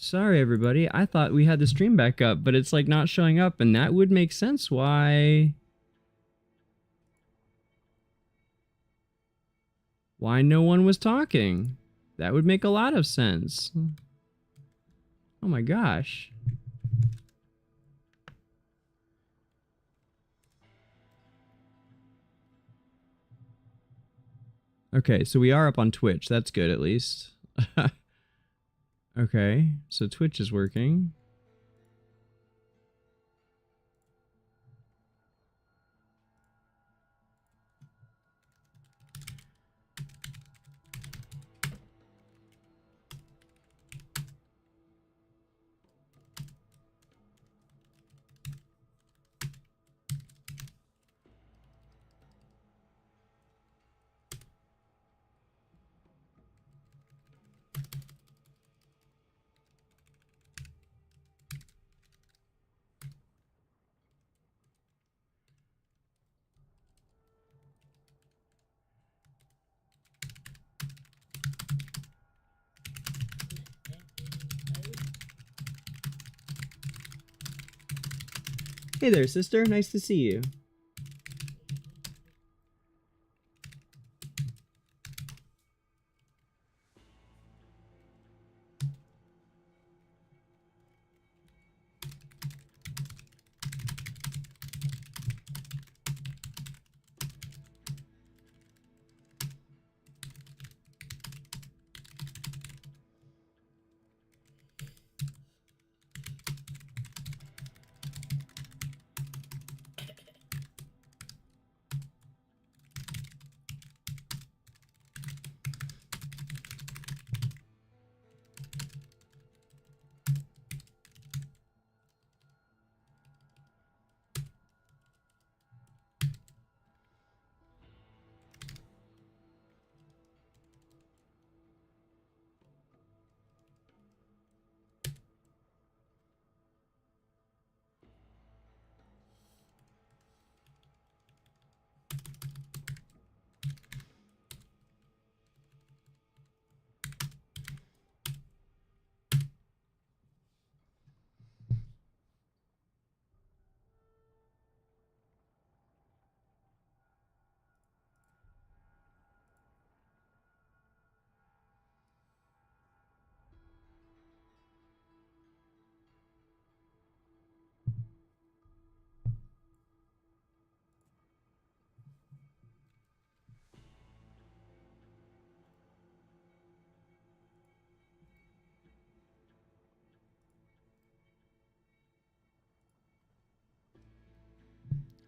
Sorry, everybody. I thought we had the stream back up, but it's like not showing up, and that would make sense why no one was talking. That would make a lot of sense. Oh my gosh. Okay, so we are up on Twitch. That's good, at least. Okay, so Twitch is working. Hey there, sister. Nice to see you.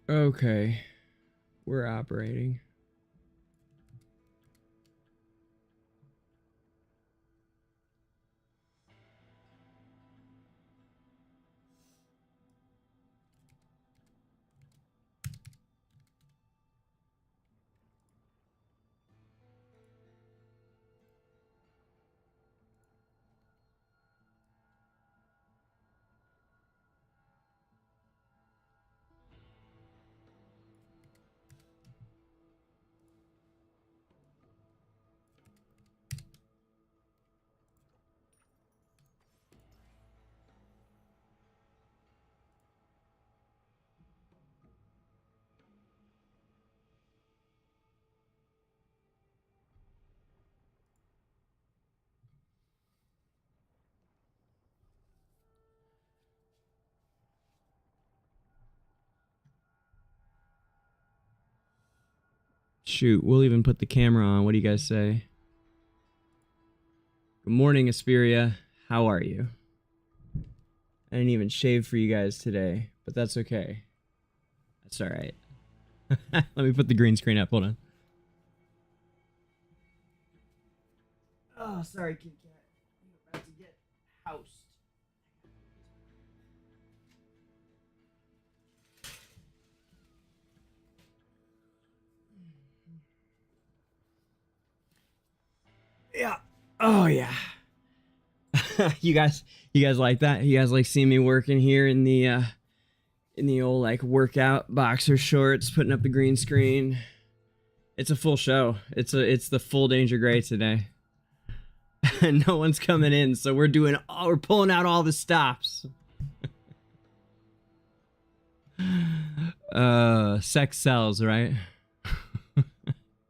Okay, we're operating. Shoot, we'll even put the camera on. What do you guys say? Good morning, Esperia. How are you? I didn't even shave for you guys today, but that's okay. That's all right. Let me put the green screen up. Hold on. Oh, sorry, Kit Kat. I'm about to get housed. Yeah. Oh yeah. you guys like that? You guys like seeing me working here in the old like workout boxer shorts, putting up the green screen. It's a full show. It's the full DangerGrey today. No one's coming in, so we're pulling out all the stops. Sex sells, right?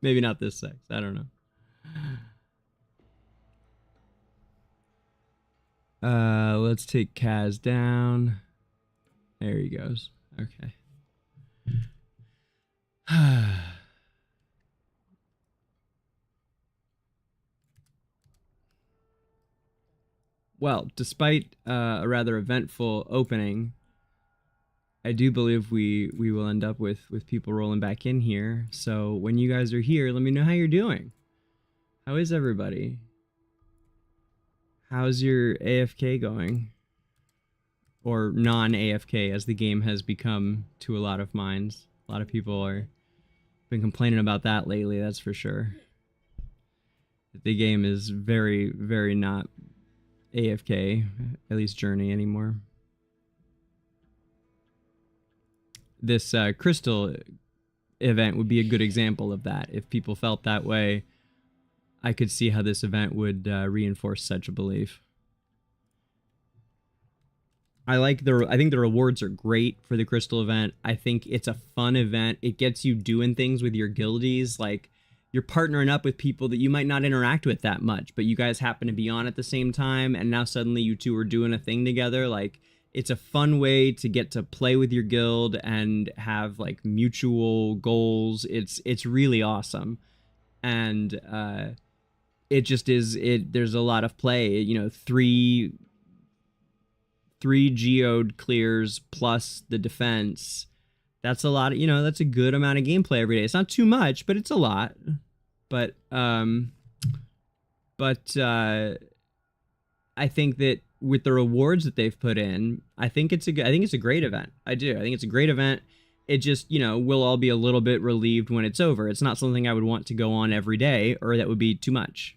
Maybe not this sex. I don't know. Let's take Kaz down. There he goes. Okay. Well, despite a rather eventful opening, I do believe we will end up with people rolling back in here. So when you guys are here, let me know how you're doing. How is everybody? How's your AFK going? Or non-AFK, as the game has become to a lot of minds. A lot of people are been complaining about that lately, that's for sure. The game is very, very not AFK, at least Journey anymore. This crystal event would be a good example of that. If people felt that way, I could see how this event would reinforce such a belief. I think the rewards are great for the crystal event. I think it's a fun event. It gets you doing things with your guildies, like you're partnering up with people that you might not interact with that much, but you guys happen to be on at the same time, and now suddenly you two are doing a thing together. Like, it's a fun way to get to play with your guild and have like mutual goals. It's really awesome. And it just is, there's a lot of play, you know, three geode clears plus the defense. That's a lot of, you know, that's a good amount of gameplay every day. It's not too much, but it's a lot. But I think that with the rewards that they've put in, I think it's a great event. I do. I think it's a great event. It just, you know, we'll all be a little bit relieved when it's over. It's not something I would want to go on every day, or that would be too much.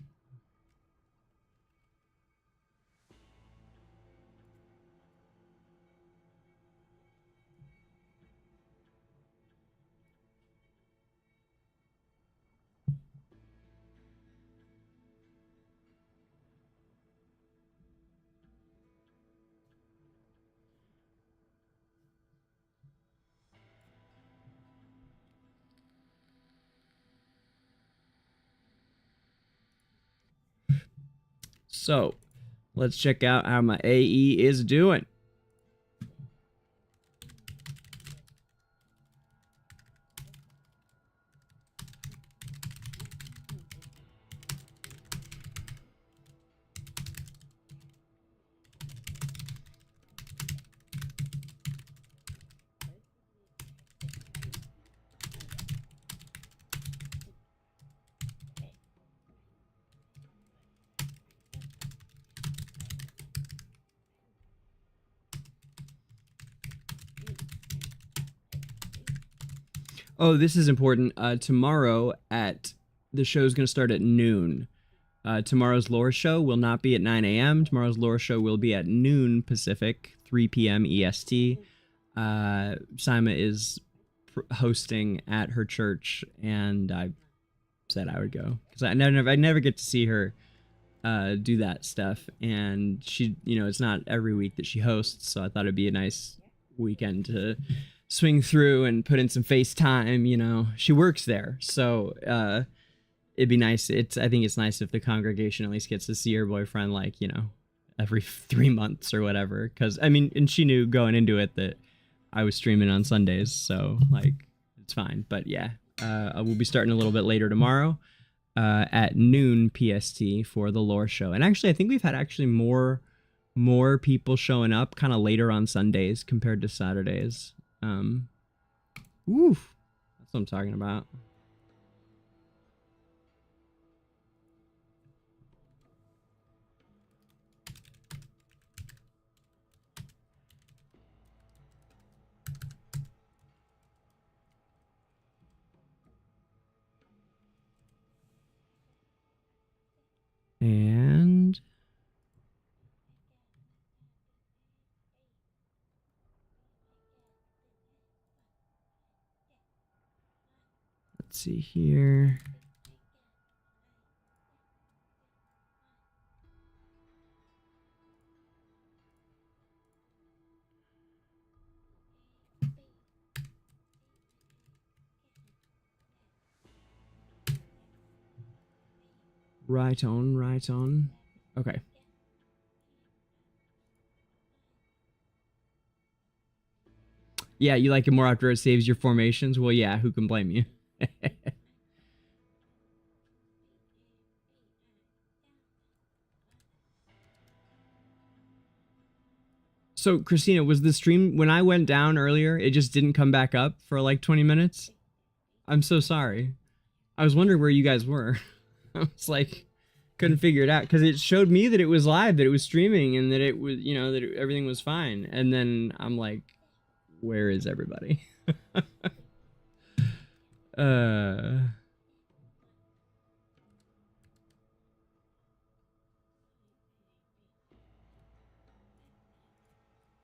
So, let's check out how my AE is doing. Oh, this is important. Tomorrow the show's going to start at noon. Tomorrow's lore show will not be at 9 a.m. Tomorrow's lore show will be at noon Pacific, 3 p.m. EST. Sima is hosting at her church, and I said I would go because I never get to see her do that stuff. And she, you know, it's not every week that she hosts, so I thought it'd be a nice weekend to swing through and put in some FaceTime. You know, she works there, so it'd be nice. I think it's nice if the congregation at least gets to see her boyfriend, like, you know, every 3 months or whatever. Because I mean, and she knew going into it that I was streaming on Sundays, so like it's fine. But yeah, we'll be starting a little bit later tomorrow at noon PST for the lore show. And actually, I think we've had more people showing up kind of later on Sundays compared to Saturdays. Oof, that's what I'm talking about. And let's see here. Right on, right on. Okay. Yeah, you like it more after it saves your formations? Well, yeah, who can blame you? So, Christina, was the stream, when I went down earlier, it just didn't come back up for like 20 minutes? I'm so sorry. I was wondering where you guys were. I was like, couldn't figure it out because it showed me that it was live, that it was streaming, and that it was, you know, that everything was fine. And then I'm like, where is everybody? uh.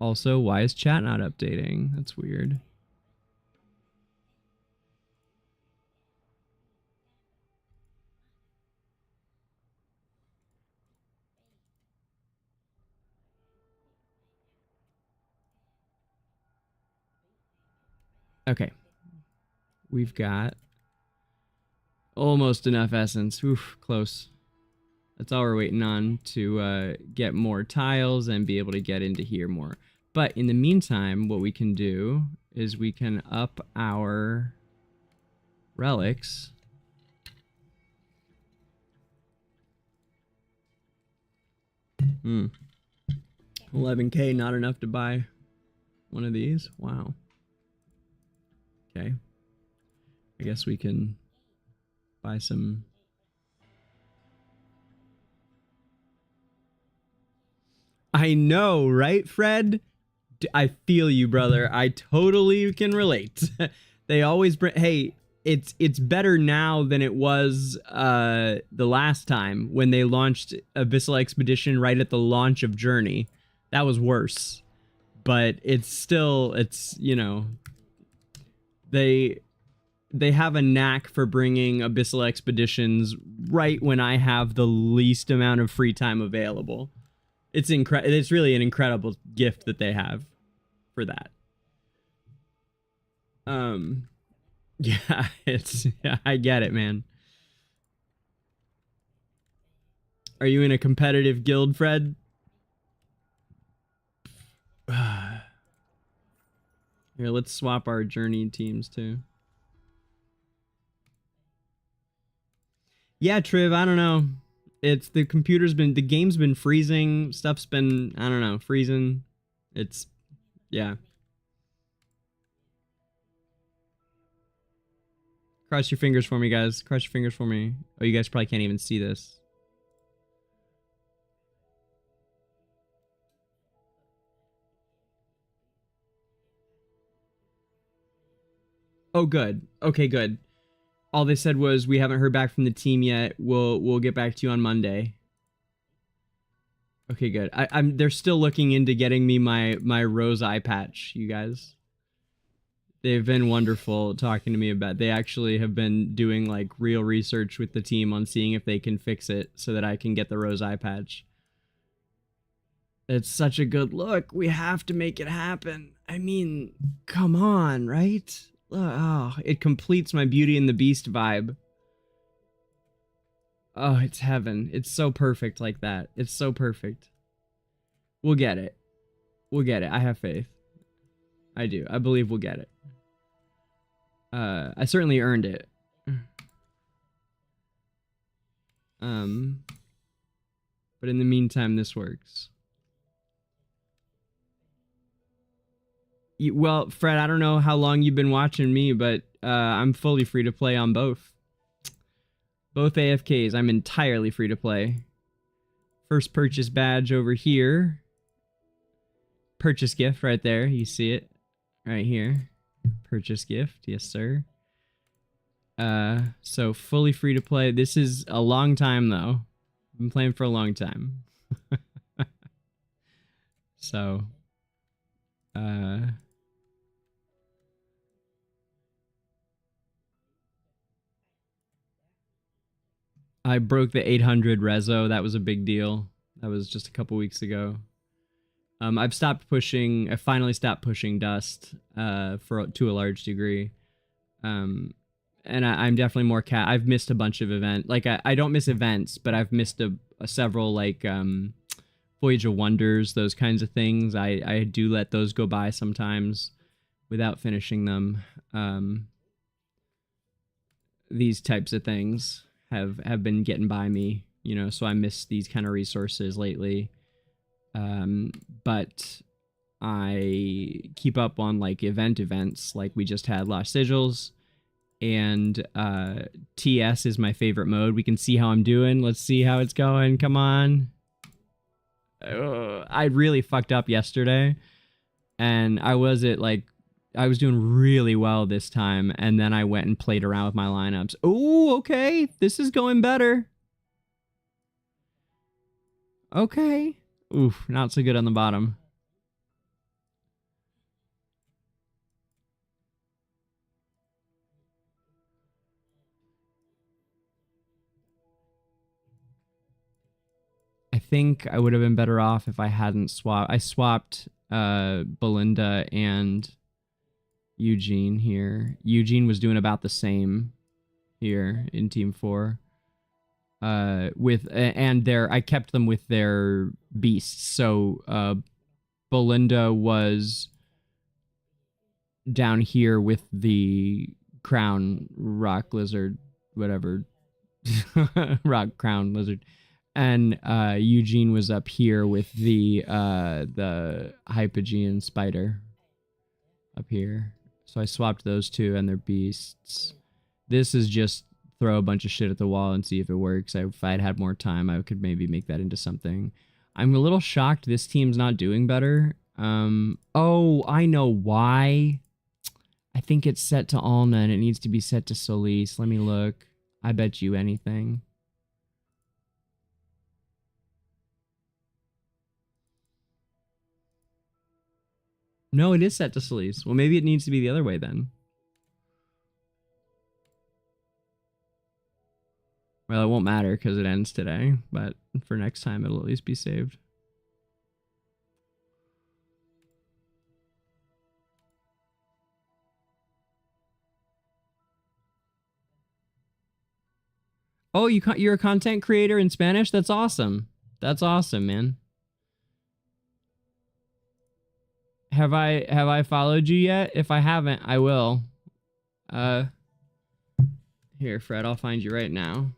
Also, why is chat not updating? That's weird. Okay. We've got almost enough essence. Oof, close. That's all we're waiting on to get more tiles and be able to get into here more. But in the meantime, what we can do is we can up our relics. Hmm. 11K, not enough to buy one of these? Wow. Okay. I guess we can buy some... I know, right, Fred? I feel you, brother. I totally can relate. They always bring... Hey, it's better now than it was the last time when they launched Abyssal Expedition right at the launch of Journey. That was worse. But it's still... It's, you know... They have a knack for bringing Abyssal Expeditions right when I have the least amount of free time available. It's really an incredible gift that they have for that. Yeah, yeah, I get it, man. Are you in a competitive guild, Fred? Here, let's swap our journey teams too. Yeah, Triv, I don't know. It's the game's been freezing, stuff's been, I don't know, freezing. It's, yeah. Cross your fingers for me, guys. Cross your fingers for me. Oh, you guys probably can't even see this. Oh, good. Okay, good. All they said was, we haven't heard back from the team yet. We'll get back to you on Monday. Okay, good. They're still looking into getting me my rose eye patch, you guys. They've been wonderful talking to me about. They actually have been doing like real research with the team on seeing if they can fix it so that I can get the rose eye patch. It's such a good look. We have to make it happen. I mean, come on, right? Oh, it completes my Beauty and the Beast vibe. Oh, it's heaven. It's so perfect like that. It's so perfect. We'll get it. We'll get it. I have faith. I do. I believe we'll get it. I certainly earned it. But in the meantime, this works. Well, Fred, I don't know how long you've been watching me, but I'm fully free to play on both. Both AFKs, I'm entirely free to play. First purchase badge over here. Purchase gift right there. You see it right here. Purchase gift. Yes, sir. So fully free to play. This is a long time, though. I've been playing for a long time. So, I broke the 800 reso. That was a big deal. That was just a couple weeks ago. I finally stopped pushing dust to a large degree. And and I'm definitely more I've missed a bunch of events. Like I don't miss events, but I've missed a several like Voyage of Wonders, those kinds of things. I do let those go by sometimes without finishing them. These types of things have been getting by me, you know, so I miss these kind of resources lately. But I keep up on like events like we just had Lost Sigils, and TS is my favorite mode. We can see how I'm doing. Let's see how it's going. Come on. I really fucked up yesterday, and I was doing really well this time, and then I went and played around with my lineups. Oh, okay. This is going better. Okay. Oof, not so good on the bottom. I think I would have been better off if I hadn't swapped. I swapped Belinda and Eugene here. Eugene was doing about the same here in Team 4. I kept them with their beasts. So Belinda was down here with the crown rock lizard, whatever. Rock crown lizard. And Eugene was up here with the Hypogean spider up here. So I swapped those two and their beasts. This is just throw a bunch of shit at the wall and see if it works. If I'd had more time, I could maybe make that into something. I'm a little shocked this team's not doing better. Oh, I know why. I think it's set to Alna and it needs to be set to Solis. Let me look. I bet you anything. No, it is set to Solis. Well, maybe it needs to be the other way then. Well, it won't matter because it ends today, but for next time, it'll at least be saved. Oh, you're a content creator in Spanish? That's awesome. That's awesome, man. Have I followed you yet? If I haven't, I will. Here, Fred, I'll find you right now.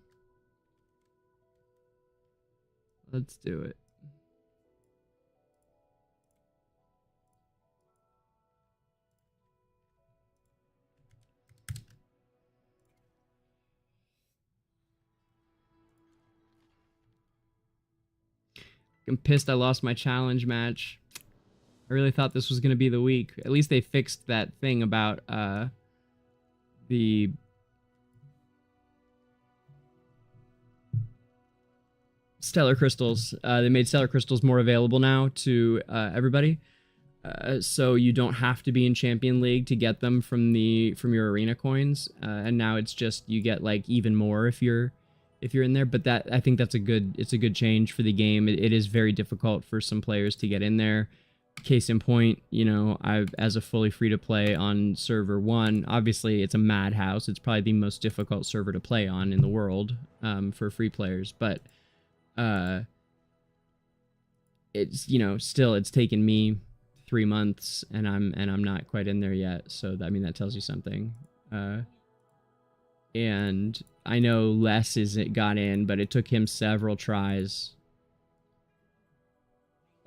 Let's do it. I'm pissed I lost my challenge match. I really thought this was going to be the week. At least they fixed that thing about the stellar crystals. They made stellar crystals more available now to everybody. So you don't have to be in Champion League to get them from your arena coins. And now it's just you get like even more if you're in there. But that I think it's a good change for the game. It is very difficult for some players to get in there. Case in point, you know, as a fully free to play on server 1, obviously it's a madhouse. It's probably the most difficult server to play on in the world for free players. But it's, you know, still it's taken me 3 months and I'm not quite in there yet. So I mean that tells you something. And I know Les got in, but it took him several tries.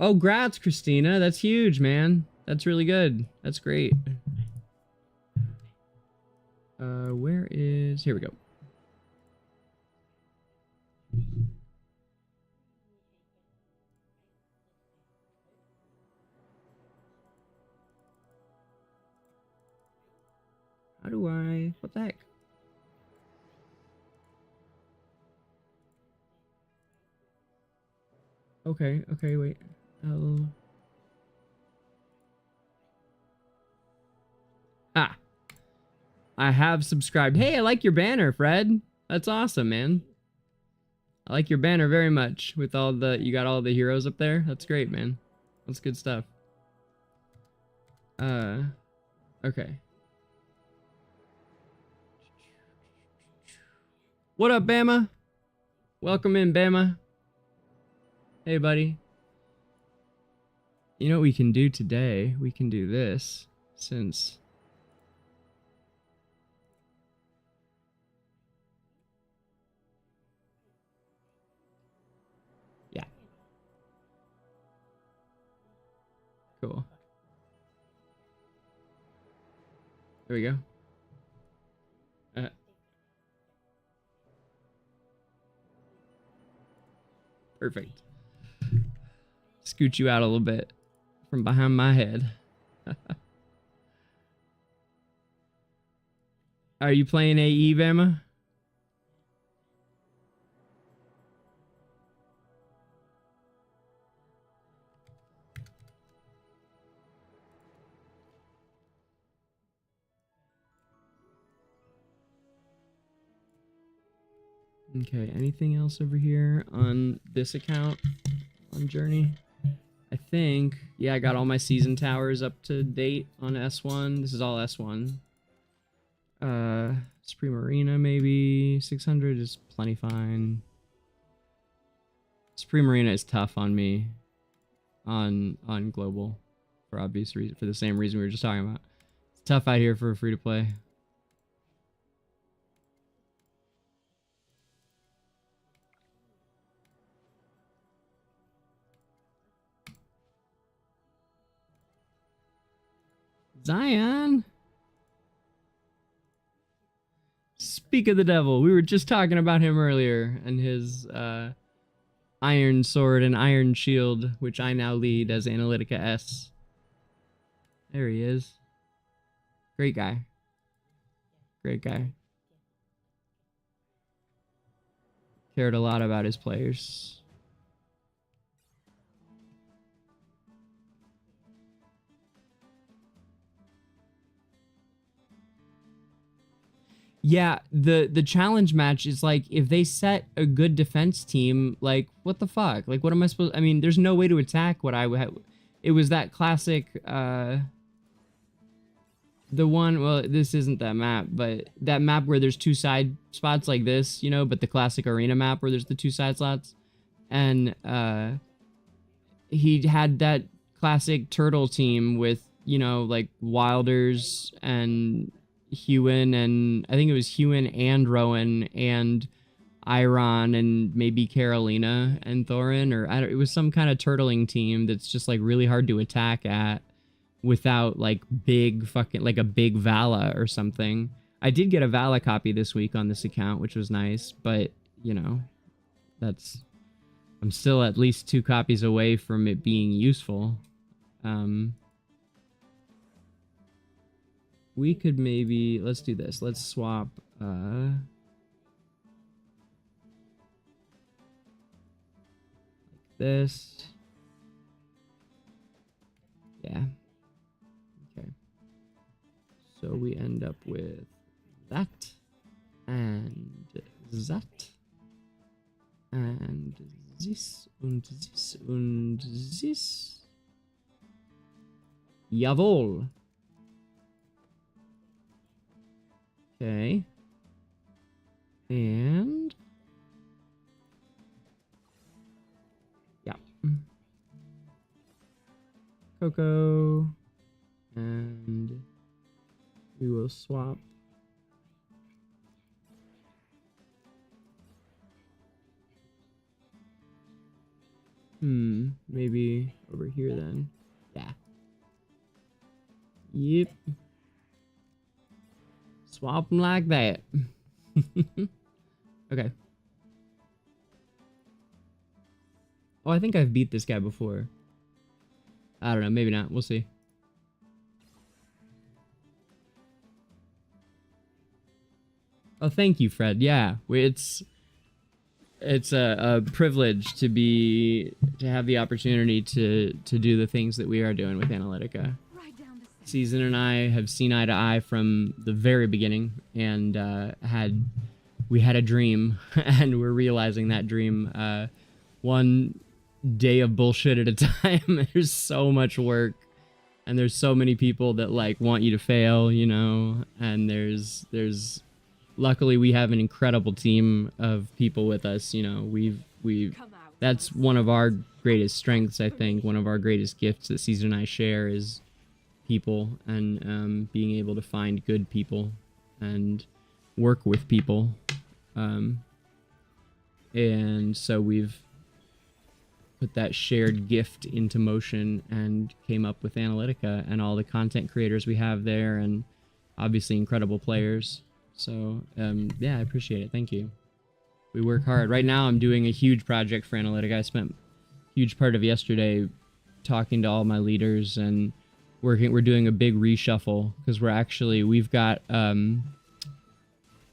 Oh, grats, Christina. That's huge, man. That's really good. That's great. Here we go. How do I... What the heck? Okay, wait. I have subscribed. Hey, I like your banner, Fred. That's awesome, man. I like your banner very much with you got all the heroes up there. That's great, man. That's good stuff. Okay. What up, Bama? Welcome in, Bama. Hey, buddy. You know what we can do today? We can do this, since... Yeah. Cool. There we go. Perfect. Scoot you out a little bit from behind my head. Are you playing AE, Bama? Okay, anything else over here on this account on Journey? I think, yeah, I got all my season towers up to date on S1. This is all S1. Supreme Arena maybe 600 is plenty fine. Supreme Arena is tough on me on global for obvious reason, for the same reason we were just talking about. It's tough out here for a free to play. Zion. Speak of the devil. We were just talking about him earlier and his iron sword and iron shield, which I now lead as Analytica S. There he is. Great guy. Great guy. Cared a lot about his players. Yeah, the challenge match is like, if they set a good defense team, like, what the fuck? Like, what am I supposed... I mean, there's no way to attack what I would... It was that classic, the one... Well, this isn't that map, but that map where there's two side spots like this, you know, but the classic arena map where there's the two side slots. And, he had that classic turtle team with, you know, like, Wilders and... Hewen, and I think it was Hewen and Rowan and Iron and maybe Carolina and Thorin, or it was some kind of turtling team that's just like really hard to attack at without like big fucking, like a big Vala or something. I did get a Vala copy this week on this account, which was nice, but you know, I'm still at least 2 copies away from it being useful. We could maybe, let's do this. Let's swap, like this. Yeah. Okay. So we end up with that, and that, and this, und this, und this. Jawohl. Okay. And... yeah. Coco. And... we will swap. Maybe over here then. Yeah. Yep. Swap them like that. Okay. Oh, I think I've beat this guy before. I don't know, maybe not. We'll see. Oh, thank you, Fred. Yeah, it's a privilege to have the opportunity to do the things that we are doing with Analytica. Season and I have seen eye to eye from the very beginning, and we had a dream, and we're realizing that dream one day of bullshit at a time. There's so much work, and there's so many people that like want you to fail, you know, and there's luckily we have an incredible team of people with us. You know, that's one of our greatest strengths, I think. One of our greatest gifts that Caesar and I share is people, and being able to find good people and work with people. And so we've put that shared gift into motion and came up with Analytica and all the content creators we have there, and obviously incredible players. So yeah, I appreciate it. Thank you. We work hard. Right now I'm doing a huge project for Analytica. I spent a huge part of yesterday talking to all my leaders and we're doing a big reshuffle, because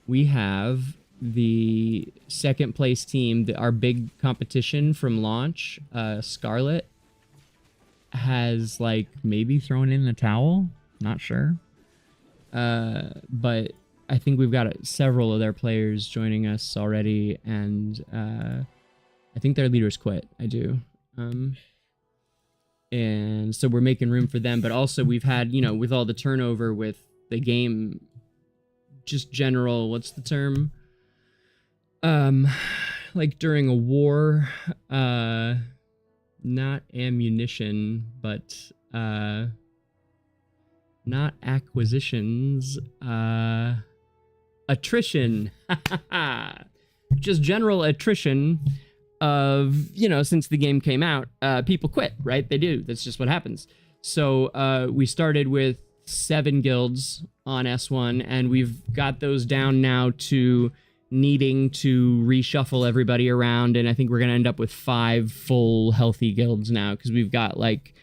we have the second place team, our big competition from launch, Scarlet, has like maybe thrown in the towel, not sure, but I think we've got several of their players joining us already, and I think their leaders quit. I do. And so we're making room for them, but also we've had, you know, with all the turnover with the game, just general, what's the term? Like during a war, not ammunition, but not acquisitions, attrition. Just general attrition of, you know, since the game came out, people quit, right? They do. That's just what happens. So we started with 7 guilds on S1, and we've got those down now to needing to reshuffle everybody around, and I think we're going to end up with 5 full healthy guilds now, because we've got like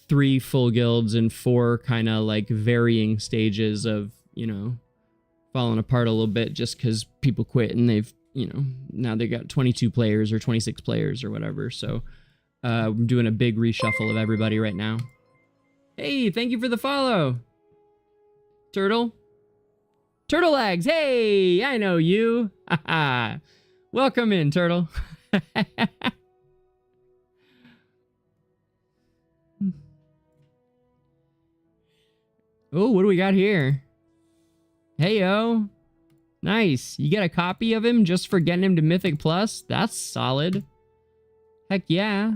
3 full guilds and 4 kind of like varying stages of, you know, falling apart a little bit just because people quit, and they've, you know, now they got 22 players or 26 players or whatever. So I'm doing a big reshuffle of everybody right now. Hey, thank you for the follow, Turtle. Turtle Legs, hey, I know you. Welcome in, Turtle. Oh, what do we got here? Heyo. Nice. You get a copy of him just for getting him to Mythic Plus? That's solid. Heck yeah.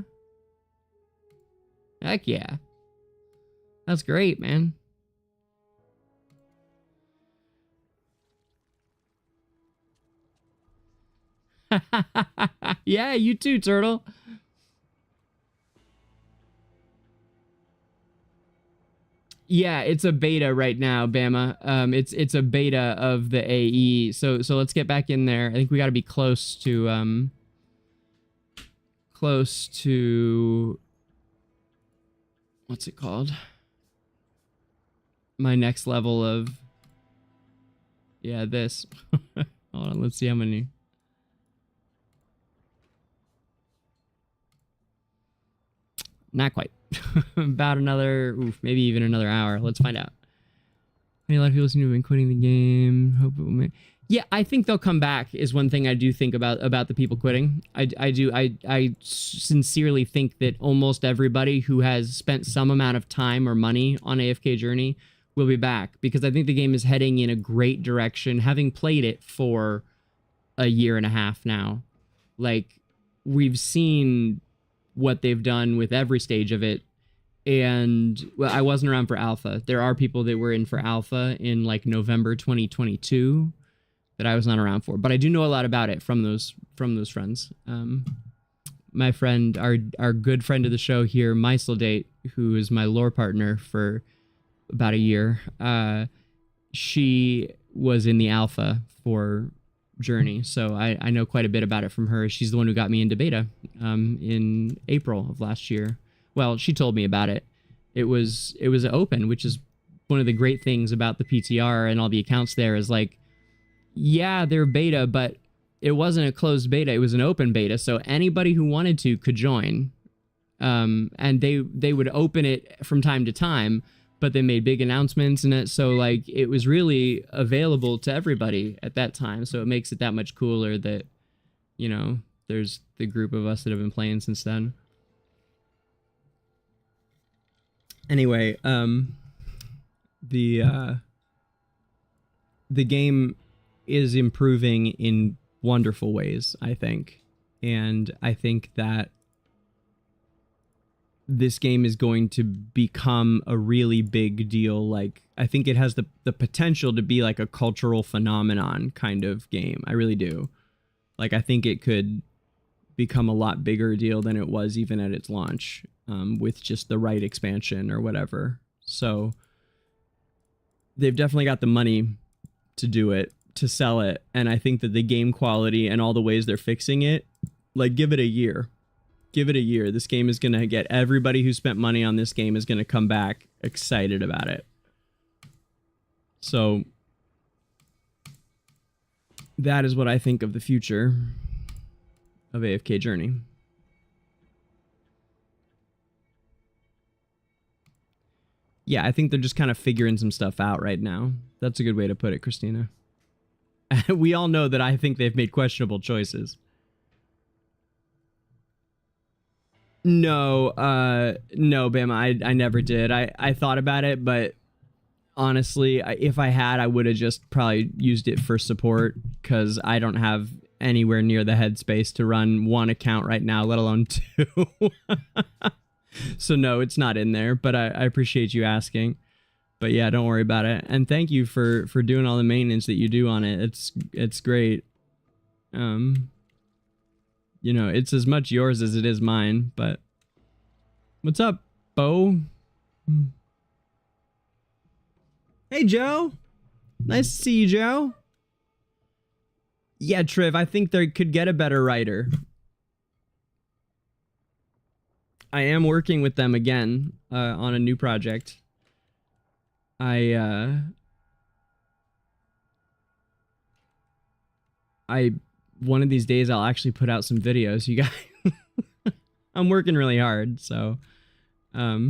Heck yeah. That's great, man. Yeah, you too, Turtle. Yeah, it's a beta right now, Bama. It's a beta of the AE. So let's get back in there. I think we got to be close to what's it called? My next level of, yeah, this. Hold on, let's see how many. Not quite. About another, maybe even another hour. Let's find out. A lot of people seem to have been quitting the game. Hope it will make... Yeah, I think they'll come back is one thing I do think about the people quitting. I sincerely think that almost everybody who has spent some amount of time or money on AFK Journey will be back, because I think the game is heading in a great direction, having played it for a year and a half now. Like, we've seen what they've done with every stage of it. And well, I wasn't around for alpha. There are people that were in for alpha in like November 2022 that I was not around for, but I do know a lot about it from those friends. My friend, our good friend of the show here, Meiseldate, who is my lore partner for about a year, she was in the alpha for Journey, so I know quite a bit about it from her. She's the one who got me into beta in April of last year. Well, she told me about it. It was open, which is one of the great things about the PTR and all the accounts there is like, yeah, they're beta, but it wasn't a closed beta. It was an open beta, so anybody who wanted to could join. And they would open it from time to time, but they made big announcements in it, so like it was really available to everybody at that time. So it makes it that much cooler that, you know, there's the group of us that have been playing since then. Anyway, the game is improving in wonderful ways, I think. And I think that this game is going to become a really big deal. Like, I think it has the potential to be like a cultural phenomenon kind of game. I really do. Like, I think it could become a lot bigger deal than it was even at its launch, with just the right expansion or whatever. So they've definitely got the money to do it, to sell it. And I think that the game quality and all the ways they're fixing it, like, give it a year. Give it a year. This game is going to get everybody who spent money on this game is going to come back excited about it. So that is what I think of the future of AFK Journey. Yeah, I think they're just kind of figuring some stuff out right now. That's a good way to put it, Christina. We all know that I think they've made questionable choices. No, no, Bama, I never did. I thought about it, but honestly, if I had, I would have just probably used it for support, because I don't have anywhere near the headspace to run one account right now, let alone two. So no, it's not in there, but I appreciate you asking. But yeah, don't worry about it. And thank you for doing all the maintenance that you do on it. It's great. You know, it's as much yours as it is mine, but what's up, Bo? Hey, Joe. Nice to see you, Joe. Yeah, Triv, I think they could get a better writer. I am working with them again on a new project. One of these days I'll actually put out some videos, you guys. I'm working really hard, so yeah,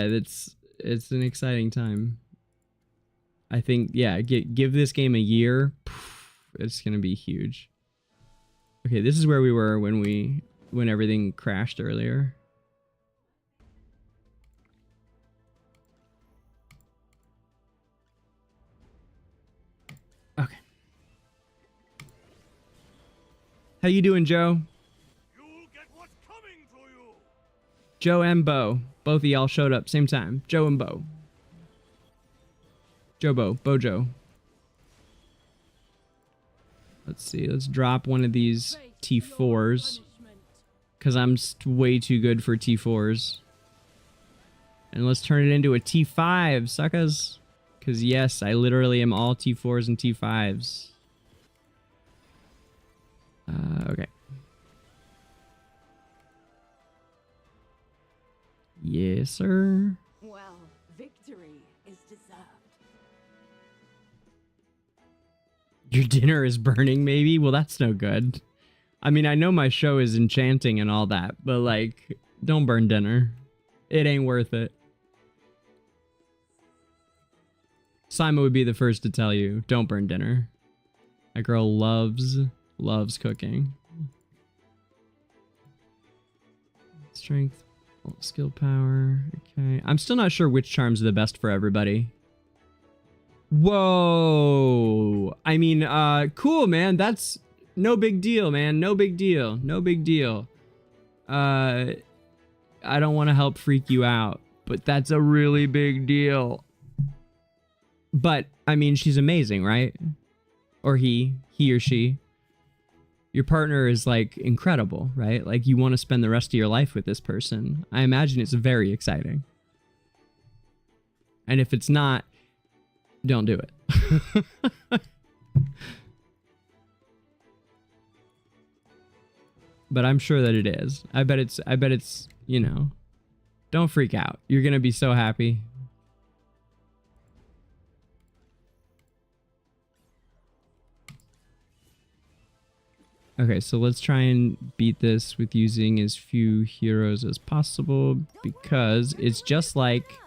it's an exciting time. I think, yeah, give this game a year, it's gonna be huge. Okay, this is where we were when everything crashed earlier. Okay. How you doing, Joe? You'll get what's coming to you. Joe and Bo. Both of y'all showed up same time. Joe and Bo. Joe, Bojo. Let's see. Let's drop one of these T4s. Because I'm way too good for T4s. And let's turn it into a T5, suckers. Because yes, I literally am all T4s and T5s. Okay. Yes, sir. Well, victory is deserved. Your dinner is burning, maybe? Well, that's no good. I mean, I know my show is enchanting and all that, but, like, don't burn dinner. It ain't worth it. Simon would be the first to tell you, don't burn dinner. That girl loves cooking. Strength, skill power, okay. I'm still not sure which charms are the best for everybody. Whoa! I mean, cool, man. That's no big deal, man. No big deal. No big deal. I don't want to help freak you out, but that's a really big deal. But, I mean, she's amazing, right? Or he or she. Your partner is, like, incredible, right? Like, you want to spend the rest of your life with this person. I imagine it's very exciting. And if it's not, don't do it. But I'm sure that it is. I bet it's, you know, don't freak out. You're going to be so happy. Okay, so let's try and beat this with using as few heroes as possible, because it's just like,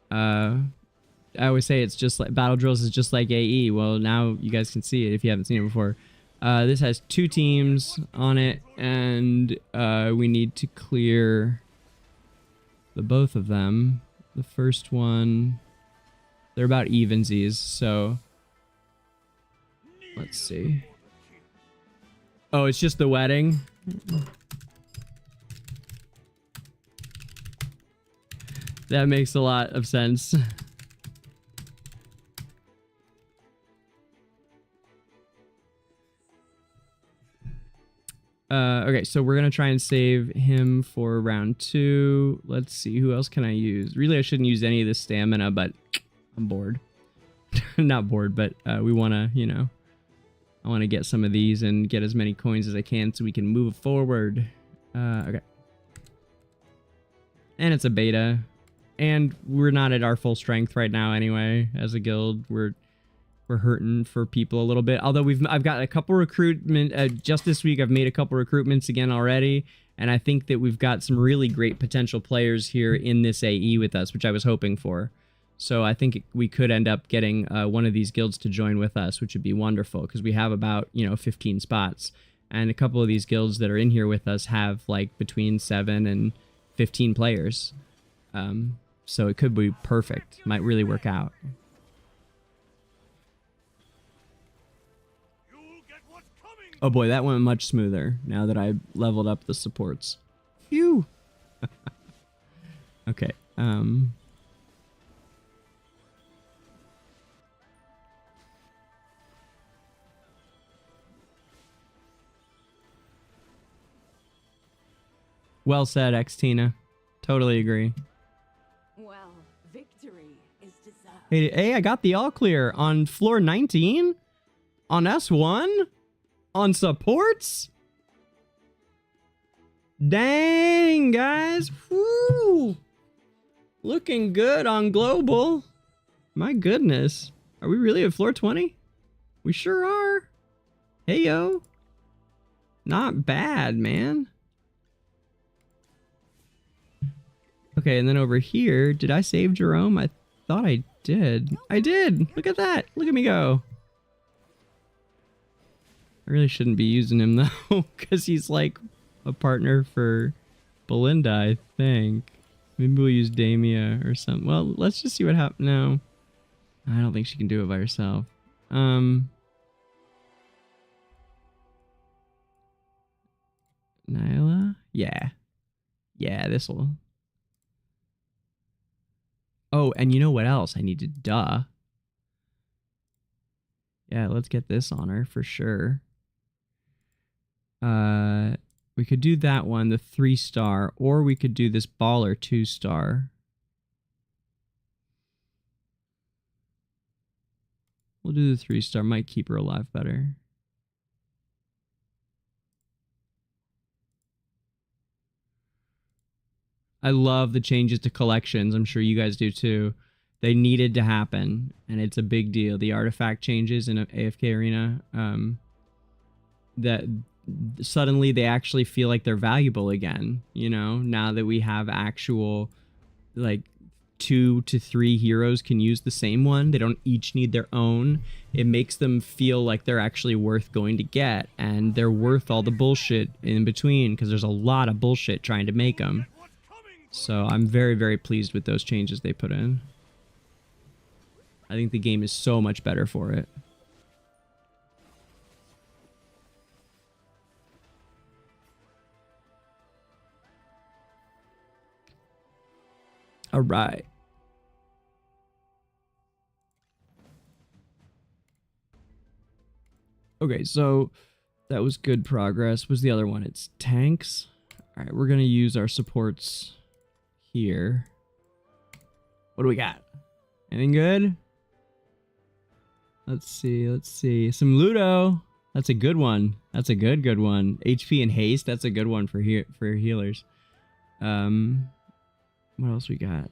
I always say it's just like, Battle Drills is just like AE. Well, now you guys can see it if you haven't seen it before. This has 2 teams on it, and we need to clear both of them. The first one They're about evensies, so let's see. Oh, it's just the wedding? That makes a lot of sense. Okay, so we're gonna try and save him for round 2. Let's see, who else can I use? Really, I shouldn't use any of this stamina, but I'm bored. Not bored, but we wanna, you know, I wanna get some of these and get as many coins as I can so we can move forward. Okay. And it's a beta. And we're not at our full strength right now anyway, as a guild. We're hurting for people a little bit. Although I've got a couple recruitment just this week. I've made a couple recruitments again already, and I think that we've got some really great potential players here in this AE with us, which I was hoping for. So I think we could end up getting one of these guilds to join with us, which would be wonderful because we have about 15 spots, and a couple of these guilds that are in here with us have like between 7 and 15 players. So it could be perfect. Might really work out. Oh boy, that went much smoother now that I leveled up the supports. Phew. Okay. Well said, Xtina. Totally agree. Well, victory is deserved. Hey, I got the all clear on floor 19? On S1? On supports? Dang, guys. Woo! Looking good on global. My goodness. Are we really at floor 20? We sure are. Hey, yo. Not bad, man. Okay, and then over here, did I save Jerome? I thought I did. I did! Look at that! Look at me go! I really shouldn't be using him though, because he's like a partner for Belinda, I think. Maybe we'll use Damia or something. Well, let's just see what happens. No. I don't think she can do it by herself. Nyla? Yeah. Yeah, this'll... Oh, and you know what else I need to... Duh. Yeah, let's get this on her for sure. We could do that one, the 3-star, or we could do this baller 2-star. We'll do the 3-star, might keep her alive better. I love the changes to collections. I'm sure you guys do too. They needed to happen, and it's a big deal. The artifact changes in AFK Arena, that suddenly they actually feel like they're valuable again, you know, now that we have actual, like, 2 to 3 heroes can use the same one. They don't each need their own. It makes them feel like they're actually worth going to get, and they're worth all the bullshit in between, because there's a lot of bullshit trying to make them. So I'm very, very pleased with those changes they put in. I think the game is so much better for it. All right. Okay, so that was good progress. What's the other one? It's tanks. All right, we're going to use our supports here. What do we got? Anything good? Let's see. Let's see. Some Ludo. That's a good one. That's a good one. HP and haste. That's a good one for healers. What else we got?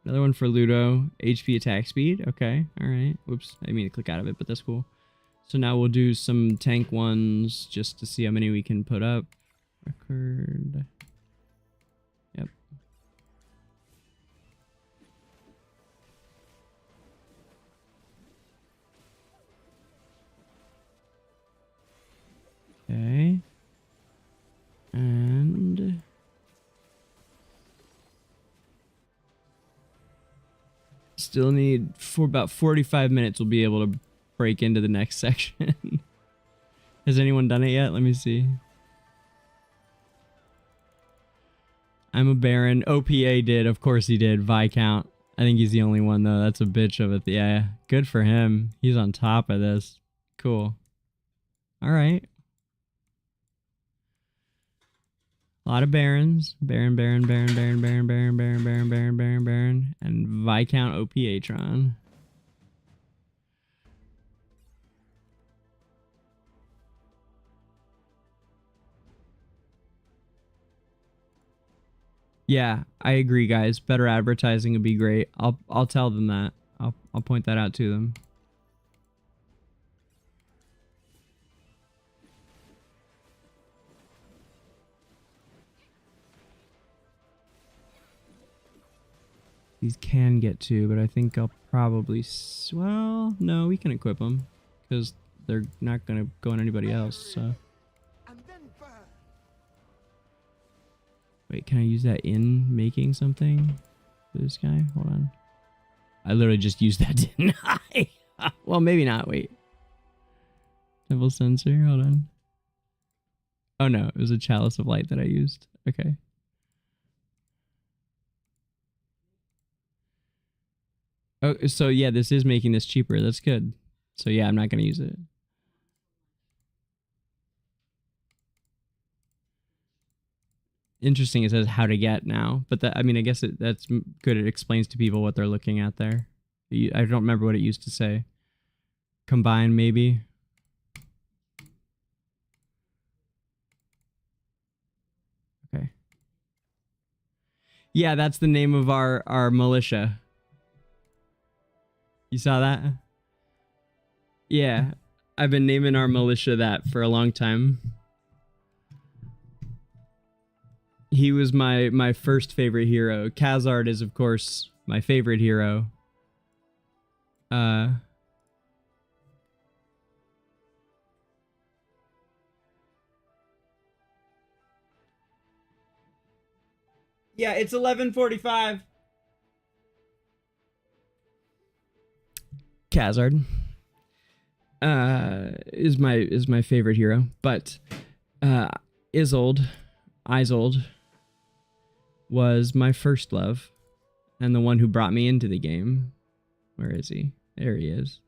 Another one for Ludo. HP attack speed. Okay. All right. Whoops. I didn't mean to click out of it, but that's cool. So now we'll do some tank ones just to see how many we can put up. Record. Yep. Okay. And Still need for about 45 minutes. We'll be able to break into the next section. Has anyone done it yet? Let me see. I'm a Baron. OPA did. Of course he did. Viscount. I think he's the only one though. That's a bitch of it. Yeah. Good for him. He's on top of this. Cool. All right. A lot of Barons. Baron, Baron, Baron, Baron, Baron, Baron, Baron, Baron, Baron, Baron, Baron, and Viscount OPA-tron. Yeah, I agree, guys. Better advertising would be great. I'll tell them that. I'll point that out to them. These can get to, but I think I'll probably... Well, no, we can equip them. Because they're not going to go on anybody else, so... Wait, can I use that in making something for this guy? Hold on. I literally just used that, didn't I? Well, maybe not. Wait. Temple sensor. Hold on. Oh, no. It was a chalice of light that I used. Okay. Oh, so yeah, this is making this cheaper. That's good. So yeah, I'm not going to use it. Interesting, it says how to get now. But that, I mean, I guess that's good. It explains to people what they're looking at there. I don't remember what it used to say. Combine, maybe. Okay. Yeah, that's the name of our militia. You saw that? Yeah, I've been naming our militia that for a long time. He was my first favorite hero. Khazard is, of course, my favorite hero. Yeah, it's 11:45. Khazard is my favorite hero, but Isolde was my first love and the one who brought me into the game. Where is he? There he is.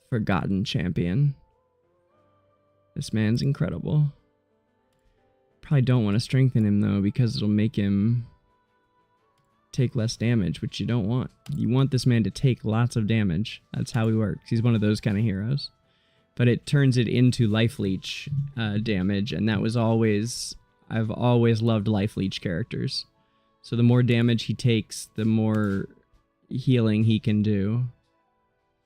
Forgotten champion. This man's incredible. Probably don't want to strengthen him though, because it'll make him take less damage, which you don't want. You want this man to take lots of damage. That's how he works. He's one of those kind of heroes. But it turns it into life leech damage, and that was always... I've always loved life leech characters. So the more damage he takes, the more healing he can do.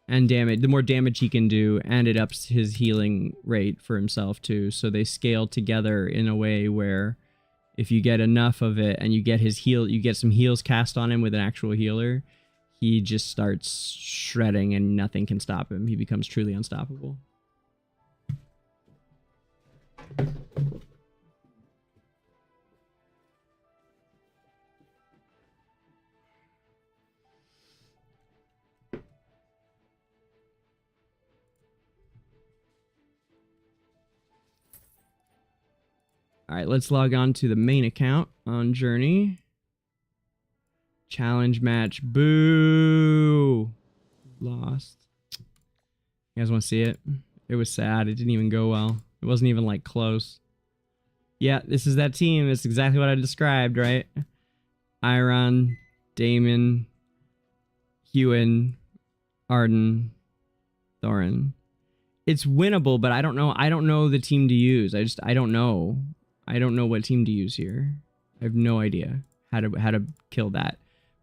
And the more damage he can do, and it ups his healing rate for himself too. So they scale together in a way where if you get enough of it and you get his heal, you get some heals cast on him with an actual healer, he just starts shredding and nothing can stop him. He becomes truly unstoppable. All right, let's log on to the main account on Journey. Challenge match. Boo! Lost. You guys want to see it? It was sad. It didn't even go well. It wasn't even, like, close. Yeah, this is that team. It's exactly what I described, right? Iron, Damon, Ewan, Arden, Thorin. It's winnable, but I don't know. I don't know the team to use. I don't know. I don't know what team to use here. I have no idea how to kill that.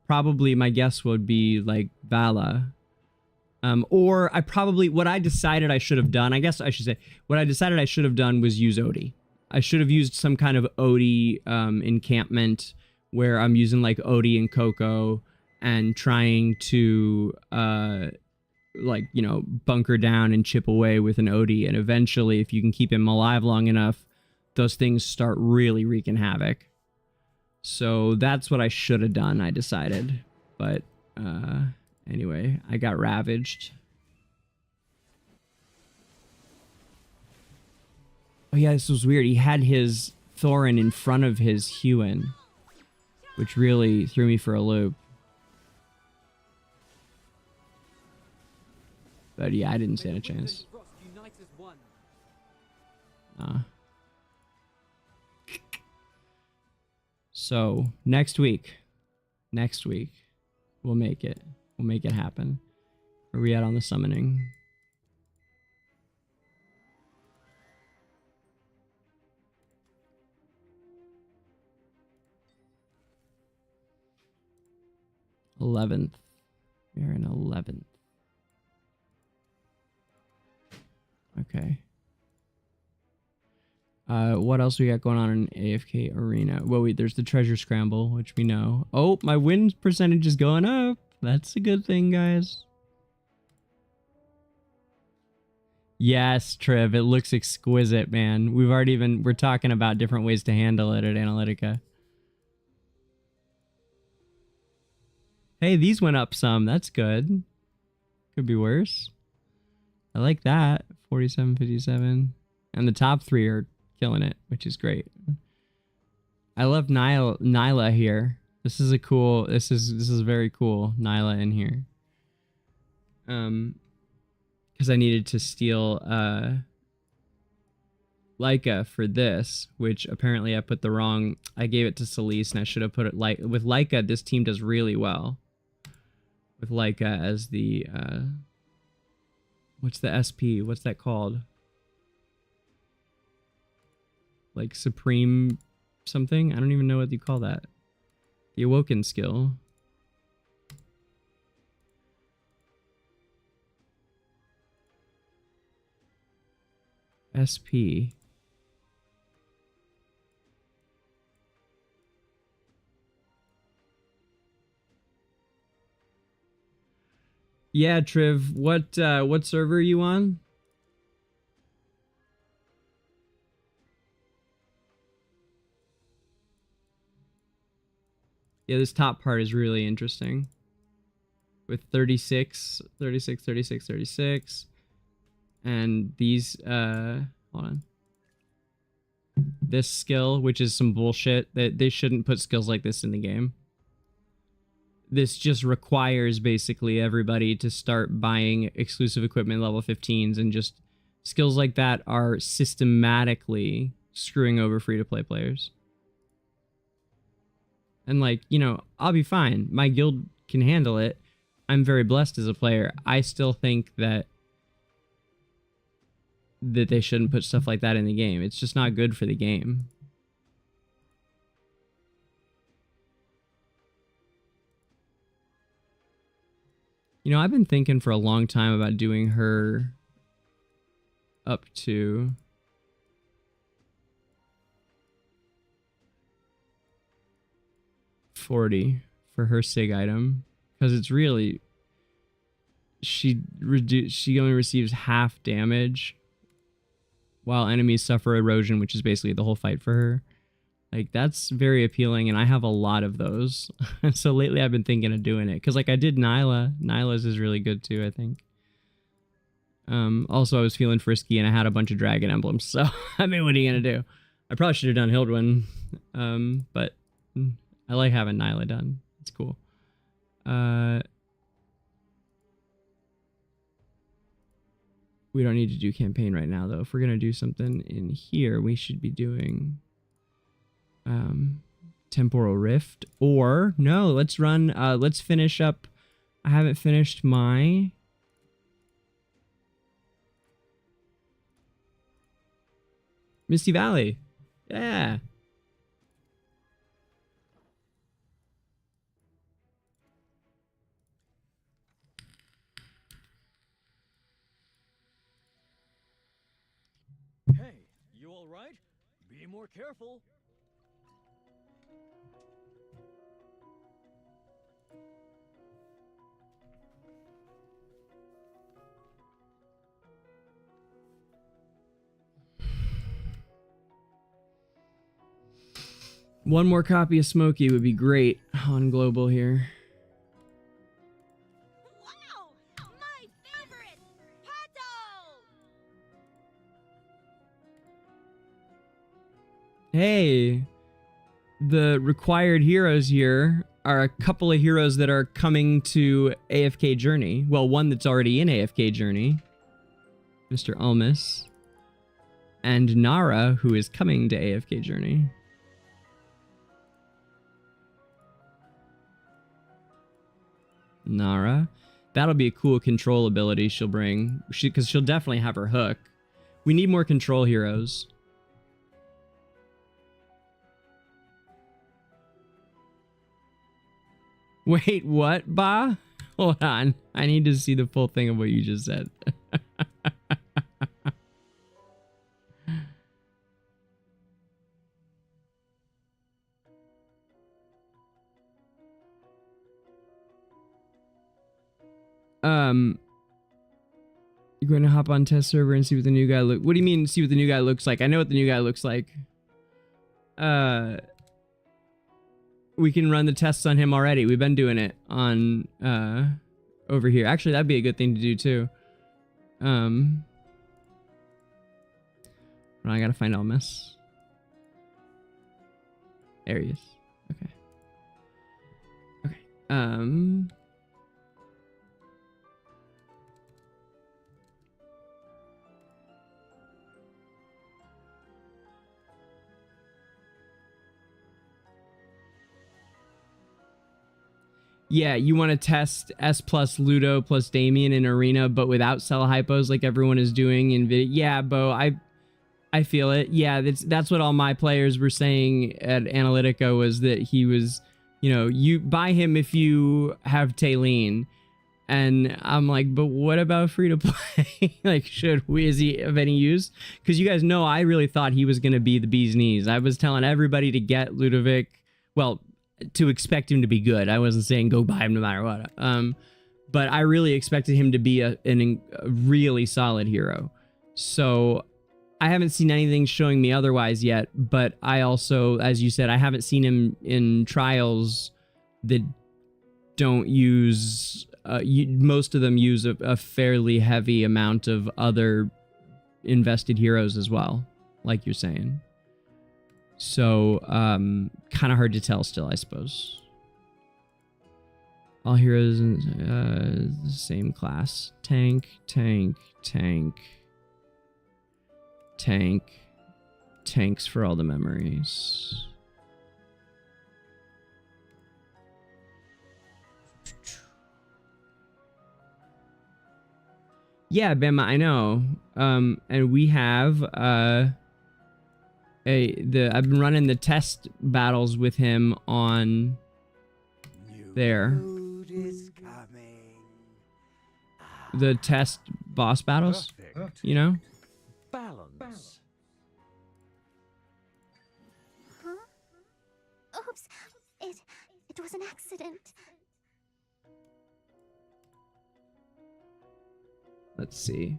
Probably my guess would be like Vala. Or what I decided I should have done, I guess I should say, what I decided I should have done was use Odie. I should have used some kind of Odie encampment where I'm using like Odie and Coco and trying to like, you know, bunker down and chip away with an Odie. And eventually, if you can keep him alive long enough, those things start really wreaking havoc. So that's what I should have done, I decided. But anyway, I got ravaged. Oh yeah, this was weird. He had his Thorin in front of his Huon, which really threw me for a loop. But yeah, I didn't stand a chance. So next week, we'll make it. We'll make it happen. Where are we at on the summoning? $11th. We're in 11th. Okay. What else we got going on in AFK Arena? Well, there's the treasure scramble, which we know. Oh, my win percentage is going up. That's a good thing, guys. Yes, Triv, it looks exquisite, man. We're talking about different ways to handle it at Analytica. Hey, these went up some. That's good. Could be worse. I like that. 47, 57. And the top 3 are killing it, which is great. I love Nyla here. This is a cool. This is very cool. Nyla in here. Because I needed to steal Leica for this, which apparently I put the wrong. I gave it to Celise, and I should have put it with Leica. This team does really well. With Leica as the what's the SP? What's that called? Like Supreme something? I don't even know what you call that. The Awoken skill. SP. Yeah, Triv, what server are you on? Yeah, this top part is really interesting. With 36, 36, 36, 36. And these, hold on. This skill, which is some bullshit, that they shouldn't put skills like this in the game. This just requires basically everybody to start buying exclusive equipment level 15s, and just skills like that are systematically screwing over free-to-play players. And like, you know, I'll be fine. My guild can handle it. I'm very blessed as a player. I still think that they shouldn't put stuff like that in the game. It's just not good for the game. You know, I've been thinking for a long time about doing her up to $40 for her SIG item, because it's really, she only receives half damage while enemies suffer erosion, which is basically the whole fight for her. Like, that's very appealing, and I have a lot of those. So lately I've been thinking of doing it, because like I did Nyla. Nyla's is really good too, I think. Also I was feeling frisky and I had a bunch of dragon emblems, so I mean, what are you gonna do? I probably should have done Hildwyn, but I like having Nyla done. It's cool. We don't need to do campaign right now, though. If we're gonna do something in here, we should be doing Temporal Rift. Or no, let's run. Let's finish up. I haven't finished my Misty Valley. Yeah. Hey, you all right? Be more careful. One more copy of Smokey would be great on global here. hey, the required heroes here are a couple of heroes that are coming to AFK Journey. Well, one that's already in AFK Journey, Mr. Almus, and Nara, who is coming to AFK Journey. Nara. That'll be a cool control ability she'll bring. Because she'll definitely have her hook. We need more control heroes. Wait, what, Ba? Hold on. I need to see the full thing of what you just said. You're going to hop on test server and see what the new guy what do you mean see what the new guy looks like? I know what the new guy looks like. We can run the tests on him already. We've been doing it on over here. Actually, that'd be a good thing to do too. I gotta find Almus. There he is. Okay. Okay. Yeah, you want to test S plus Ludo plus Damien in Arena, but without cell hypos like everyone is doing in video. Yeah, Bo, I feel it. Yeah, that's what all my players were saying at Analytica, was that he was, you know, you buy him if you have Talene. And I'm like, but what about free to play? Like, is he of any use? Because you guys know I really thought he was going to be the bee's knees. I was telling everybody to get Ludovic. Well, to expect him to be good. I wasn't saying go buy him no matter what. But I really expected him to be a really solid hero. So I haven't seen anything showing me otherwise yet. But I also, as you said, I haven't seen him in trials that don't use... most of them use a fairly heavy amount of other invested heroes as well, like you're saying. So, kind of hard to tell still, I suppose. All heroes in the same class. Tank, tank, tank. Tank. Tanks for all the memories. Yeah, Bama, I know. And we have I've been running the test battles with him on there. The test boss battles, you know? Balance. Huh? Oops. It was an accident. Let's see.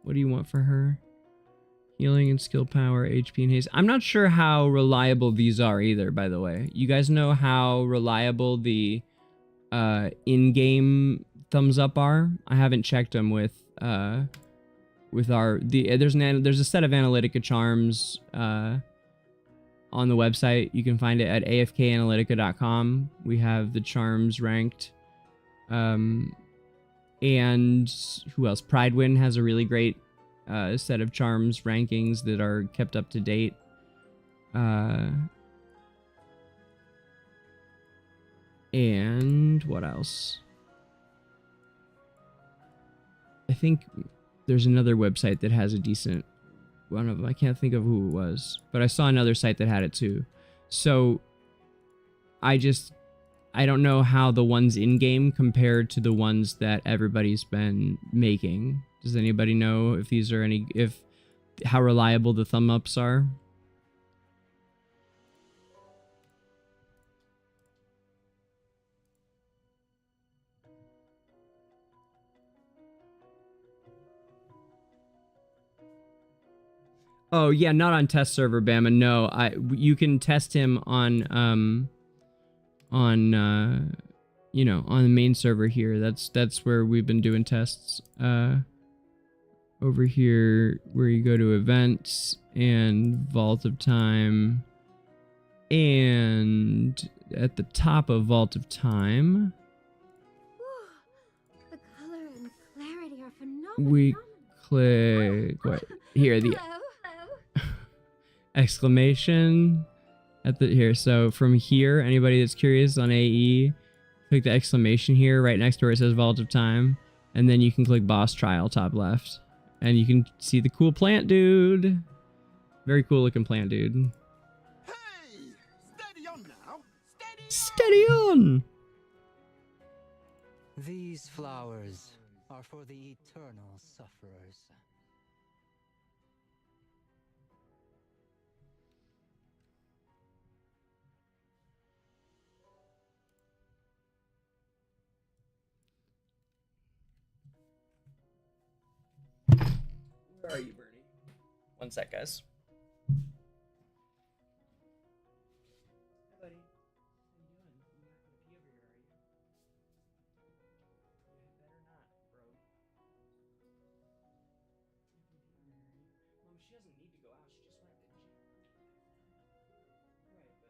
What do you want for her? Healing and skill power, HP and haste. I'm not sure how reliable these are either, by the way. You guys know how reliable the in-game thumbs up are? I haven't checked them with our there's a set of Analytica charms on the website. You can find it at afkanalytica.com. We have the charms ranked. And who else? Pridewind has a really great set of charms rankings that are kept up to date. And what else? I think there's another website that has a decent one of them. I can't think of who it was, but I saw another site that had it too. So I don't know how the ones in-game compared to the ones that everybody's been making. Does anybody know if these are how reliable the thumb ups are? Oh yeah, not on test server, Bama. No, you can test him on you know, on the main server here. That's where we've been doing tests. over here where you go to events and Vault of Time. And at the top of Vault of Time, The color and clarity are phenomenal. we click what here, the exclamation at the here. So from here, anybody that's curious on AE, click the exclamation here right next to where it says Vault of Time, and then you can click Boss Trial top left, and you can see the cool plant dude. Very cool looking plant dude. Hey! Steady on now! Steady on! These flowers are for the eternal sufferers. Where are you, Bernie? One sec, guys. Hi, buddy. How you doing? You're not gonna pee over here, are you? You better not, bro. Mom, she doesn't need to go out. She just went, didn't she? Right, but you should go this way.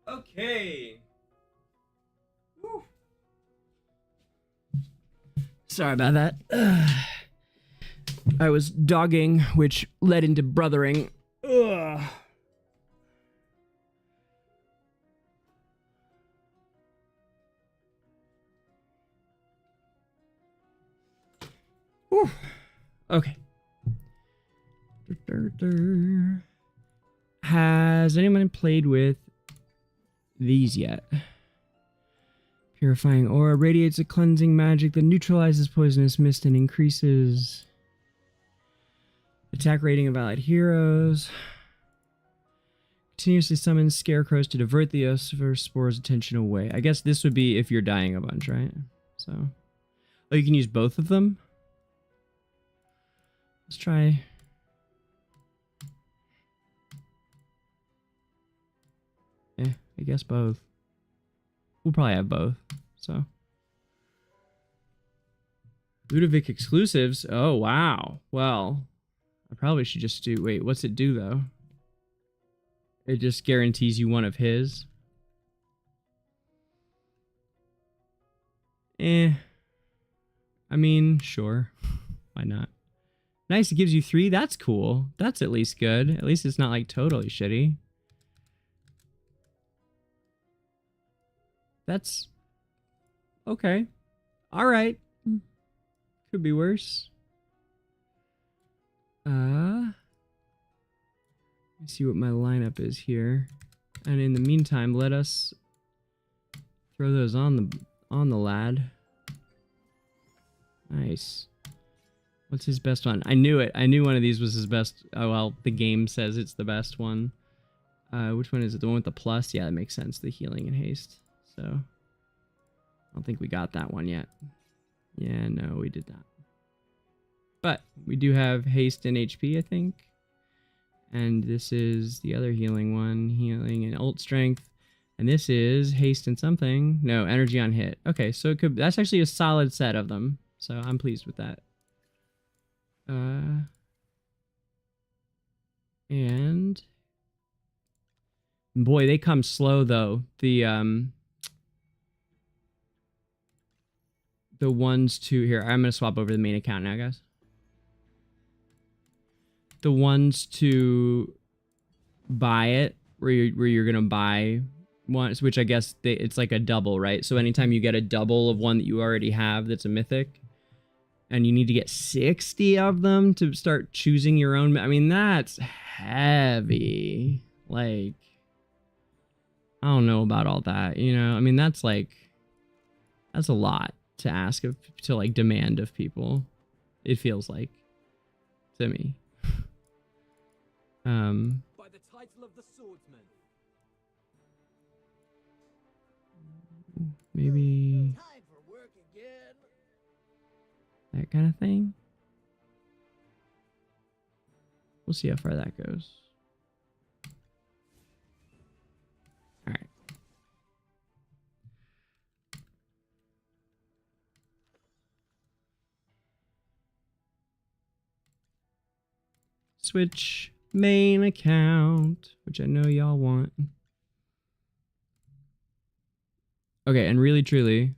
Okay. Woo. Sorry about that. I was dogging, which led into brothering. Ugh. Whew. Okay. Has anyone played with these yet? Purifying aura radiates a cleansing magic that neutralizes poisonous mist and increases attack rating of allied heroes. Continuously summons scarecrows to divert the Ossifer Spore's attention away. I guess this would be if you're dying a bunch, right? So, oh, you can use both of them. Let's try. I guess both. We'll probably have both. So, Ludovic exclusives. Oh wow. Well, I probably should just do. Wait, what's it do though? It just guarantees you one of his. I mean, sure. Why not? Nice, it gives you 3. That's cool. That's at least good. At least it's not like totally shitty. That's okay. All right. Could be worse. Let me see what my lineup is here. And in the meantime, let us throw those on the lad. Nice. What's his best one? I knew it. I knew one of these was his best. Oh, well, the game says it's the best one. Which one is it? The one with the plus? Yeah, that makes sense. The healing and haste. So, I don't think we got that one yet. Yeah, no, we did not. But we do have haste and HP, I think. And this is the other healing one. Healing and ult strength. And this is haste and something. No, energy on hit. Okay, so it could. That's actually a solid set of them. So I'm pleased with that. And boy, they come slow though. The ones to here. I'm gonna swap over to the main account now, guys. the ones to buy it, where you're gonna buy one, which I guess it's like a double, right? So anytime you get a double of one that you already have that's a mythic, and you need to get 60 of them to start choosing your own. I mean, that's heavy. Like, I don't know about all that, you know? I mean, that's a lot to ask of, to like demand of people. It feels like to me. By the title of the swordsman. Maybe Time for work again. that kind of thing. We'll see how far that goes. All right. Switch main account, which I know y'all want. Okay, and really truly,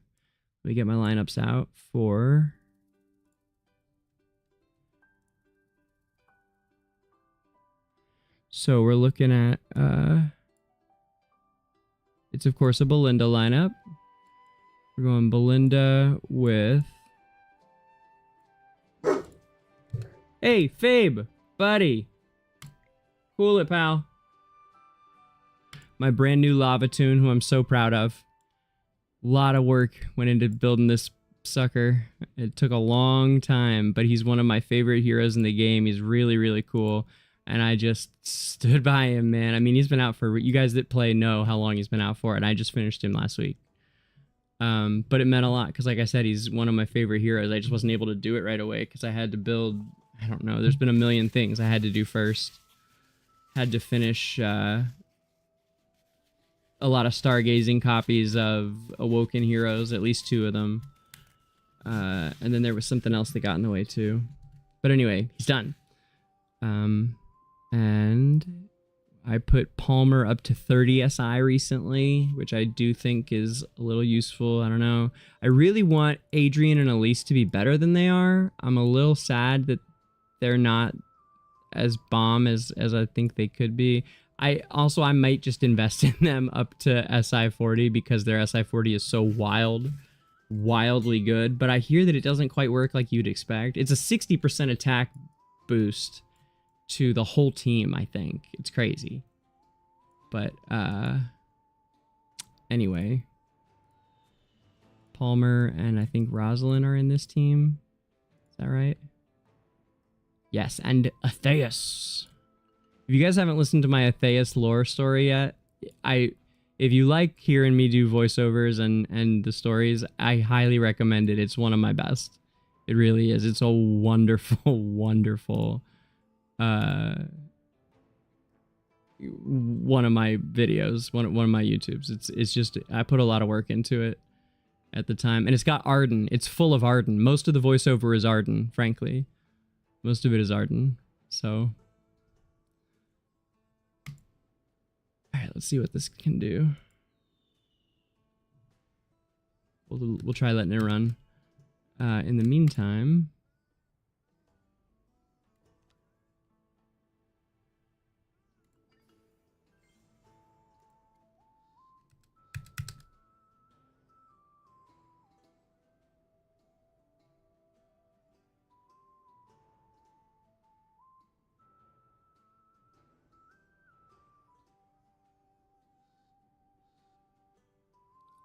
let me get my lineups out for so we're looking at it's of course a Belinda lineup. We're going Belinda with hey, Fabe, buddy. Cool it, pal. My brand new Lava Tune, who I'm so proud of. A lot of work went into building this sucker. It took a long time, but he's one of my favorite heroes in the game. He's really, really cool. And I just stood by him, man. I mean, he's been out for... You guys that play know how long he's been out for, and I just finished him last week. But it meant a lot, because like I said, he's one of my favorite heroes. I just wasn't able to do it right away, because I had to build... I don't know. There's been a million things I had to do first. Had to finish... a lot of stargazing copies of Awoken Heroes, at least 2 of them. And then there was something else that got in the way too. But anyway, he's done. And I put Palmer up to 30 SI recently, which I do think is a little useful. I don't know. I really want Adrian and Elise to be better than they are. I'm a little sad that they're not as bomb as I think they could be. I might just invest in them up to SI40 because their SI40 is so wildly good. But I hear that it doesn't quite work like you'd expect. It's a 60% attack boost to the whole team, I think. It's crazy. But anyway. Palmer and I think Rosalind are in this team. Is that right? Yes, and Atheus. If you guys haven't listened to my Atheus lore story yet, if you like hearing me do voiceovers and the stories, I highly recommend it. It's one of my best. It really is. It's a wonderful, wonderful one of my videos, one of my YouTubes. It's just, I put a lot of work into it at the time. And it's got Arden. It's full of Arden. Most of the voiceover is Arden, frankly. Most of it is Arden. So alright, let's see what this can do. We'll try letting it run. In the meantime...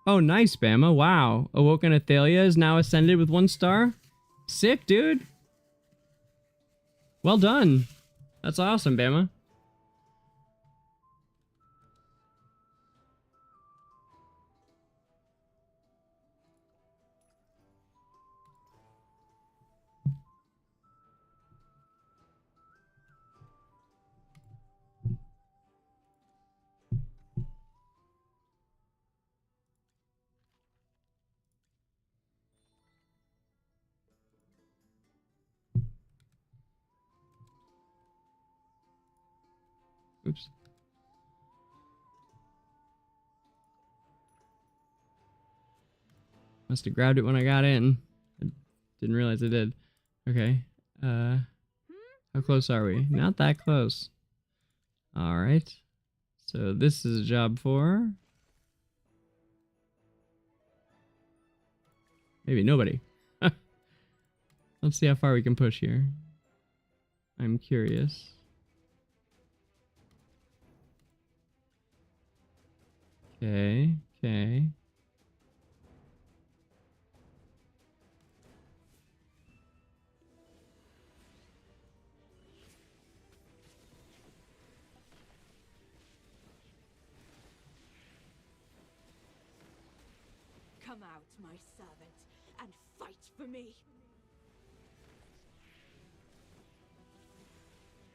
Oh, nice, Bama. Wow. Awoken Athalia is now ascended with 1 star. Sick, dude. Well done. That's awesome, Bama. Oops. Must have grabbed it when I got in. I didn't realize I did. Okay. How How close are we? Not that close. All right. So this is a job for... maybe nobody. Let's see how far we can push here. I'm curious. Okay, okay. Come out, my servant, and fight for me.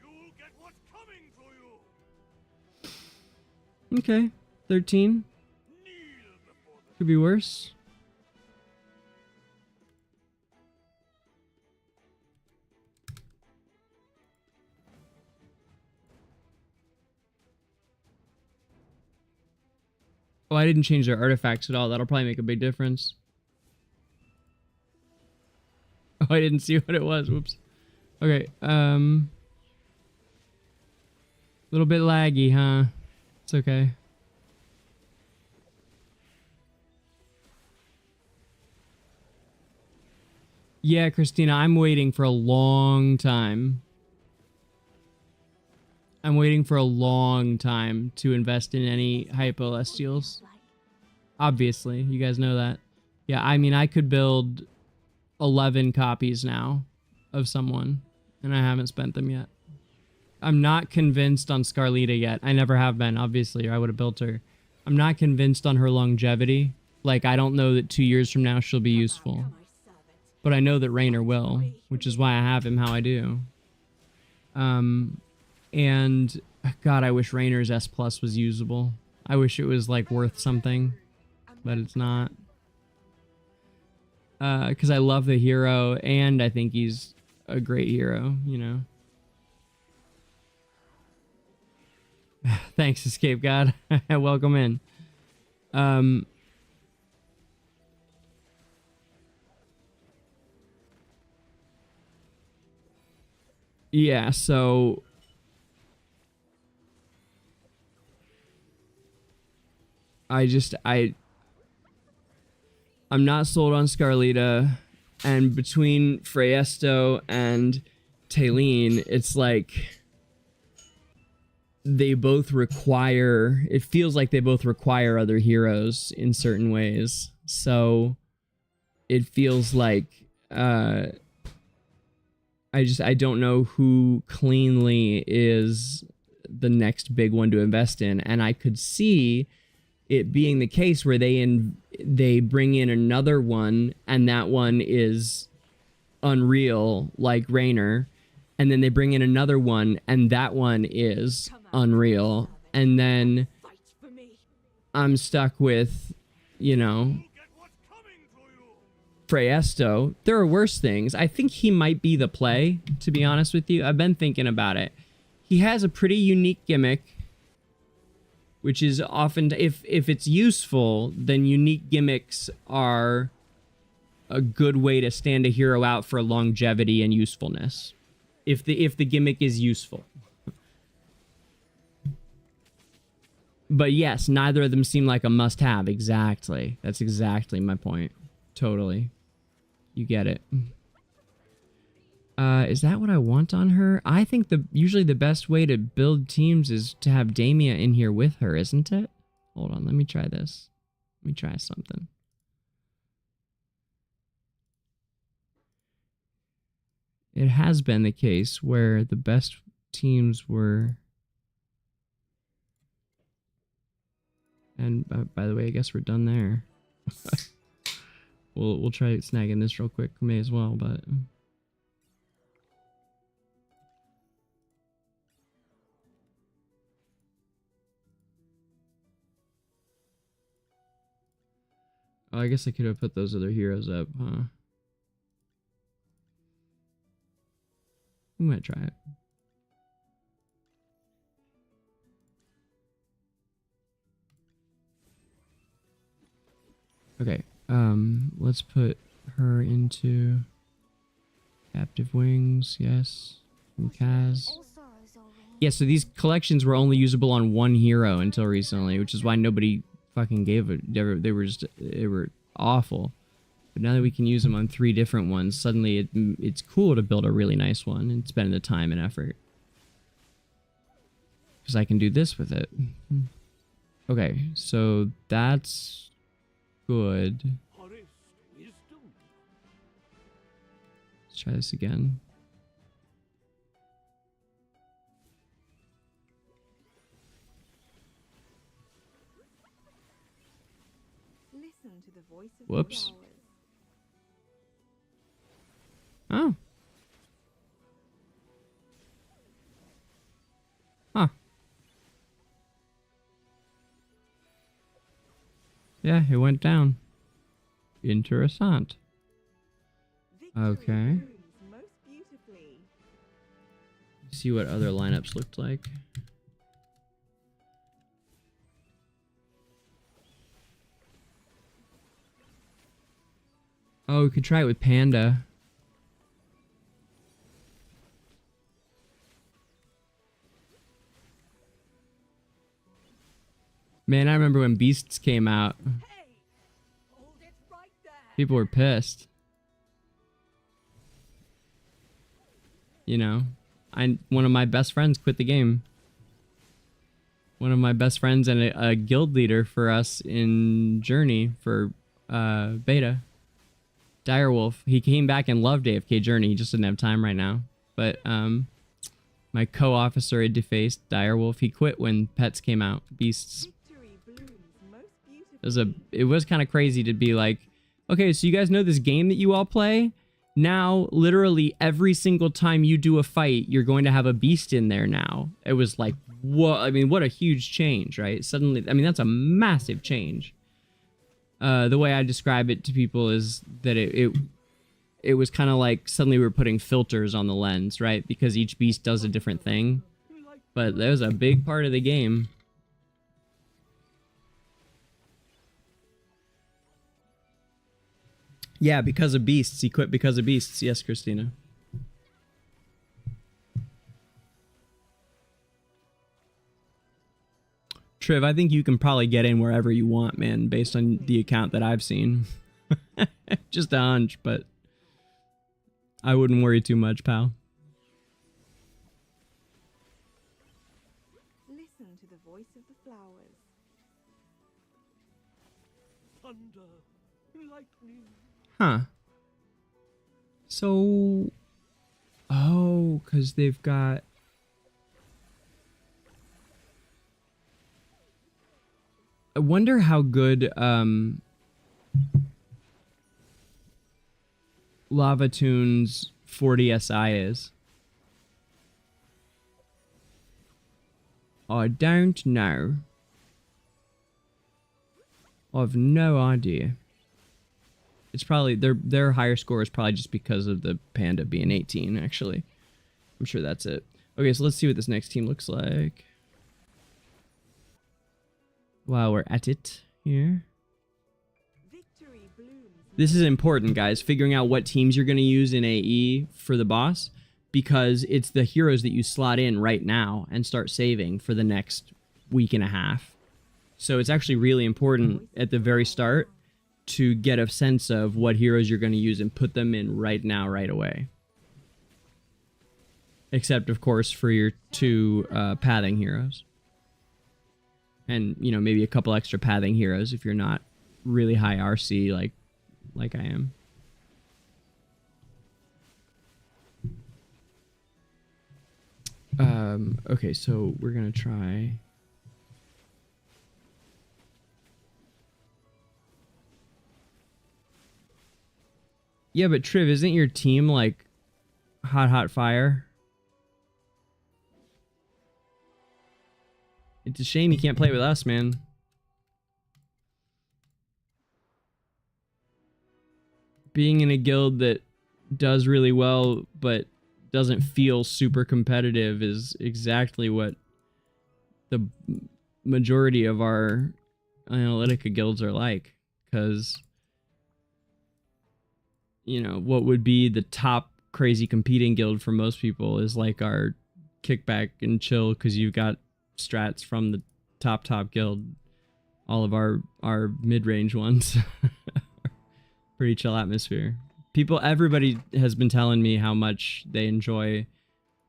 You'll get what's coming to you. Okay, 13. Kneel before the Could be worse. Oh, I didn't change their artifacts at all. That'll probably make a big difference. Oh, I didn't see what it was. Whoops. Okay, little bit laggy, huh? It's okay. Yeah, Christina, I'm waiting for a long time. I'm waiting for a long time to invest in any Hypolestials. Obviously, you guys know that. Yeah, I mean, I could build 11 copies now of someone, and I haven't spent them yet. I'm not convinced on Scarlita yet. I never have been, obviously, or I would have built her. I'm not convinced on her longevity. Like, I don't know that 2 years from now she'll be useful. But I know that Raynor will, which is why I have him how I do. And God, I wish Raynor's S+ was usable. I wish it was like worth something, but it's not. Because I love the hero, and I think he's a great hero, you know. Thanks, Escape God. Welcome in. Yeah, so I'm not sold on Scarlita, and between Freyesto and Talene, it's like they both require, it feels like they both require other heroes in certain ways. So it feels like I don't know who cleanly is the next big one to invest in, and I could see it being the case where they bring in another one, and that one is unreal, like Raynor, and then they bring in another one, and that one is unreal, and then I'm stuck with, you know, Freyesto. There are worse things. I think he might be the play, to be honest with you. I've been thinking about it. He has a pretty unique gimmick, which is often, if it's useful, then unique gimmicks are a good way to stand a hero out for longevity and usefulness. If the gimmick is useful. But yes, neither of them seem like a must-have. Exactly. That's exactly my point. Totally. You get it. Is that what I want on her? I think usually the best way to build teams is to have Damia in here with her, isn't it? Hold on, let me try this. Let me try something. It has been the case where the best teams were... And by the way, I guess we're done there. We'll try snagging this real quick. May as well, but... Oh, I guess I could have put those other heroes up, huh? We might try it. Okay, let's put her into Captive Wings, yes. And Kaz. All sorrows over. Yeah, so these collections were only usable on one hero until recently, which is why nobody fucking gave it. They were awful. But now that we can use them on 3 different ones, suddenly it's cool to build a really nice one and spend the time and effort. Because I can do this with it. Okay, so that's good. Let's try this again. Listen to the voice of Whoops. the flowers. Oh. Huh. Yeah, it went down. Interessant. Victory Okay. blooms most beautifully. See what other lineups looked like. Oh, we could try it with Panda. Man, I remember when Beasts came out. Hey! Hold it right there! People were pissed. You know, one of my best friends quit the game. One of my best friends and a guild leader for us in Journey for beta. Direwolf. He came back and loved AFK Journey. He just didn't have time right now. But my co-officer at Defaced, Direwolf, he quit when Pets came out. Beasts. Victory blooms most beautifully. It was kind of crazy to be like, okay, so you guys know this game that you all play? Now, literally every single time you do a fight, you're going to have a beast in there now. It was like, whoa, I mean, what a huge change, right? Suddenly, I mean, that's a massive change. The way I describe it to people is that it was kind of like suddenly we were putting filters on the lens, right? Because each beast does a different thing. But that was a big part of the game. Yeah, because of beasts. He quit because of beasts. Yes, Christina. Triv, I think you can probably get in wherever you want, man, based on the account that I've seen. Just a hunch, but I wouldn't worry too much, pal. Listen to the voice of the flowers. Thunder, lightning. Huh. So... Oh, because they've got... I wonder how good, Lavatoon's 40 SI is. I don't know. I've no idea. It's probably their higher score is probably just because of the Panda being 18, actually. I'm sure that's it. Okay, so let's see what this next team looks like. While we're at it here. Victory blooms. This is important, guys, figuring out what teams you're going to use in AE for the boss, because it's the heroes that you slot in right now and start saving for the next week and a half. So it's actually really important at the very start to get a sense of what heroes you're going to use and put them in right now, right away. Except, of course, for your 2 pathing heroes. And, you know, maybe a couple extra pathing heroes if you're not really high RC like I am. Okay, so we're gonna try... Yeah, but Triv, isn't your team like hot fire? It's a shame you can't play with us, man. Being in a guild that does really well but doesn't feel super competitive is exactly what the majority of our Analytica guilds are like. Because, you know, what would be the top crazy competing guild for most people is like our kickback and chill, because you've got strats from the top guild. All of our mid-range ones. Pretty chill atmosphere. Everybody has been telling me how much they enjoy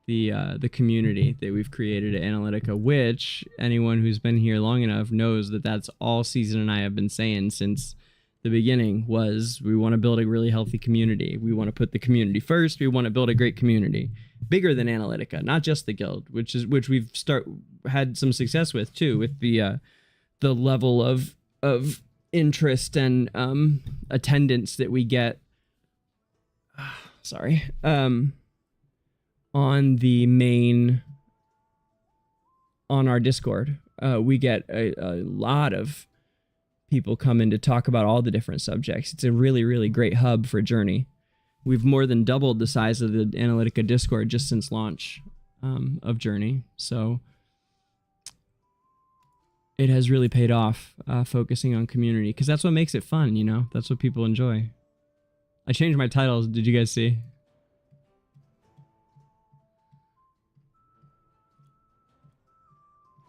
the community that we've created at Analytica, which anyone who's been here long enough knows that that's all Season and I have been saying since the beginning. Was we want to build a really healthy community. We want to put the community first. We want to build a great community, bigger than Analytica, not just the guild, which we've had some success with too, with the level of interest and attendance that we get. Sorry. On the main, on our Discord, we get a lot of people come in to talk about all the different subjects. It's a really, really great hub for Journey. We've more than doubled the size of the Analytica Discord just since launch of Journey. So it has really paid off focusing on community, because that's what makes it fun, you know? That's what people enjoy. I changed my titles. Did you guys see?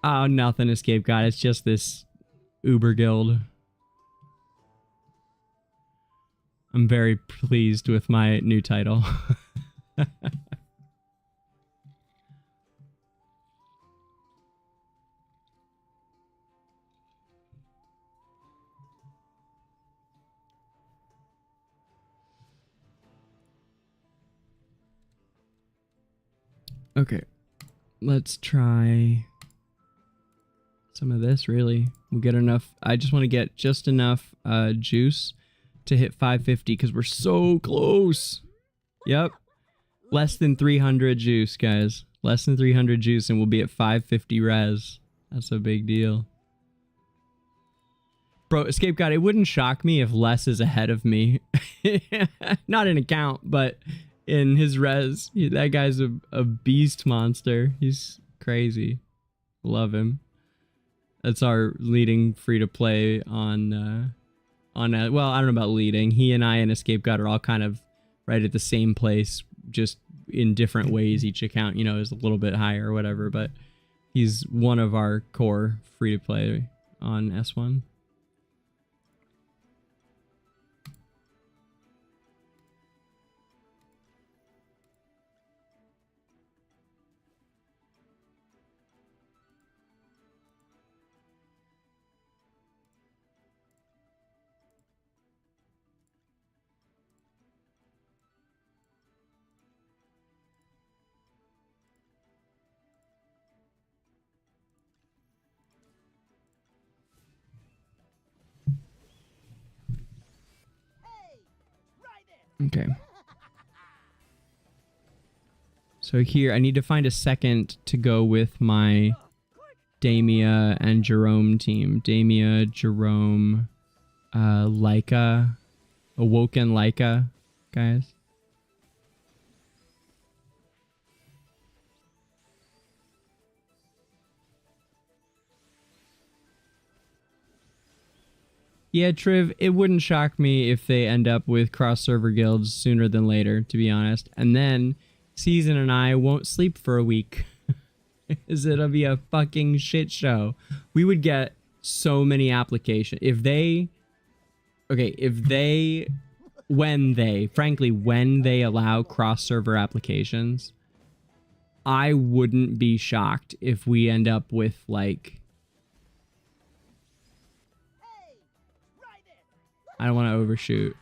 Oh, nothing, Escape God. It's just this Uber guild. I'm very pleased with my new title. Okay, let's try some of this. Really, we'll get enough. I just want to get just enough juice to hit 550, because we're so close. Yep, less than 300 juice, guys. Less than 300 juice and we'll be at 550 res. That's a big deal. Bro, Escape God, it wouldn't shock me if Les is ahead of me. Not in account, but in his res. That guy's a beast monster. He's crazy. Love him. That's our leading free-to-play on well, I don't know about leading. He and I and Escape God are all kind of right at the same place, just in different ways. Each account, you know, is a little bit higher or whatever, but he's one of our core free-to-play on S1. Okay. So here, I need to find a second to go with my Damia and Jerome team. Damia, Jerome, Lyca, Awoken Lyca, guys. Yeah, Triv, it wouldn't shock me if they end up with cross-server guilds sooner than later, to be honest. And then Season and I won't sleep for a week. It'll be a fucking shit show. We would get so many applications. When they allow cross-server applications, I wouldn't be shocked if we end up with, like, I don't want to overshoot.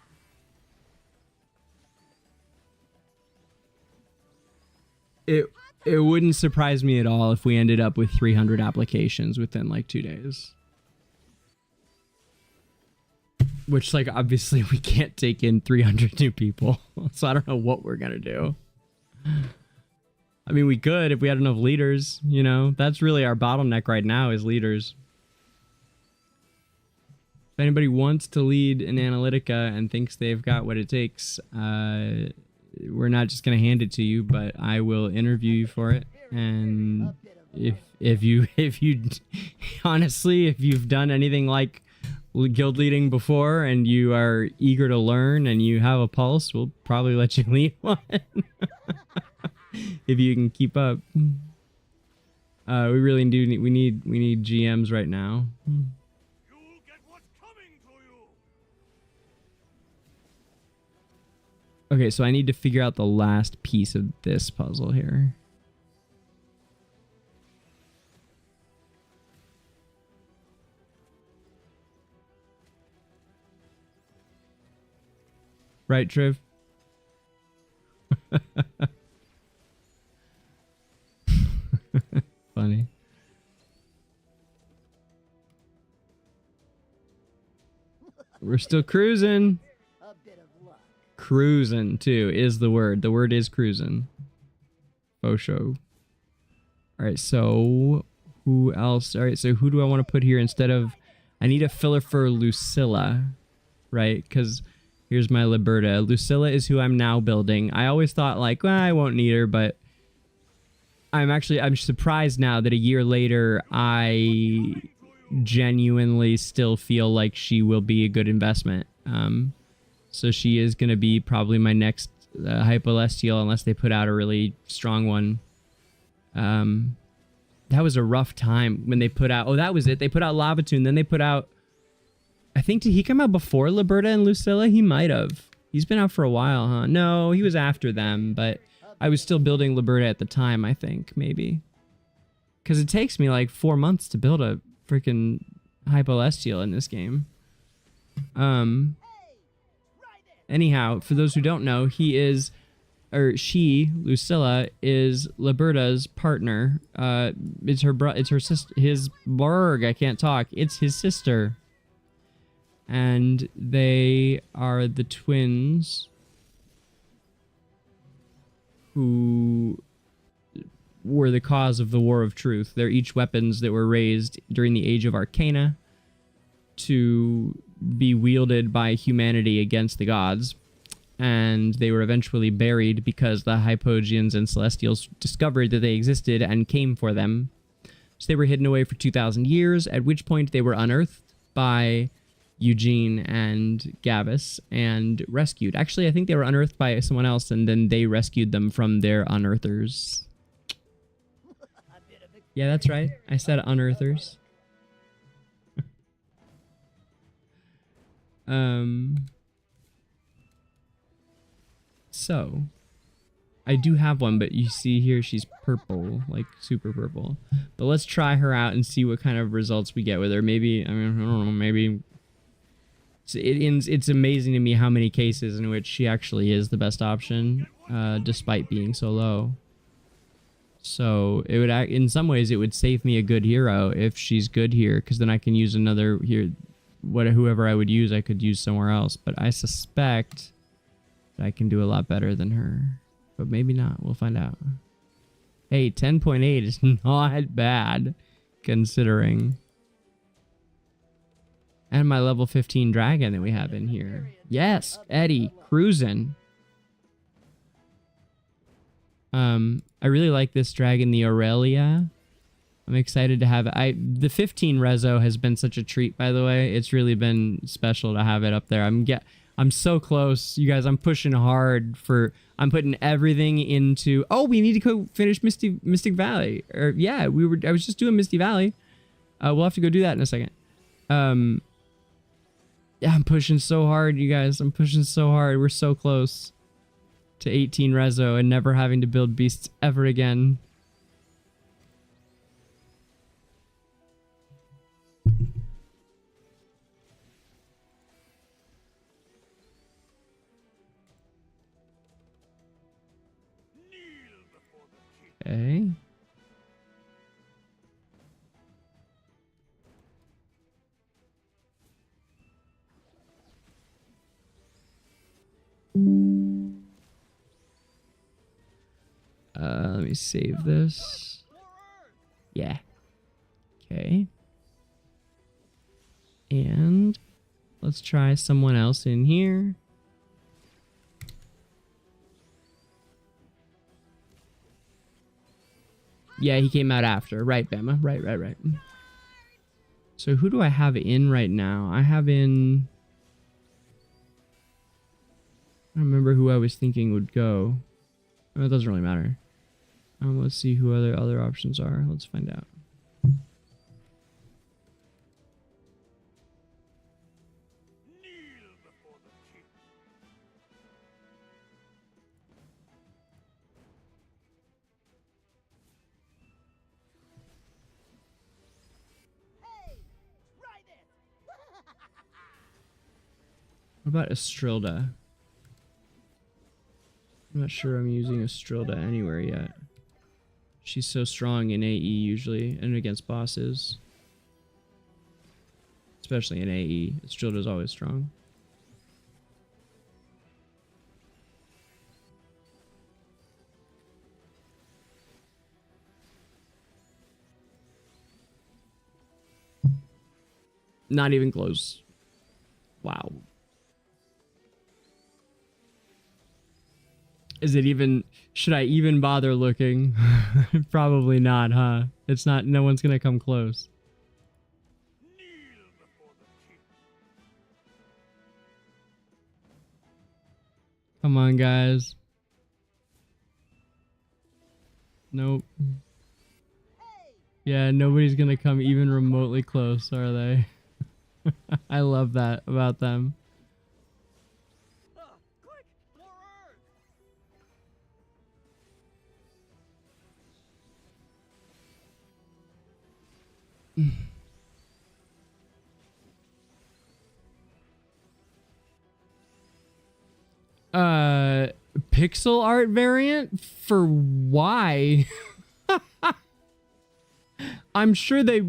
It wouldn't surprise me at all if we ended up with 300 applications within like 2 days. Which, like, obviously we can't take in 300 new people. So I don't know what we're gonna do. I mean, we could if we had enough leaders, you know. That's really our bottleneck right now, is leaders. If anybody wants to lead in Analytica and thinks they've got what it takes, we're not just going to hand it to you, but I will interview you for it. And if you honestly, if you've done anything like guild leading before and you are eager to learn and you have a pulse, we'll probably let you lead one. If you can keep up. We really do need, we need GMs right now. You'll get what's coming to you. Okay, so I need to figure out the last piece of this puzzle here. Right, Triv? Funny. We're still cruising. Cruising, too, is the word. The word is cruising. Faux show. Alright, so who else? Alright, so who do I want to put here instead of... I need a filler for Lucilla, right? Because here's my Liberta. Lucilla is who I'm now building. I always thought, like, well, I won't need her, but I'm surprised now that a year later, I genuinely still feel like she will be a good investment. So she is going to be probably my next Hypolestial unless they put out a really strong one. That was a rough time when they put out... Oh, that was it. They put out Lavatoon. Then they put out... I think, did he come out before Liberta and Lucilla? He might have. He's been out for a while, huh? No, he was after them, but I was still building Liberta at the time, I think, maybe. Because it takes me like 4 months to build a freaking Hypolestial in this game. Anyhow, for those who don't know, he is... Or she, Lucilla, is Liberta's partner. It's her sister. His Borg. I can't talk. It's his sister. And they are the twins who were the cause of the War of Truth. They're each weapons that were raised during the Age of Arcana to be wielded by humanity against the gods. And they were eventually buried because the Hypogeans and Celestials discovered that they existed and came for them. So they were hidden away for 2,000 years, at which point they were unearthed by Eugene and Gavis and rescued. Actually, I think they were unearthed by someone else, and then they rescued them from their unearthers. Yeah, that's right. I said unearthers. So, I do have one, but you see here she's purple, like super purple. But let's try her out and see what kind of results we get with her. Maybe, I mean, I don't know, maybe... It's amazing to me how many cases in which she actually is the best option, despite being so low. So, it would, in some ways, it would save me a good hero if she's good here, because then I can use another here. Whoever I would use, I could use somewhere else. But I suspect I can do a lot better than her, but maybe not. We'll find out. Hey, 10.8 is not bad, considering. And my level 15 dragon that we have in here. Yes, Eddie, cruising. I really like this dragon, the Aurelia. I'm excited to have it. The 15 Rezo has been such a treat, by the way. It's really been special to have it up there. I'm so close, you guys. I'm pushing hard for... I'm putting everything into... Oh, we need to go finish Mystic Valley. Or yeah, I was just doing Misty Valley. We'll have to go do that in a second. Yeah, I'm pushing so hard, you guys. I'm pushing so hard. We're so close to 18 Rezo and never having to build beasts ever again. Okay. Let me save this. Yeah. Okay. And let's try someone else in here. Yeah, he came out after. Right, Bama. Right. So who do I have in right now? I have in... I don't remember who I was thinking would go. Oh, it doesn't really matter. Let's see who other options are. Let's find out. What about Estrilda? I'm not sure I'm using Estrilda anywhere yet. She's so strong in AE usually, and against bosses. Especially in AE. Estrilda's always strong. Not even close. Wow. Is it even... Should I even bother looking? Probably not, huh? It's not... No one's gonna come close. Come on, guys. Nope. Yeah, nobody's gonna come even remotely close, are they? I love that about them. Pixel art variant for why? I'm sure they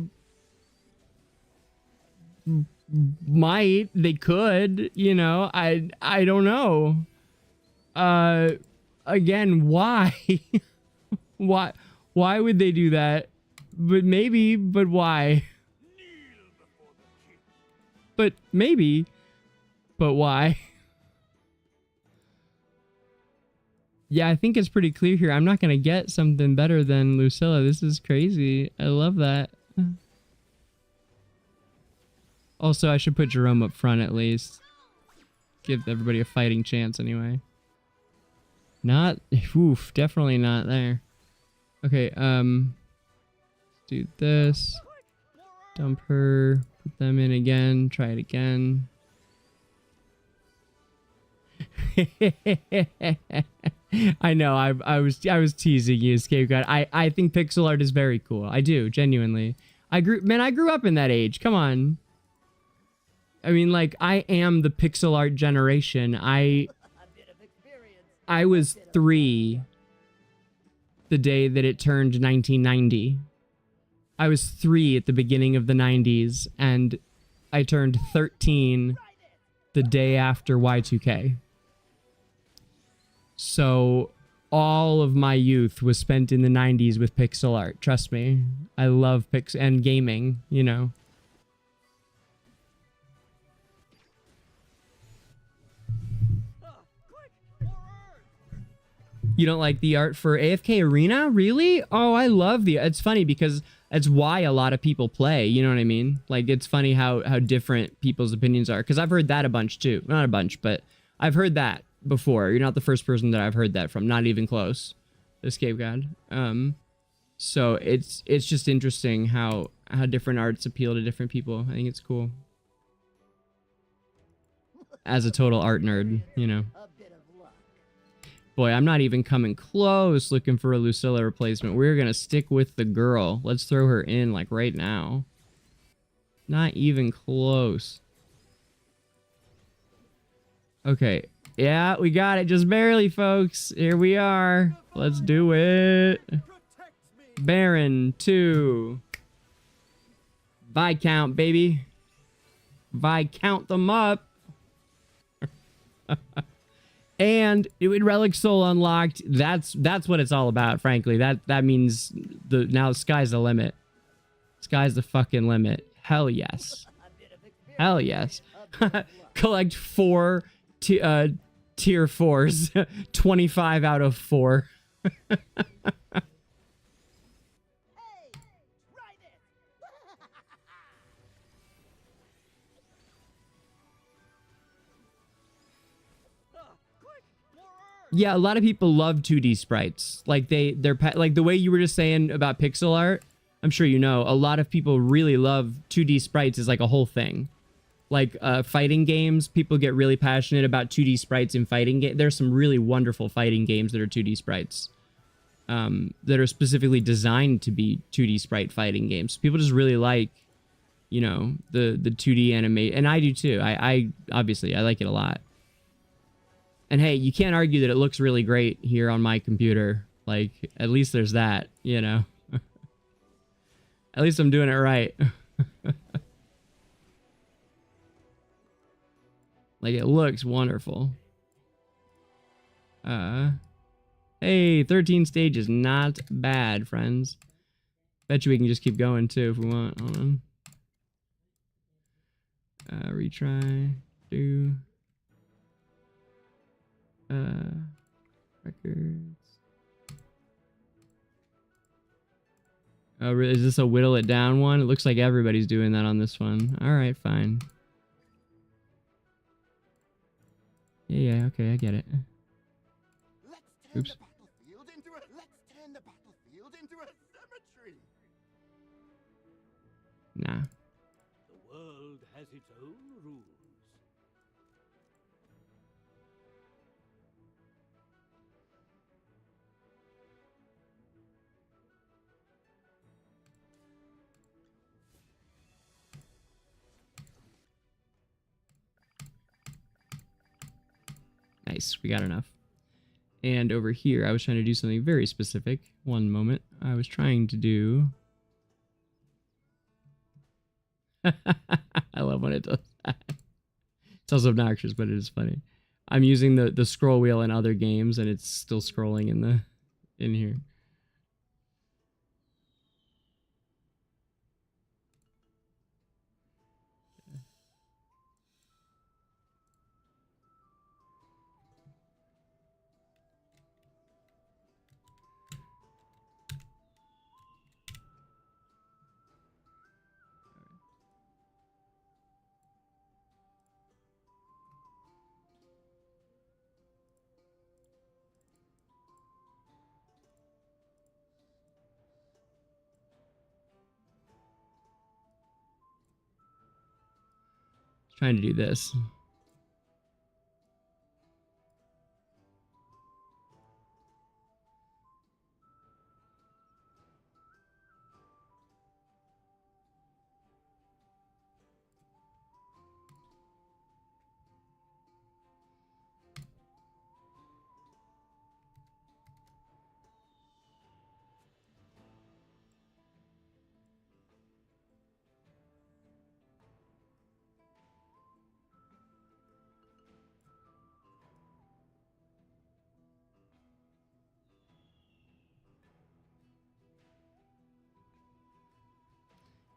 might, they could, you know, I don't know. Again, why? Why would they do that? But maybe, but why? But maybe, but why? Yeah, I think it's pretty clear here. I'm not gonna get something better than Lucilla. This is crazy. I love that. Also, I should put Jerome up front at least. Give everybody a fighting chance anyway. Not, oof, definitely not there. Okay, do this. Dump her. Put them in again. Try it again. I know. I was teasing you, Scapegoat. I think pixel art is very cool. I do, genuinely. I grew up in that age. Come on. I mean, like, I am the pixel art generation. I was 3 the day that it turned 1990. I was 3 at the beginning of the 90s, and I turned 13 the day after Y2K. So all of my youth was spent in the 90s with pixel art. Trust me. I love pixel and gaming, you know. You don't like the art for AFK Arena? Really? Oh, I love the... It's funny because that's why a lot of people play. You know what I mean? Like, it's funny how different people's opinions are. Because I've heard that a bunch, too. Not a bunch, but I've heard that before. You're not the first person that I've heard that from. Not even close. Escape God. So it's just interesting how different arts appeal to different people. I think it's cool. As a total art nerd, you know. Boy, I'm not even coming close looking for a Lucilla replacement. We're going to stick with the girl. Let's throw her in, like, right now. Not even close. Okay. Yeah, we got it. Just barely, folks. Here we are. Let's do it. Baron 2. Viscount, baby. Viscount them up. And with Relic Soul unlocked, that's what it's all about, frankly. That means now the sky's the limit. Sky's the fucking limit. Hell yes. Hell yes. Collect 4 tier 4s. 25 out of 4. Yeah, a lot of people love 2D sprites. Like they're like the way you were just saying about pixel art. I'm sure you know, a lot of people really love 2D sprites is like a whole thing. Like fighting games, people get really passionate about 2D sprites in fighting games. There's some really wonderful fighting games that are 2D sprites. That are specifically designed to be 2D sprite fighting games. People just really like, you know, the 2D anime, and I do too. I obviously I like it a lot. And hey, you can't argue that it looks really great here on my computer. Like, at least there's that, you know. At least I'm doing it right. Like, it looks wonderful. Hey, 13 stages, not bad, friends. Bet you we can just keep going too if we want. Hold on. Retry. Do. Records. Oh, really? Is this a whittle it down one? It looks like everybody's doing that on this one. Alright, fine. Yeah, okay, I get it. Oops. Let's turn the battlefield into a cemetery. Nah. The world has its own rules. Nice, we got enough. And over here, I was trying to do something very specific. One moment. I was trying to do... I love when it does that. It's also obnoxious, but it is funny. I'm using the scroll wheel in other games, and it's still scrolling in here. Trying to do this.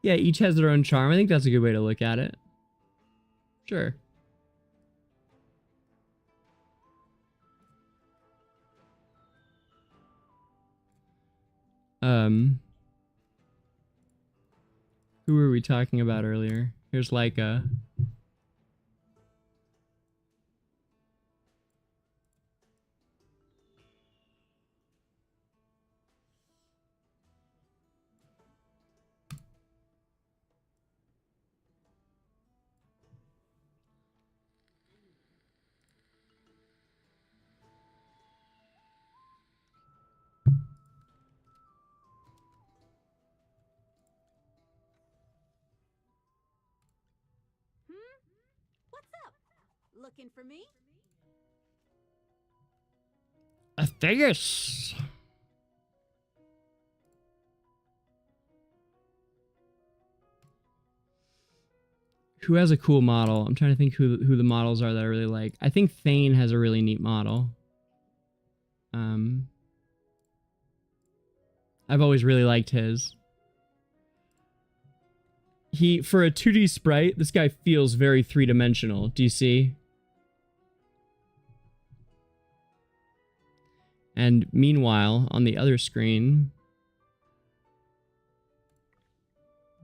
Yeah, each has their own charm. I think that's a good way to look at it. Sure. Who were we talking about earlier? Here's Leica. What's up? Looking for me? Atheus. Who has a cool model? I'm trying to think who the models are that I really like. I think Thane has a really neat model. I've always really liked his. For a 2D sprite, this guy feels very three-dimensional. Do you see? And meanwhile, on the other screen,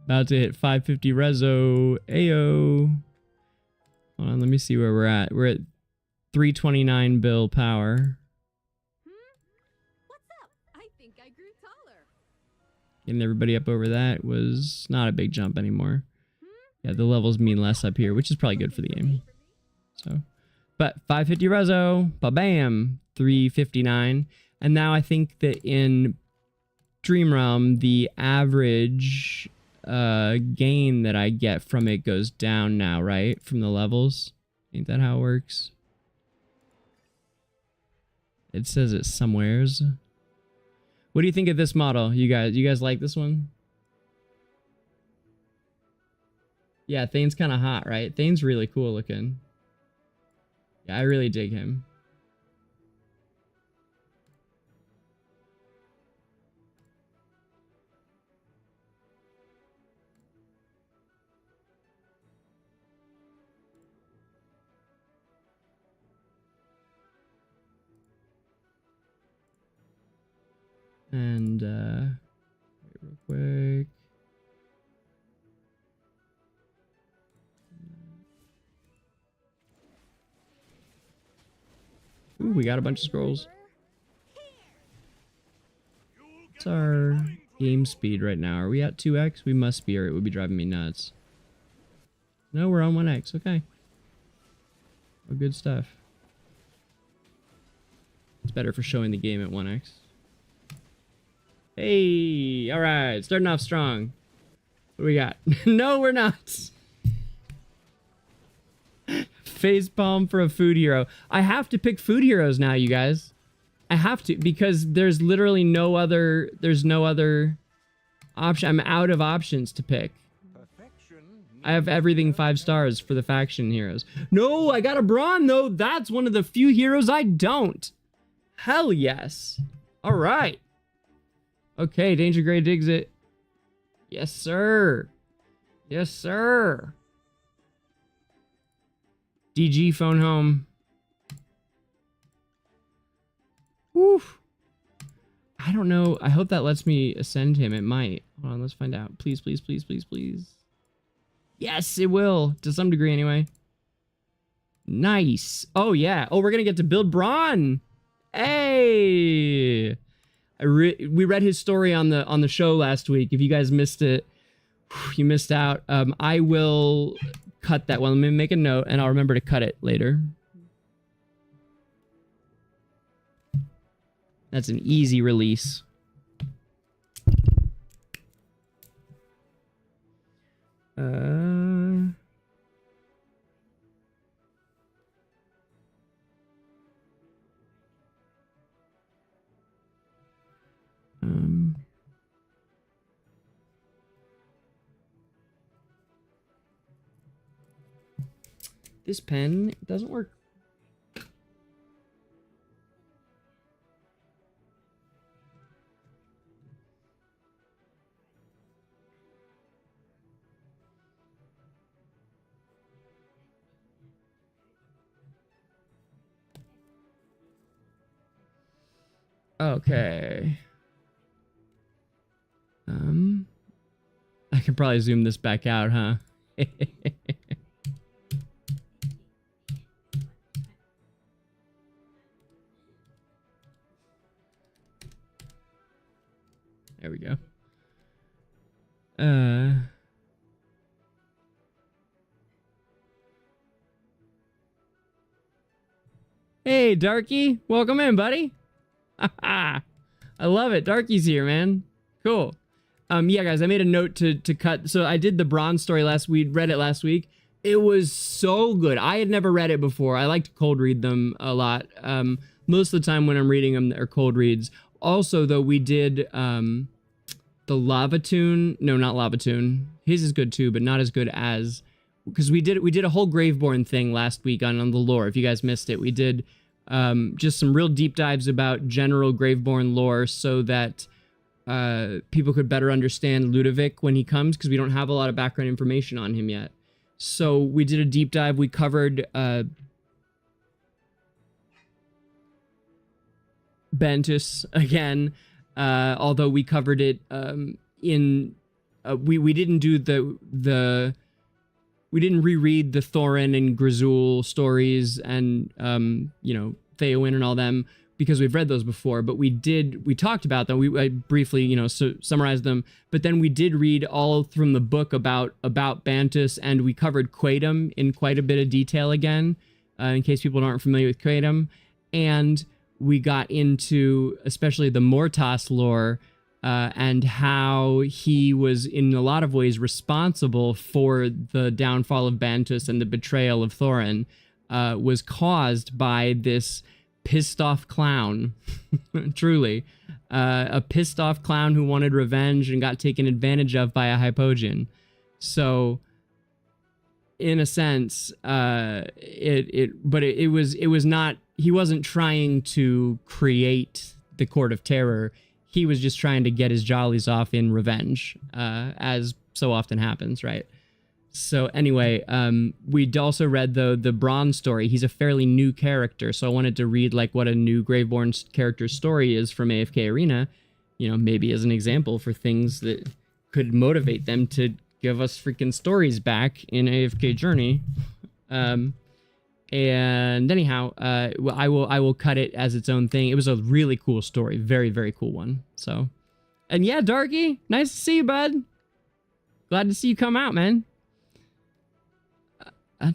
about to hit 550 reso. Ayo. Hold on, let me see where we're at. We're at 329 bill power. Getting everybody up over that was not a big jump anymore. Yeah, the levels mean less up here, which is probably good for the game. So, but 550 rezo, ba-bam, 359. And now I think that in Dream Realm, the average gain that I get from it goes down now, right? From the levels. Ain't that how it works? It says it somewheres. What do you think of this model, you guys? You guys like this one? Yeah, Thane's kind of hot, right? Thane's really cool looking. Yeah, I really dig him. And, wait real quick. Ooh, we got a bunch of scrolls. What's our game speed right now? Are we at 2x? We must be, or it would be driving me nuts. No, we're on 1x. Okay. Oh, good stuff. It's better for showing the game at 1x. Hey, all right, starting off strong. What do we got? No, we're not. Face palm for a food hero. I have to pick food heroes now, you guys. I have to, because there's literally no other, option. I'm out of options to pick. I have everything 5 stars for the faction heroes. No, I got a brawn though. That's one of the few heroes I don't. Hell yes. All right. Okay, DangerGrey digs it. Yes, sir. Yes, sir. DG phone home. Woo. I don't know. I hope that lets me ascend him. It might. Hold on, let's find out. Please, please, please, please, please. Yes, it will. To some degree, anyway. Nice. Oh, yeah. Oh, we're going to get to build Braun. Hey. We read his story on the show last week. If you guys missed it, you missed out. I will cut that one. Let me make a note, and I'll remember to cut it later. That's an easy release. This pen doesn't work. Okay. I could probably zoom this back out, huh? There we go. Hey, Darky. Welcome in, buddy. I love it. Darky's here, man. Cool. Yeah, guys, I made a note to cut. So I did the Bronze story last week. Read it last week. It was so good. I had never read it before. I like to cold read them a lot. Most of the time when I'm reading them, they're cold reads. Also, though, we did the Lava Tune. No, not Lava Tune. His is good too, but not as good as, because we did a whole Graveborn thing last week on the lore. If you guys missed it, we did just some real deep dives about general Graveborn lore, so that people could better understand Ludovic when he comes, because we don't have a lot of background information on him yet. So we did a deep dive. We covered Bentus again, although we covered it in we didn't do we didn't reread the Thorin and Grizul stories and you know, Theowen and all them, because we've read those before, but we talked about them. I briefly, you know, summarized them, but then we did read all from the book about Bantus, and we covered Quaedum in quite a bit of detail again, in case people aren't familiar with Quaedum. And we got into especially the Mortas lore, and how he was in a lot of ways responsible for the downfall of Bantus, and the betrayal of Thorin was caused by this pissed off clown. Truly, a pissed off clown who wanted revenge and got taken advantage of by a Hypogean. So in a sense, it was not, he wasn't trying to create the Court of Terror. He was just trying to get his jollies off in revenge, as so often happens, right? So anyway, we'd also read the Bronze story. He's a fairly new character, so I wanted to read like what a new Graveborn character's story is from AFK Arena, you know, maybe as an example for things that could motivate them to give us freaking stories back in AFK Journey. And anyhow, I will cut it as its own thing. It was a really cool story, very, very cool one. So, and yeah, Darky, nice to see you, bud. Glad to see you come out, man.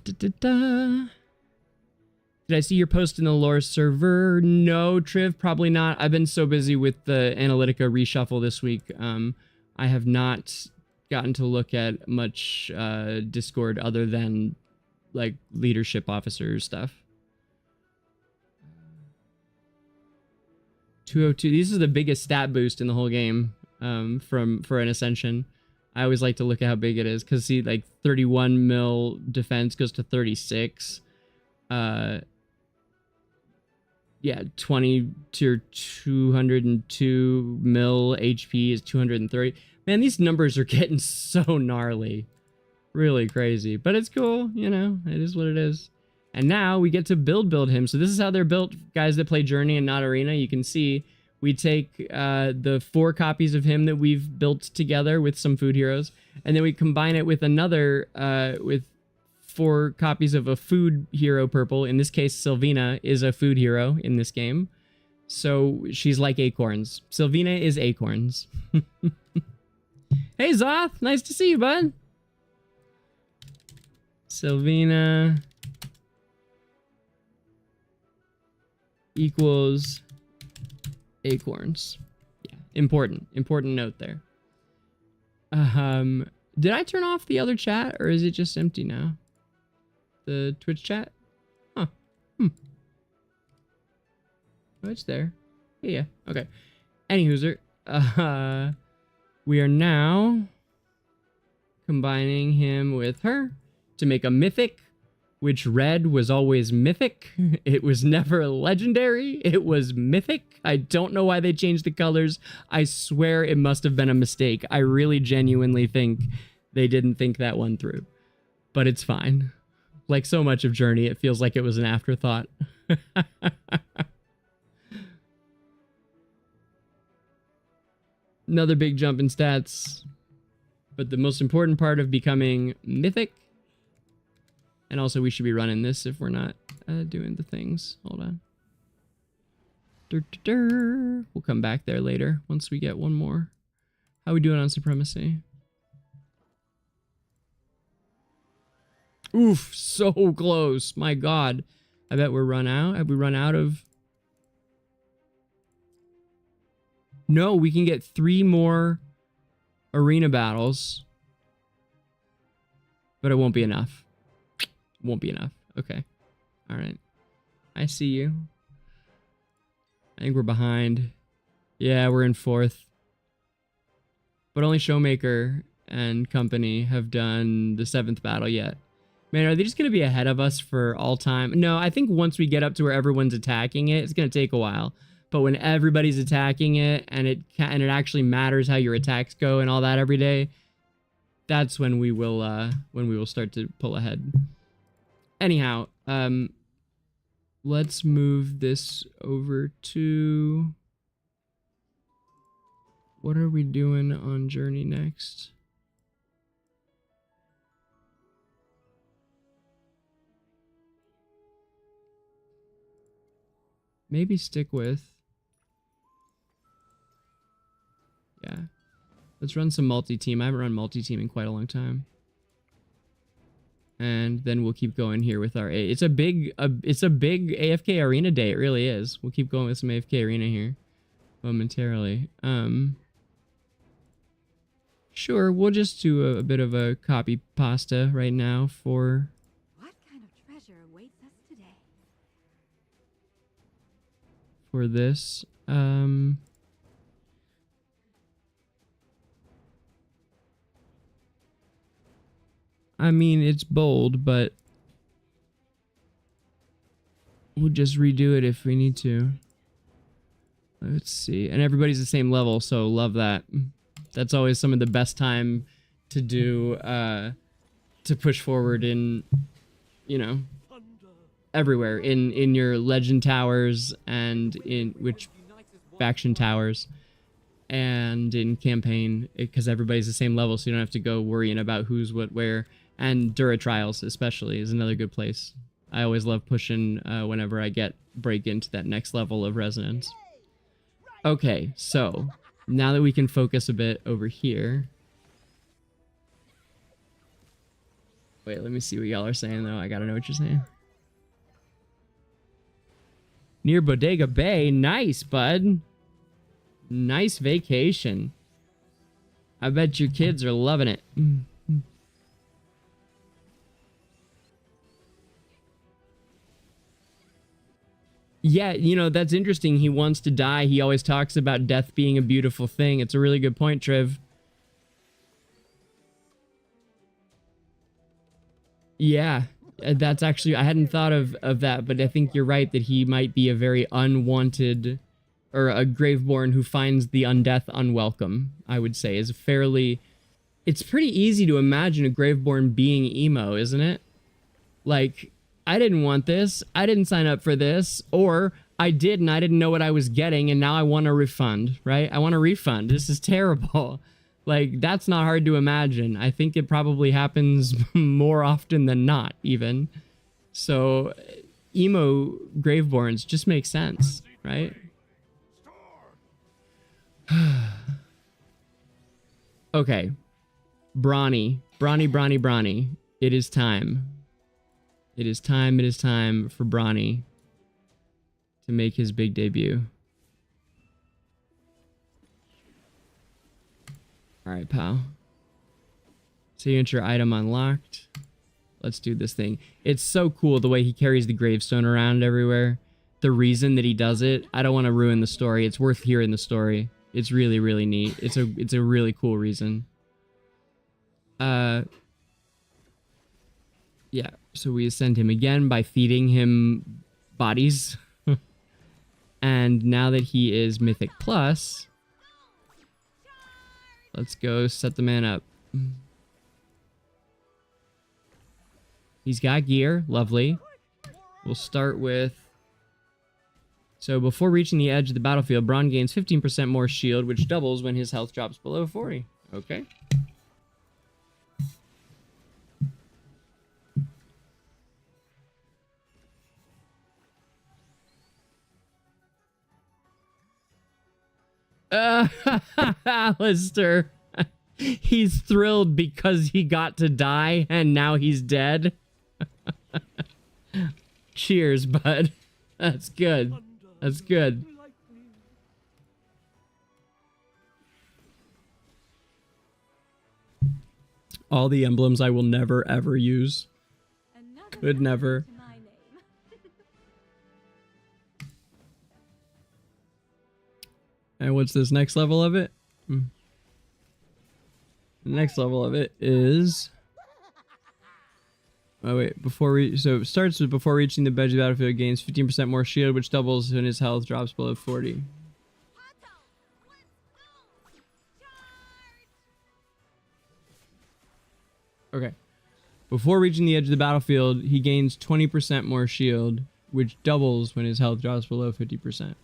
Did I see your post in the lore server? No, Triv, probably not. I've been so busy with the Analytica reshuffle this week. I have not gotten to look at much Discord other than like leadership officer stuff. 202. This is the biggest stat boost in the whole game for an Ascension. I always like to look at how big it is, because see, like 31 mil defense goes to 36. Yeah, 20 to 202 mil HP is 230. Man, these numbers are getting so gnarly. Really crazy, but it's cool, you know, it is what it is. And now we get to build him. So this is how they're built, guys that play Journey and not Arena. You can see we take the 4 copies of him that we've built together with some food heroes, and then we combine it with another, with 4 copies of a food hero purple. In this case, Sylvina is a food hero in this game. So she's like acorns. Sylvina is acorns. Hey, Zoth, nice to see you, bud. Sylvina equals acorns. Yeah, important note there. Did I turn off the other chat, or is it just empty now? The Twitch chat? Huh. Oh, it's there. Yeah, okay. Anywhooser, we are now combining him with her to make a mythic, which red was always mythic. It was never legendary. It was mythic. I don't know why they changed the colors. I swear it must have been a mistake. I really genuinely think they didn't think that one through. But it's fine. Like so much of Journey, it feels like it was an afterthought. Another big jump in stats. But the most important part of becoming mythic. And also we should be running this if we're not doing the things. Hold on. We'll come back there later once we get one more. How are we doing on supremacy? Oof, so close. My God. I bet we're run out. Have we run out of... No, we can get 3 more arena battles. But it won't be enough. Won't be enough. Okay. All right. I see you. I think we're behind. Yeah, we're in 4th. But only Showmaker and company have done the 7th battle yet. Man, are they just going to be ahead of us for all time? No, I think once we get up to where everyone's attacking it, it's going to take a while. But when everybody's attacking it and it actually matters how your attacks go and all that every day, that's when we will start to pull ahead. Anyhow, let's move this over to... What are we doing on Journey next? maybe stick with. Yeah. Let's run some multi-team. I haven't run multi-team in quite a long time. And then we'll keep going here with our it's a big AFK Arena day. It really is. We'll keep going with some AFK Arena here momentarily. Sure, we'll just do a bit of a copy pasta right now for What kind of treasure awaits us today? for this. I mean, it's bold, but we'll just redo it if we need to. Let's see. And everybody's the same level, so love that. That's always some of the best time to do, to push forward in, you know, everywhere. In your legend towers and in which faction towers. And in campaign, because everybody's the same level, so you don't have to go worrying about who's what where. And Dura Trials especially is another good place. I always love pushing whenever I break into that next level of resonance. Okay, so now that we can focus a bit over here. Wait, let me see what y'all are saying though. I gotta know what you're saying. Near Bodega Bay, nice, bud. Nice vacation. I bet your kids are loving it. Yeah, you know, that's interesting. He wants to die. He always talks about death being a beautiful thing. It's a really good point, Triv. Yeah, that's actually, I hadn't thought of that, but I think you're right that he might be a very unwanted, or a Graveborn who finds the undeath unwelcome, I would say, is fairly... It's pretty easy to imagine a Graveborn being emo, isn't it? Like, I didn't want this, I didn't sign up for this, or I did and I didn't know what I was getting and now I want a refund, right? I want a refund. This is terrible. Like, that's not hard to imagine. I think it probably happens more often than not, even. So, emo Graveborns just make sense, right? Okay. Brawny. It is time. It is time for Brawny to make his big debut. Alright, pal. Signature item unlocked. Let's do this thing. It's so cool the way he carries the gravestone around everywhere. The reason that he does it, I don't want to ruin the story. It's worth hearing the story. It's really, really neat. It's a really cool reason. Yeah, so we ascend him again by feeding him bodies. And now that he is Mythic Plus, let's go set the man up. He's got gear. Lovely. We'll start with... So before reaching the edge of the battlefield, Braun gains 15% more shield, which doubles when his health drops below 40. Okay. Alistair. He's thrilled because he got to die and now he's dead. Cheers, bud. That's good. That's good. All the emblems I will never ever use. Could never. And what's this next level of it? The next level of it is... Oh wait, so it starts with before reaching the edge of the battlefield gains 15% more shield, which doubles when his health drops below 40. Okay. Before reaching the edge of the battlefield, he gains 20% more shield, which doubles when his health drops below 50%.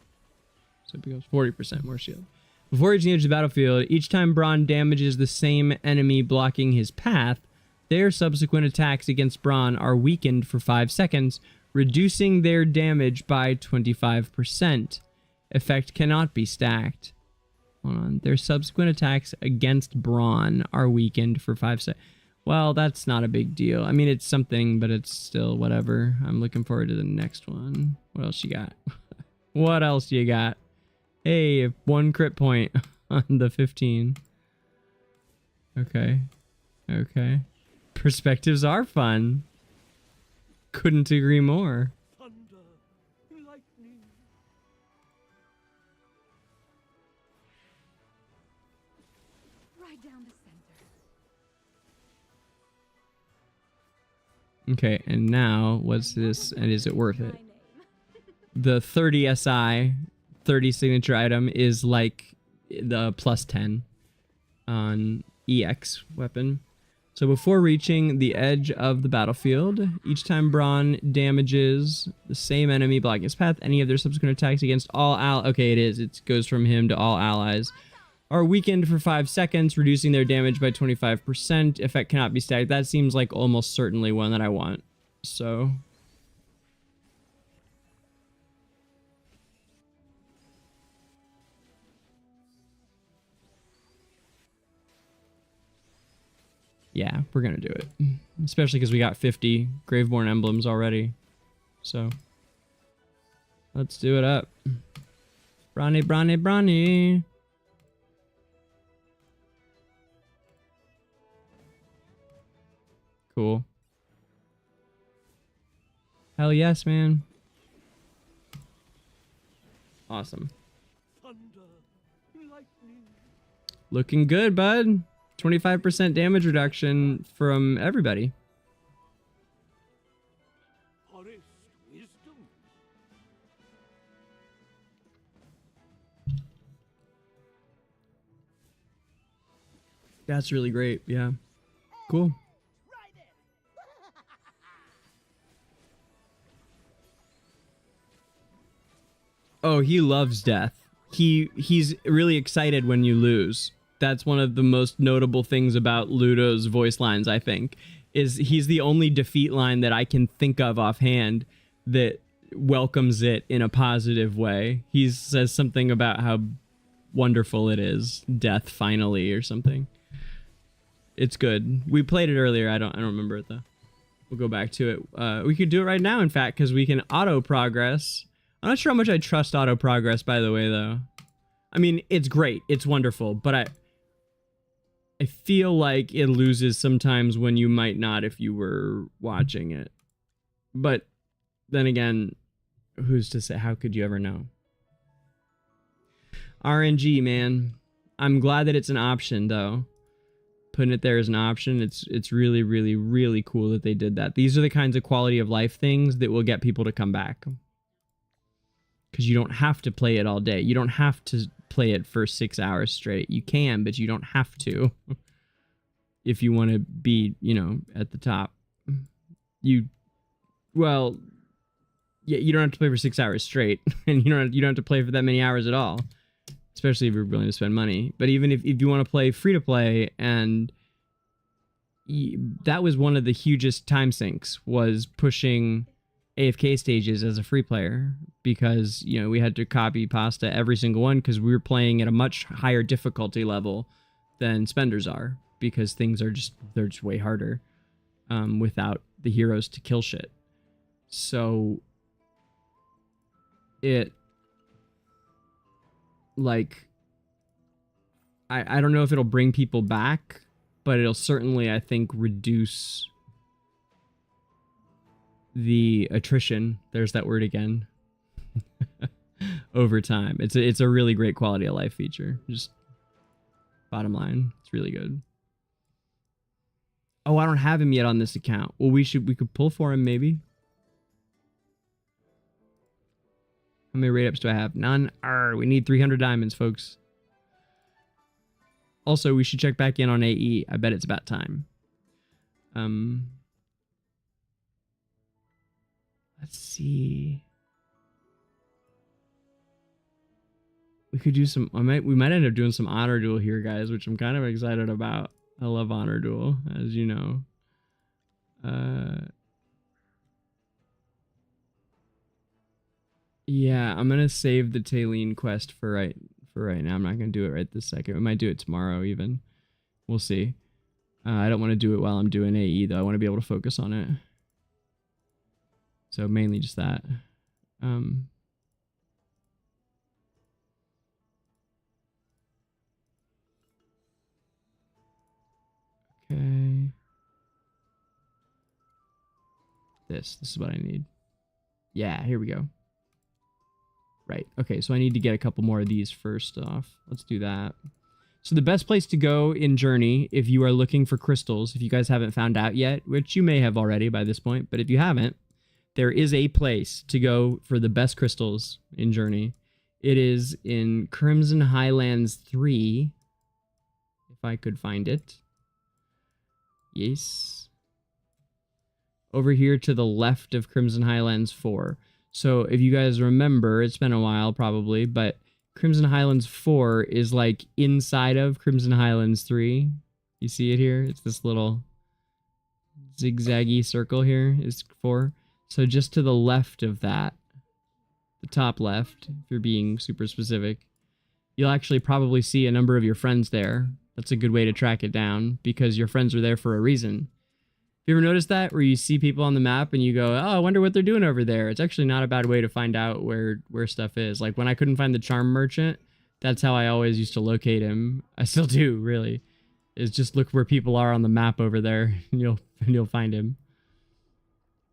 So it becomes 40% more shield. Before reaching the edge of the battlefield, each time Braun damages the same enemy blocking his path, their subsequent attacks against Braun are weakened for 5 seconds, reducing their damage by 25%. Effect cannot be stacked. Hold on. Their subsequent attacks against Brawn are weakened for 5 seconds. Well, that's not a big deal. I mean, it's something, but it's still whatever. I'm looking forward to the next one. What else you got? What else you got? Hey, 1 crit point on the 15. Okay. Okay. Perspectives are fun. Couldn't agree more. Thunder, lightning. Right down the center. Okay, and now what's this? And is it worth it? The 30 SI, 30 signature item is like the plus 10 on EX weapon. So before reaching the edge of the battlefield, each time Brawn damages the same enemy blocking his path, any of their subsequent attacks against all okay, it is. It goes from him to all allies. Are weakened for 5 seconds, reducing their damage by 25%. Effect cannot be stacked. That seems like almost certainly one that I want. So... yeah, we're gonna do it. Especially because we got 50 Graveborn emblems already. So... let's do it up. Brawny, brawny, brawny. Cool. Hell yes, man. Awesome. Thunder, lightning. Looking good, bud. 25% damage reduction from everybody. Forest wisdom. That's really great. Yeah. Cool. Oh, he loves death. He's really excited when you lose. That's one of the most notable things about Ludo's voice lines, I think, is he's the only defeat line that I can think of offhand that welcomes it in a positive way. He says something about how wonderful it is, death finally, or something. It's good. We played it earlier. I don't remember it though. We'll go back to it. We could do it right now, in fact, because we can auto progress. I'm not sure how much I trust auto progress, by the way, though. I mean, it's great. It's wonderful, but I feel like it loses sometimes when you might not if you were watching it. But then again, who's to say? How could you ever know? RNG, man. I'm glad that it's an option, though. Putting it there as an option, it's really, really, really cool that they did that. These are the kinds of quality of life things that will get people to come back. Because you don't have to play it all day. You don't have to play it for 6 hours straight. You can, but you don't have to. If you want to be, you know, at the top. Well, yeah, you don't have to play for 6 hours straight. And you don't have to play for that many hours at all. Especially if you're willing to spend money. But even if you want to play free-to-play, and that was one of the hugest time sinks, was pushing AFK stages as a free player, because, you know, we had to copy pasta every single one because we were playing at a much higher difficulty level than spenders are, because things are they're just way harder without the heroes to kill shit. So it, like, I don't know if it'll bring people back, but it'll certainly, I think, reduce the attrition, there's that word again, over time. It's a really great quality of life feature. Just bottom line, it's really good. Oh, I don't have him yet on this account. Well, we could pull for him, maybe. How many rate ups do I have? None. We need 300 diamonds, folks. Also, we should check back in on AE. I bet it's about time. Let's see. We could do some. We might end up doing some honor duel here, guys, which I'm kind of excited about. I love honor duel, as you know. Yeah, I'm gonna save the Talene quest for right now. I'm not gonna do it right this second. We might do it tomorrow even. We'll see. I don't want to do it while I'm doing AE though. I want to be able to focus on it. So mainly just that. Okay. This is what I need. Yeah, here we go. Right. Okay, so I need to get a couple more of these first off. Let's do that. So the best place to go in Journey, if you are looking for crystals, if you guys haven't found out yet, which you may have already by this point, but if you haven't, there is a place to go for the best crystals in Journey. It is in Crimson Highlands 3, if I could find it. Yes. Over here to the left of Crimson Highlands 4. So if you guys remember, it's been a while probably, but Crimson Highlands 4 is like inside of Crimson Highlands 3. You see it here? It's this little zigzaggy circle here is 4. So just to the left of that, the top left, if you're being super specific, you'll actually probably see a number of your friends there. That's a good way to track it down because your friends are there for a reason. You ever noticed that where you see people on the map and you go, oh, I wonder what they're doing over there? It's actually not a bad way to find out where stuff is. Like when I couldn't find the charm merchant, that's how I always used to locate him. I still do, really. Is just look where people are on the map over there and you'll find him.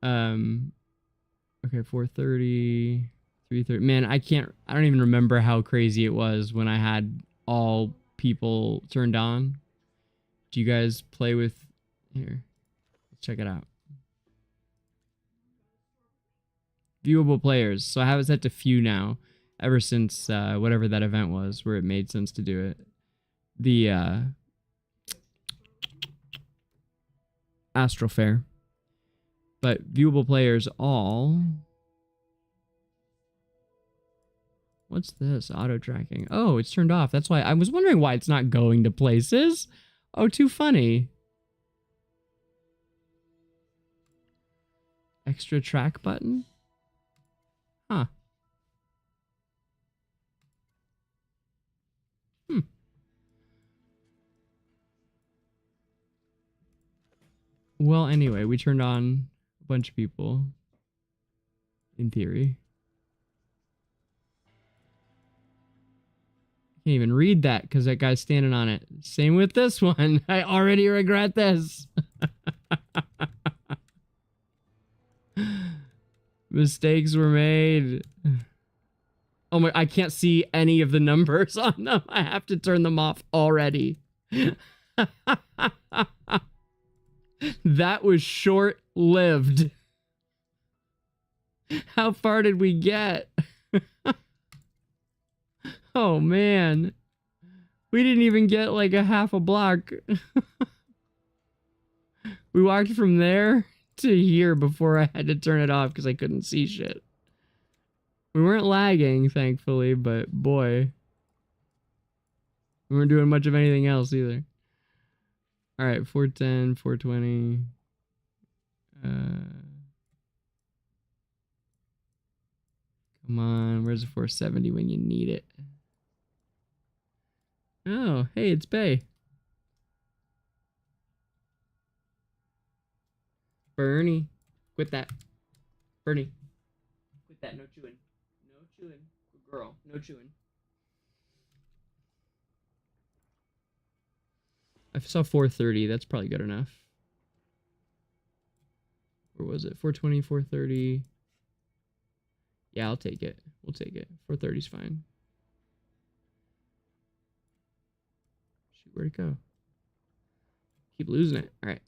Okay, 4:30, 3:30. Man, I don't even remember how crazy it was when I had all people turned on. Do you guys play with here? Check it out. Viewable players. So I have it set to few now, ever since whatever that event was where it made sense to do it. The Astral Fair. But viewable players all. What's this? Auto tracking. Oh, it's turned off. That's why I was wondering why it's not going to places. Oh, too funny. Extra track button? Huh. Well, anyway, we turned on a bunch of people. In theory. Can't even read that because that guy's standing on it. Same with this one. I already regret this. Mistakes were made. Oh my, I can't see any of the numbers on them. I have to turn them off already. That was short-lived. How far did we get? Oh man. We didn't even get like a half a block. We walked from there to here before I had to turn it off because I couldn't see shit. We weren't lagging, thankfully, but boy. We weren't doing much of anything else either. Alright, 410, 420. Come on, where's the 470 when you need it? Oh, hey, it's Bay. Bernie, quit that. Bernie, quit that. No chewing. No chewing. Good girl. No chewing. I saw 430. That's probably good enough. Where was it? 420, 430. Yeah, I'll take it. We'll take it. 430 is fine. Shoot, where'd it go? Keep losing it. All right.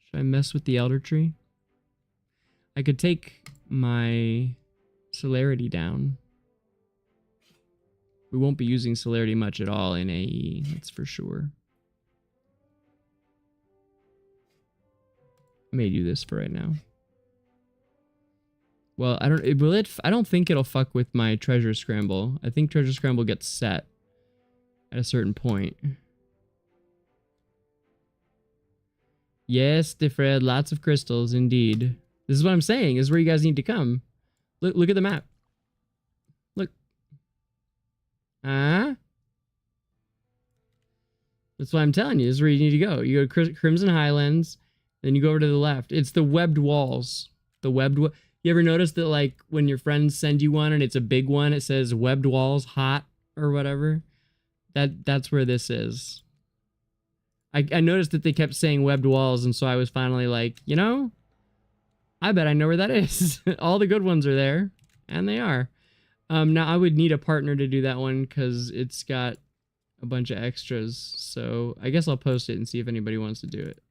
Should I mess with the Elder Tree? I could take my celerity down. We won't be using celerity much at all in AE, that's for sure. I may do this for right now. Well, I don't think it'll fuck with my treasure scramble. I think treasure scramble gets set at a certain point. Yes, Defred, lots of crystals, indeed. This is what I'm saying. This is where you guys need to come. Look at the map. Look. That's what I'm telling you. This is where you need to go. You go to Crimson Highlands, then you go over to the left. It's the webbed walls. The webbed... You ever notice that, like, when your friends send you one and it's a big one, it says webbed walls, hot, or whatever? That's where this is. I noticed that they kept saying webbed walls, and so I was finally like, you know, I bet I know where that is. All the good ones are there, and they are. Now, I would need a partner to do that one, because it's got a bunch of extras, so I guess I'll post it and see if anybody wants to do it.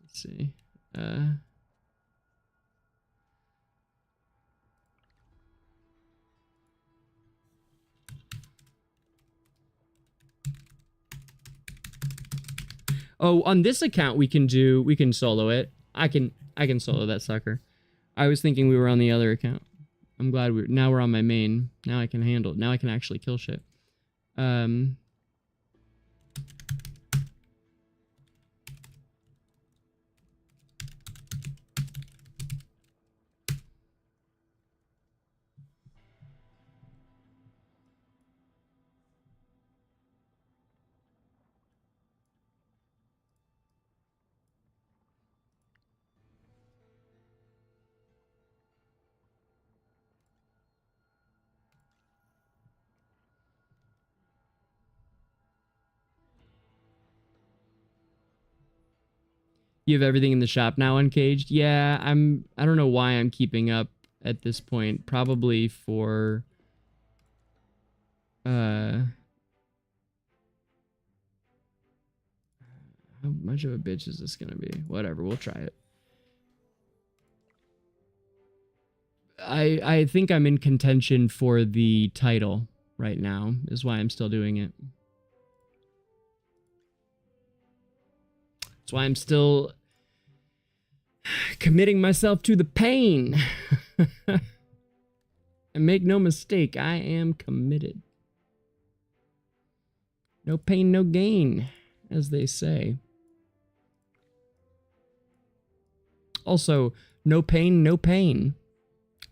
Let's see. Oh, on this account we can solo it. I can solo that sucker. I was thinking we were on the other account. I'm glad now we're on my main. Now I can handle it. Now I can actually kill shit. You have everything in the shop now uncaged? Yeah, I don't know why I'm keeping up at this point. Probably for how much of a bitch is this gonna be? Whatever, we'll try it. I think I'm in contention for the title right now, is why I'm still doing it. That's why I'm still committing myself to the pain. And make no mistake, I am committed. No pain, no gain, as they say. Also, no pain, no pain.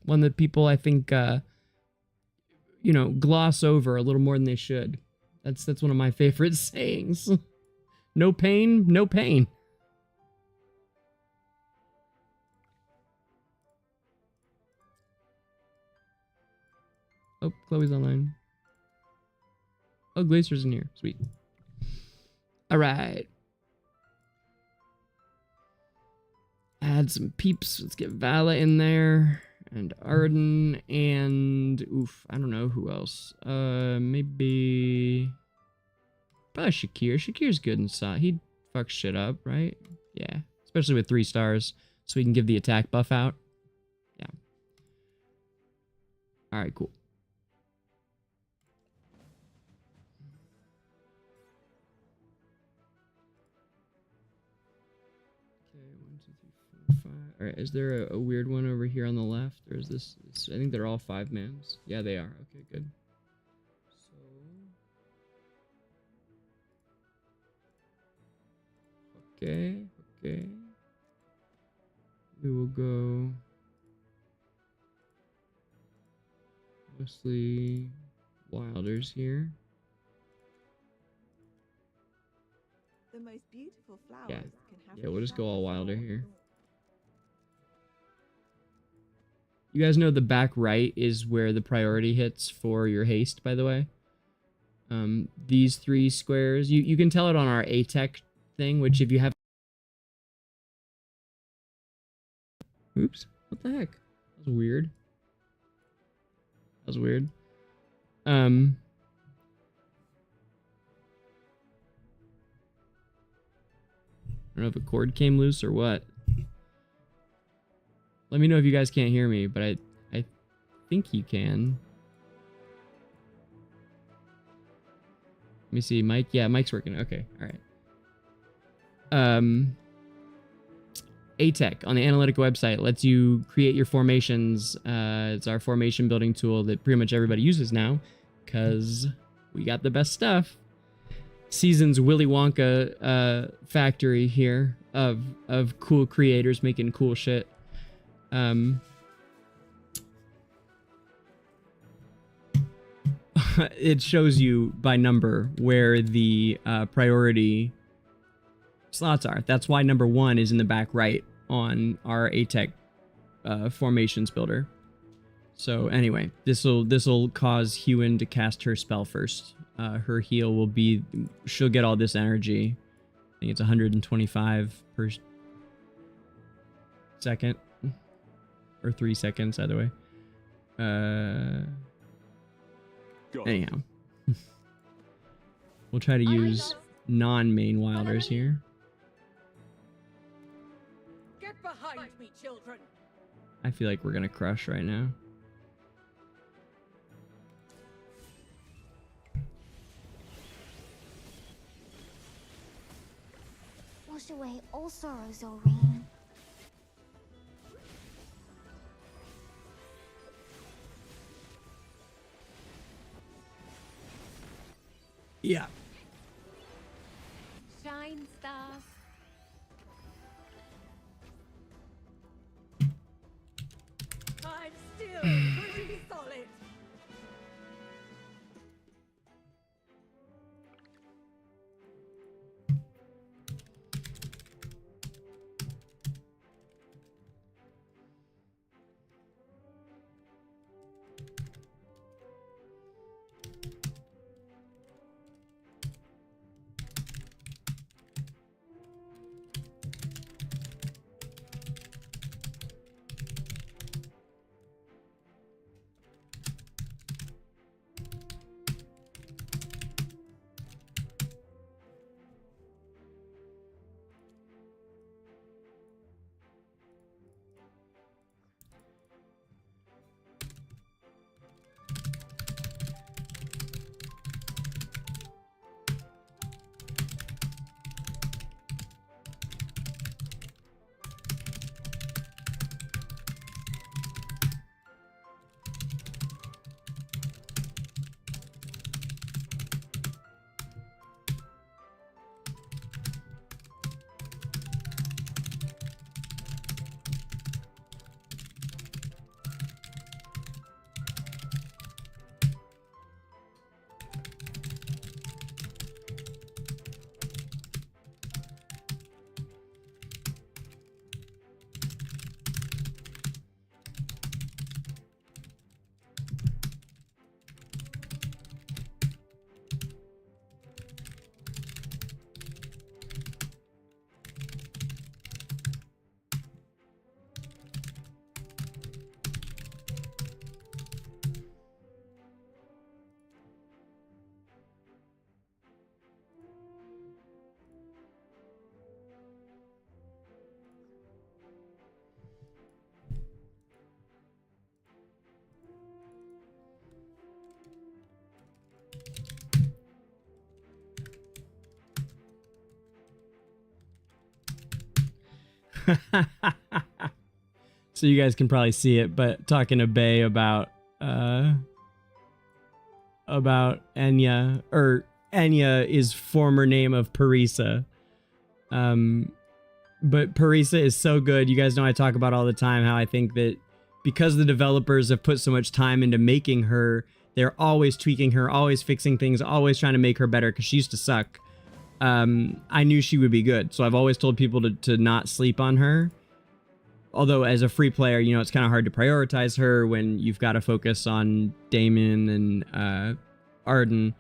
One that people, I think, you know, gloss over a little more than they should. That's one of my favorite sayings. No pain, no pain. Oh, Chloe's online. Oh, Glacier's in here. Sweet. All right. Add some peeps. Let's get Vala in there. And Arden. And... Oof, I don't know who else. Maybe... Probably Shakir. Shakir's good inside. He'd fuck shit up, right? Yeah. Especially with 3 stars. So we can give the attack buff out. Yeah. Alright, cool. Okay, 1, 2, 3, 4, 5. Alright, is there a weird one over here on the left? Or is this... I think they're all 5-mans. Yeah, they are. Okay, good. Okay, okay. We will go mostly wilders here. The most beautiful flowers Yeah. can have Yeah, we'll just go all wilder here. thorns. You guys know the back right is where the priority hits for your haste, by the way. These 3 squares, you can tell it on our ATEC thing, which if you have... Oops, what the heck? That was weird. That was weird. I don't know if a cord came loose or what. Let me know if you guys can't hear me, but I think you can. Let me see, Mike. Yeah, Mike's working. Okay, all right. ATEC on the Analytica website lets you create your formations. It's our formation building tool that pretty much everybody uses now, because We got the best stuff. Season's Willy Wonka factory here of cool creators making cool shit. It shows you by number where the priority slots are. That's why number 1 is in the back right on our ATEC formations builder. So anyway, this'll cause Hewin to cast her spell first. Her heal will be, she'll get all this energy. I think it's 125 per second, or 3 seconds either way. Anyhow, we'll try to use non-main wilders here. Get behind me, children. I feel like we're gonna crush right now. Wash away all sorrows, O rain. Yeah. Shine, star. I'm still pretty solid. So you guys can probably see it, but talking to Bay about Enya, or Enya is former name of Parisa. But Parisa is so good. You guys know I talk about all the time how I think that because the developers have put so much time into making her, they're always tweaking her, always fixing things, always trying to make her better because she used to suck. I knew she would be good, so I've always told people to not sleep on her. Although as a free player, you know, it's kind of hard to prioritize her when you've got to focus on Damon and Arden.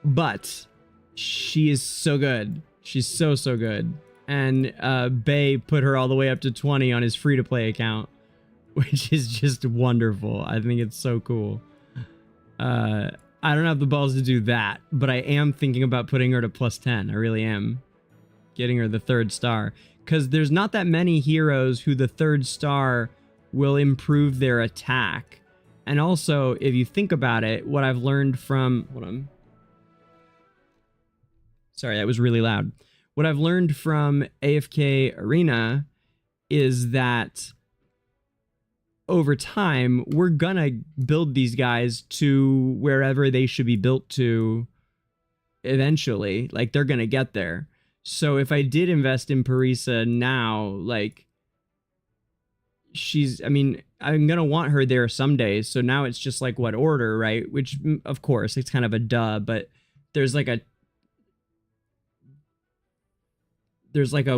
But she is so good. She's so good. And Bay put her all the way up to 20 on his free-to-play account, which is just wonderful. I think it's so cool. I don't have the balls to do that, but I am thinking about putting her to plus 10. I really am. Getting her the 3rd star. Because there's not that many heroes who the 3rd star will improve their attack. And also, if you think about it, what I've learned from... Hold on. Sorry, that was really loud. What I've learned from AFK Arena is that over time, we're gonna build these guys to wherever they should be built to eventually. Like, they're gonna get there. So if I did invest in Parisa now, like, I mean, I'm gonna want her there some days. So now it's just like, what order, right? Which, of course, it's kind of a duh, but there's like a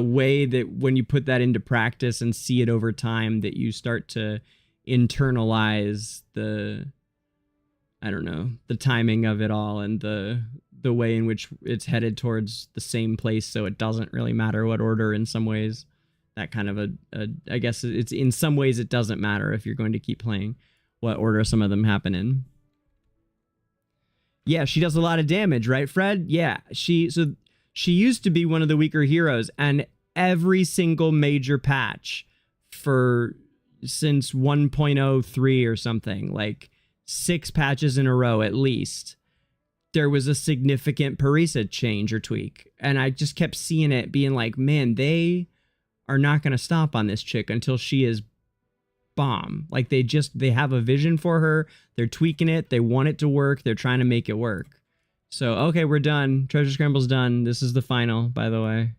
way that when you put that into practice and see it over time, that you start to internalize the, I don't know, the timing of it all and the way in which it's headed towards the same place. So it doesn't really matter what order in some ways. That kind of I guess it's in some ways it doesn't matter if you're going to keep playing what order some of them happen in. Yeah, she does a lot of damage, right, Fred? Yeah, she used to be one of the weaker heroes, and every single major patch since 1.03 or something, like 6 patches in a row at least, there was a significant Parisa change or tweak. And I just kept seeing it being like, man, they are not going to stop on this chick until she is bomb. Like, they have a vision for her. They're tweaking it. They want it to work. They're trying to make it work. So, okay, we're done. Treasure Scramble's done. This is the final, by the way.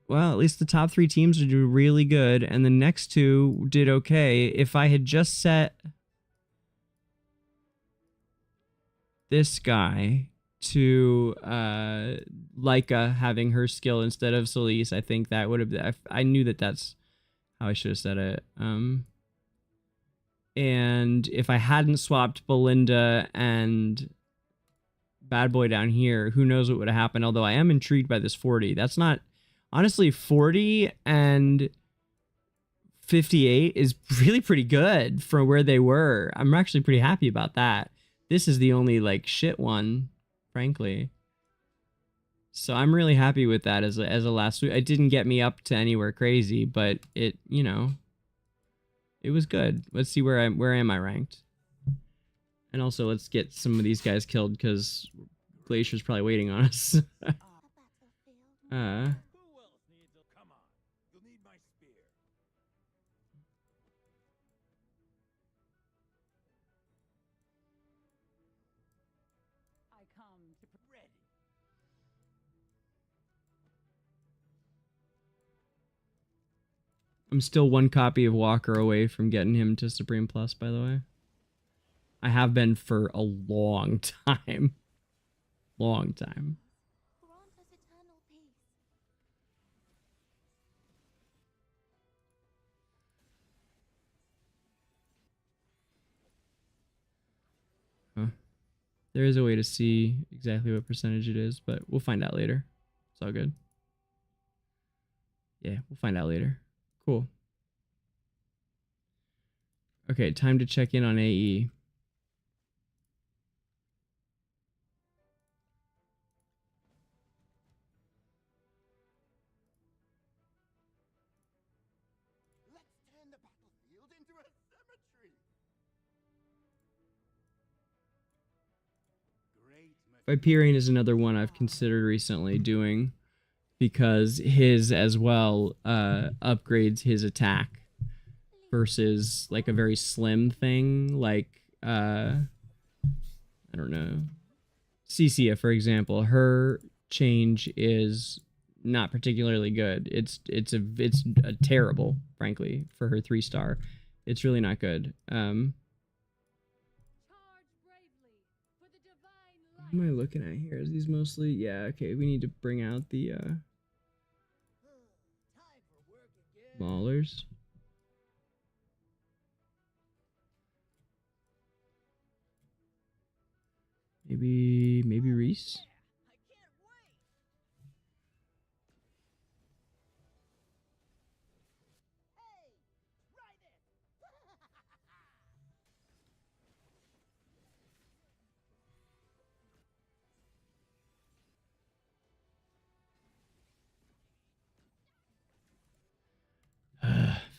Well, at least the top 3 teams are doing really good, and the next 2 did okay. If I had just set this guy to Leica having her skill instead of Solis, I think that would have... I knew that's how I should have said it. And if I hadn't swapped Belinda and Bad Boy down here, who knows what would have happened, although I am intrigued by this 40. That's not... Honestly, 40 and 58 is really pretty good for where they were. I'm actually pretty happy about that. This is the only, like, shit one, frankly. So I'm really happy with that as a last week. It didn't get me up to anywhere crazy, but it, you know, it was good. Let's see where am I ranked. And also, let's get some of these guys killed, because Glacier's probably waiting on us. I'm still 1 copy of Walker away from getting him to Supreme Plus, by the way. I have been for a long time. Long time. Grant us eternal peace. Huh. There is a way to see exactly what percentage it is, but we'll find out later. It's all good. Yeah, we'll find out later. Cool. Okay, time to check in on AE. Let's turn the battlefield into a cemetery. Viperian is another one I've considered recently doing, because his as well upgrades his attack versus like a very slim thing like I don't know, Cicia, for example. Her change is not particularly good. It's a terrible, frankly, for her 3-star. It's really not good. What am I looking at here? Is these mostly... Yeah, okay, we need to bring out the Maulers. Maybe Reese?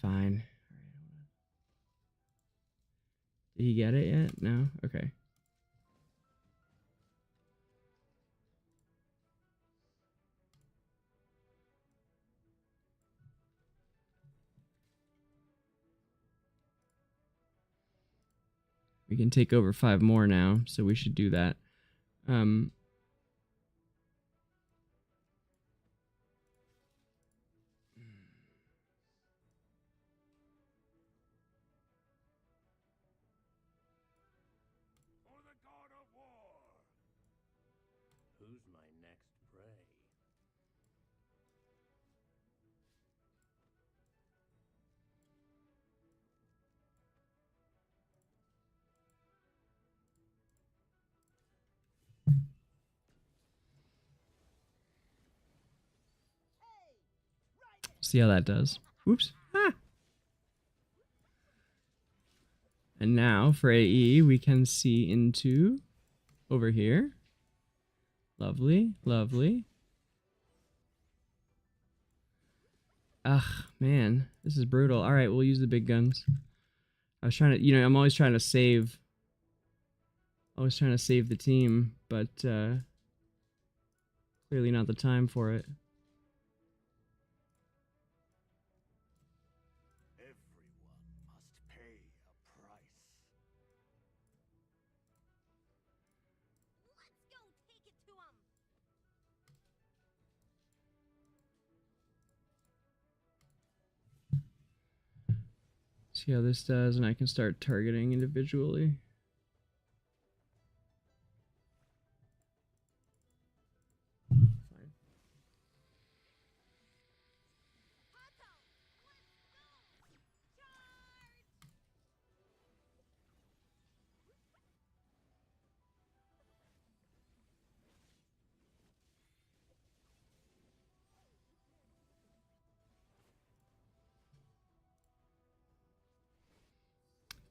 Fine. Did he get it yet? No? Okay. We can take over 5 more now, so we should do that. For the god of war. Who's my next prey? See how that does. Oops. Ah. And now for AE, we can see into over here. Lovely, lovely. Ugh, man, this is brutal. All right, we'll use the big guns. I was trying to, you know, I'm always trying to save the team, but clearly not the time for it. Everyone must pay a price. Let's go take it to him. See how this does, and I can start targeting individually. Fine.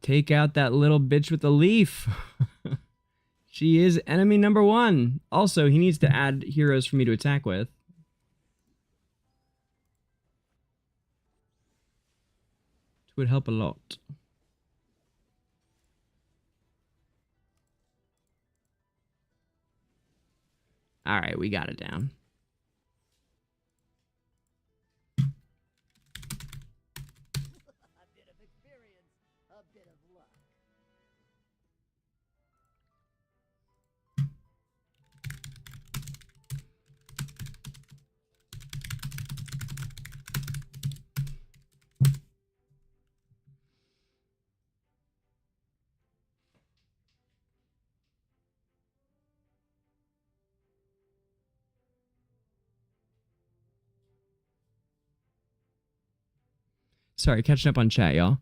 Take out that little bitch with the leaf. She is enemy number 1. Also, he needs to add heroes for me to attack with. It would help a lot. All right, we got it down. A bit of experience, a bit of luck. Sorry, catching up on chat, y'all.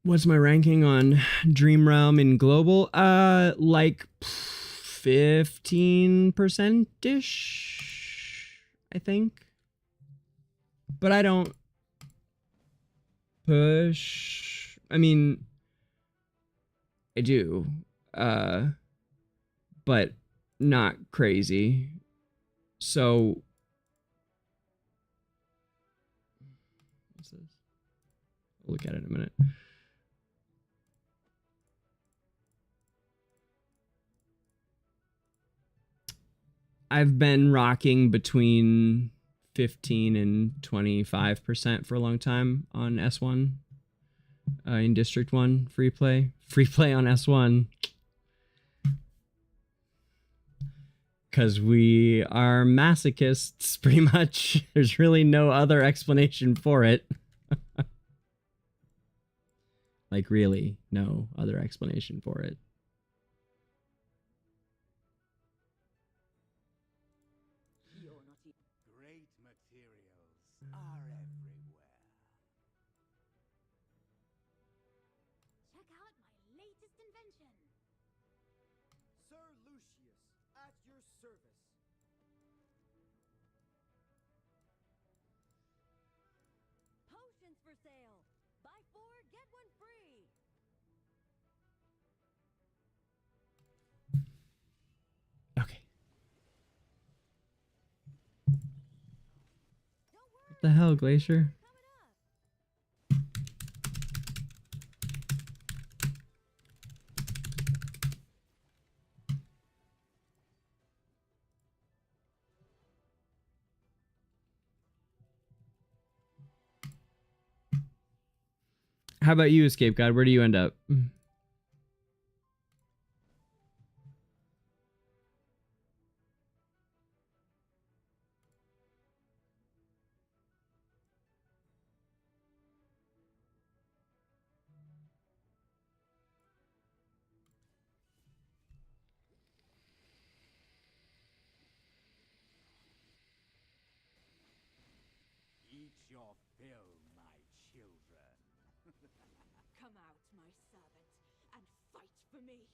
What's my ranking on Dream Realm in global? Like 15%-ish, I think. But I don't push. I mean, I do. But not crazy. So what's this? I'll look at it in a minute. I've been rocking between 15 and 25% for a long time on S1. In District 1, free play. Free play on S1. Because we are masochists, pretty much. There's really no other explanation for it. Like, really, no other explanation for it. Great materials are everywhere. Check out my latest invention. Sir Lucius, at your service. Potions for sale. Buy 4, get 1 free. Okay. What the hell, Glacier? How about you, Escape God? Where do you end up? Eat your fill, my children. Come out, my servant, and fight for me.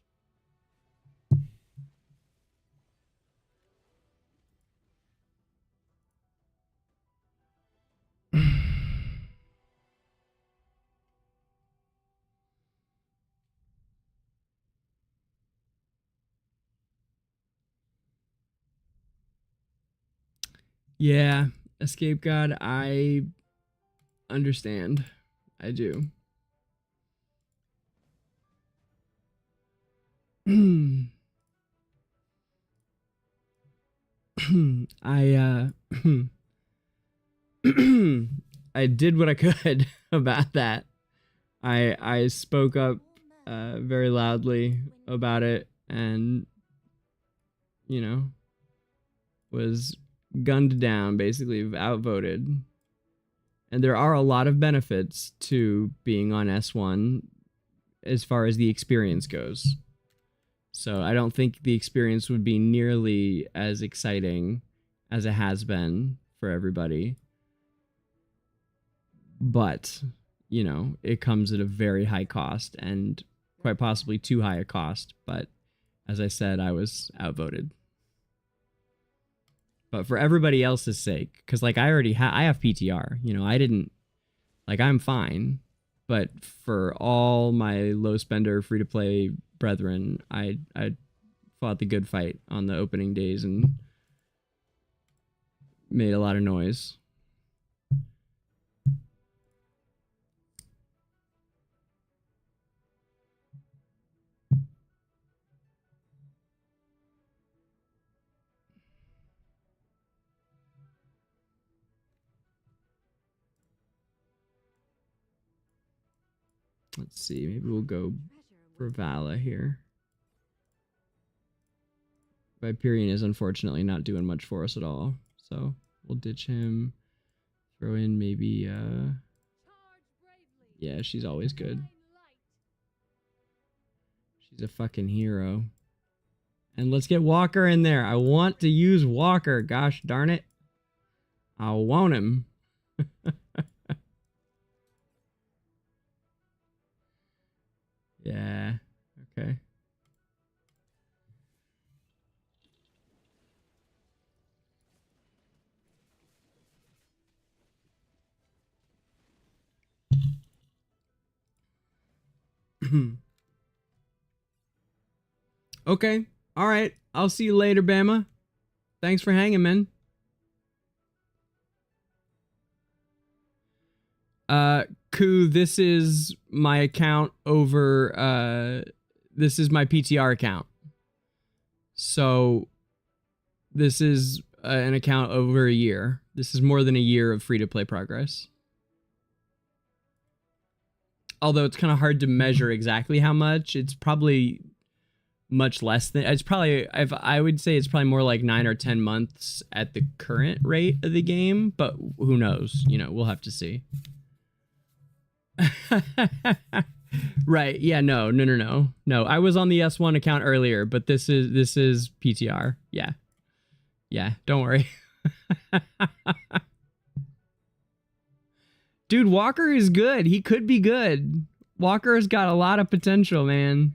Yeah, Escape God, I understand. I do. I I did what I could about that. I spoke up very loudly about it, and you know, was gunned down, basically outvoted. And there are a lot of benefits to being on S1 as far as the experience goes. So I don't think the experience would be nearly as exciting as it has been for everybody. But, you know, it comes at a very high cost, and quite possibly too high a cost. But as I said, I was outvoted. But for everybody else's sake, because like I have PTR, you know, I didn't, like, I'm fine. But for all my low spender free to play brethren, I fought the good fight on the opening days and made a lot of noise. Let's see, maybe we'll go for Vala here. Viperian is unfortunately not doing much for us at all, so we'll ditch him. Throw in maybe, yeah, she's always good. She's a fucking hero. And let's get Walker in there. I want to use Walker, gosh darn it. I want him. Yeah, okay. Okay, all right. I'll see you later, Bama. Thanks for hanging, man. Ku, this is my account over, this is my PTR account. So, this is an account over a year. This is more than a year of free-to-play progress. Although it's kind of hard to measure exactly how much. It's probably much less than, it's probably, I would say it's probably more like 9 or 10 months at the current rate of the game, but who knows, you know, we'll have to see. Right, yeah, no, I was on the S1 account earlier, but this is PTR. Yeah, don't worry. Dude, Walker is good. He could be good. Walker's got a lot of potential, man.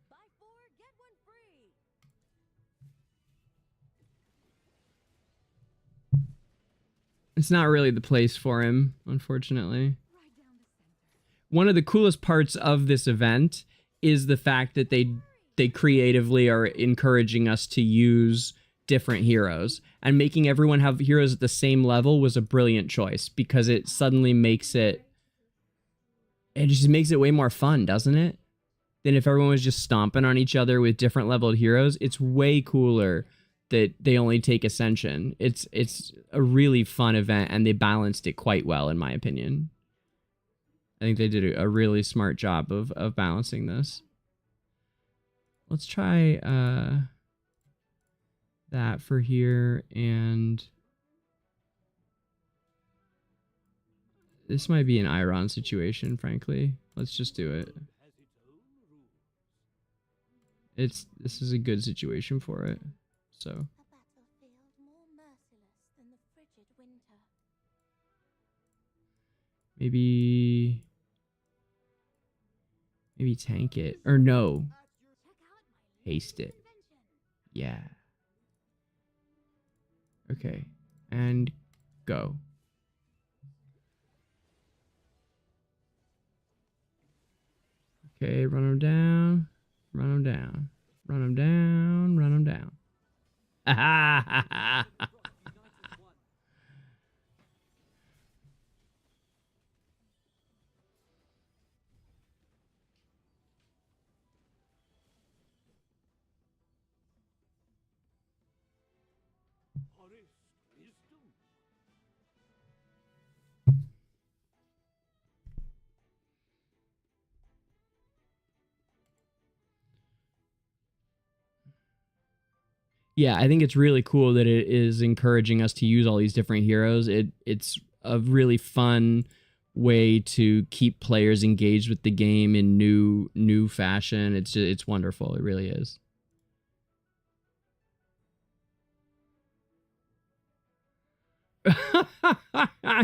Buy 4, get 1 free. It's not really the place for him, unfortunately. One of the coolest parts of this event is the fact that they creatively are encouraging us to use different heroes, and making everyone have heroes at the same level was a brilliant choice, because it suddenly makes it just makes it way more fun, doesn't it? Than if everyone was just stomping on each other with different leveled heroes. It's way cooler that they only take Ascension. It's a really fun event, and they balanced it quite well, in my opinion. I think they did a really smart job of balancing this. Let's try that for here, and this might be an Iron situation, frankly. Let's just do it. This is a good situation for it. So A battlefield more merciless than the frigid winter. maybe tank it, or no, Check out my haste it. invention. Yeah. Okay, and go. Okay, run them down, run them down, run them down, run them down. Yeah, I think it's really cool that it is encouraging us to use all these different heroes. It's a really fun way to keep players engaged with the game in new fashion. It's wonderful. It really is.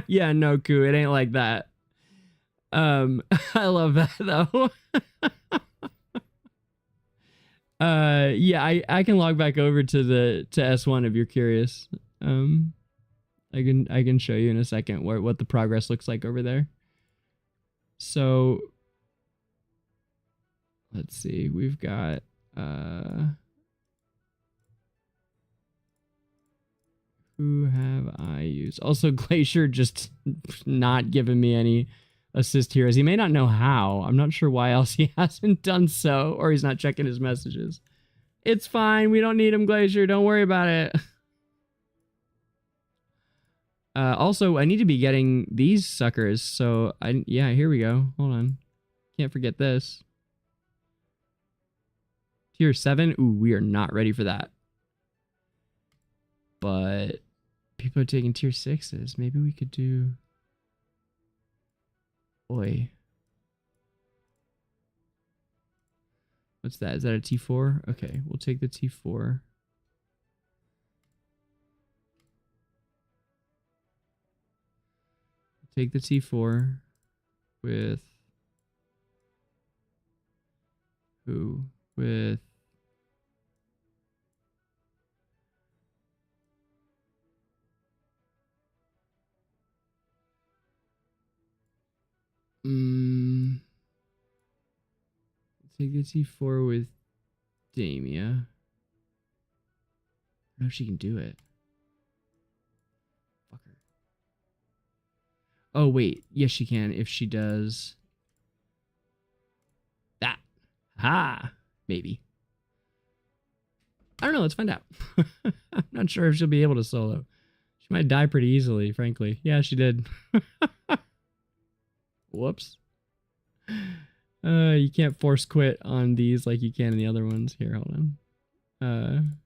Yeah, no, Ku, it ain't like that. I love that though. Yeah, I can log back over to S1 if you're curious. I can show you in a second what the progress looks like over there. So let's see, we've got who have I used? Also, Glacier just not giving me any assist heroes. He may not know how. I'm not sure why else he hasn't done so, or he's not checking his messages. It's fine. We don't need him, Glacier. Don't worry about it. Also, I need to be getting these suckers. So, yeah, here we go. Hold on. Can't forget this. Tier 7. Ooh, we are not ready for that. But people are taking tier 6s. Maybe we could do... Boy. What's that? Is that a T4? Okay, we'll take the T4. Take the T4 with who? With take the T4 with Damia. I don't know if she can do it. Fuck her. Oh, wait. Yes, she can if she does that. Ha! Maybe. I don't know. Let's find out. I'm not sure if she'll be able to solo. She might die pretty easily, frankly. Yeah, she did. Whoops. You can't force quit on these like you can in the other ones. Here, hold on.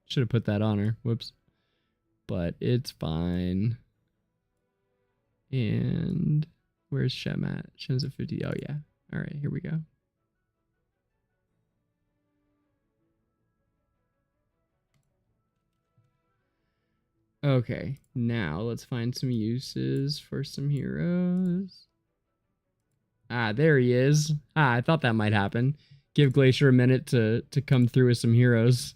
Should have put that on her. Whoops. But it's fine. And where's Shem at? Shem's at 50. Oh, yeah. All right, here we go. Okay, now let's find some uses for some heroes. Ah, there he is. Ah, I thought that might happen. Give Glacier a minute to come through with some heroes.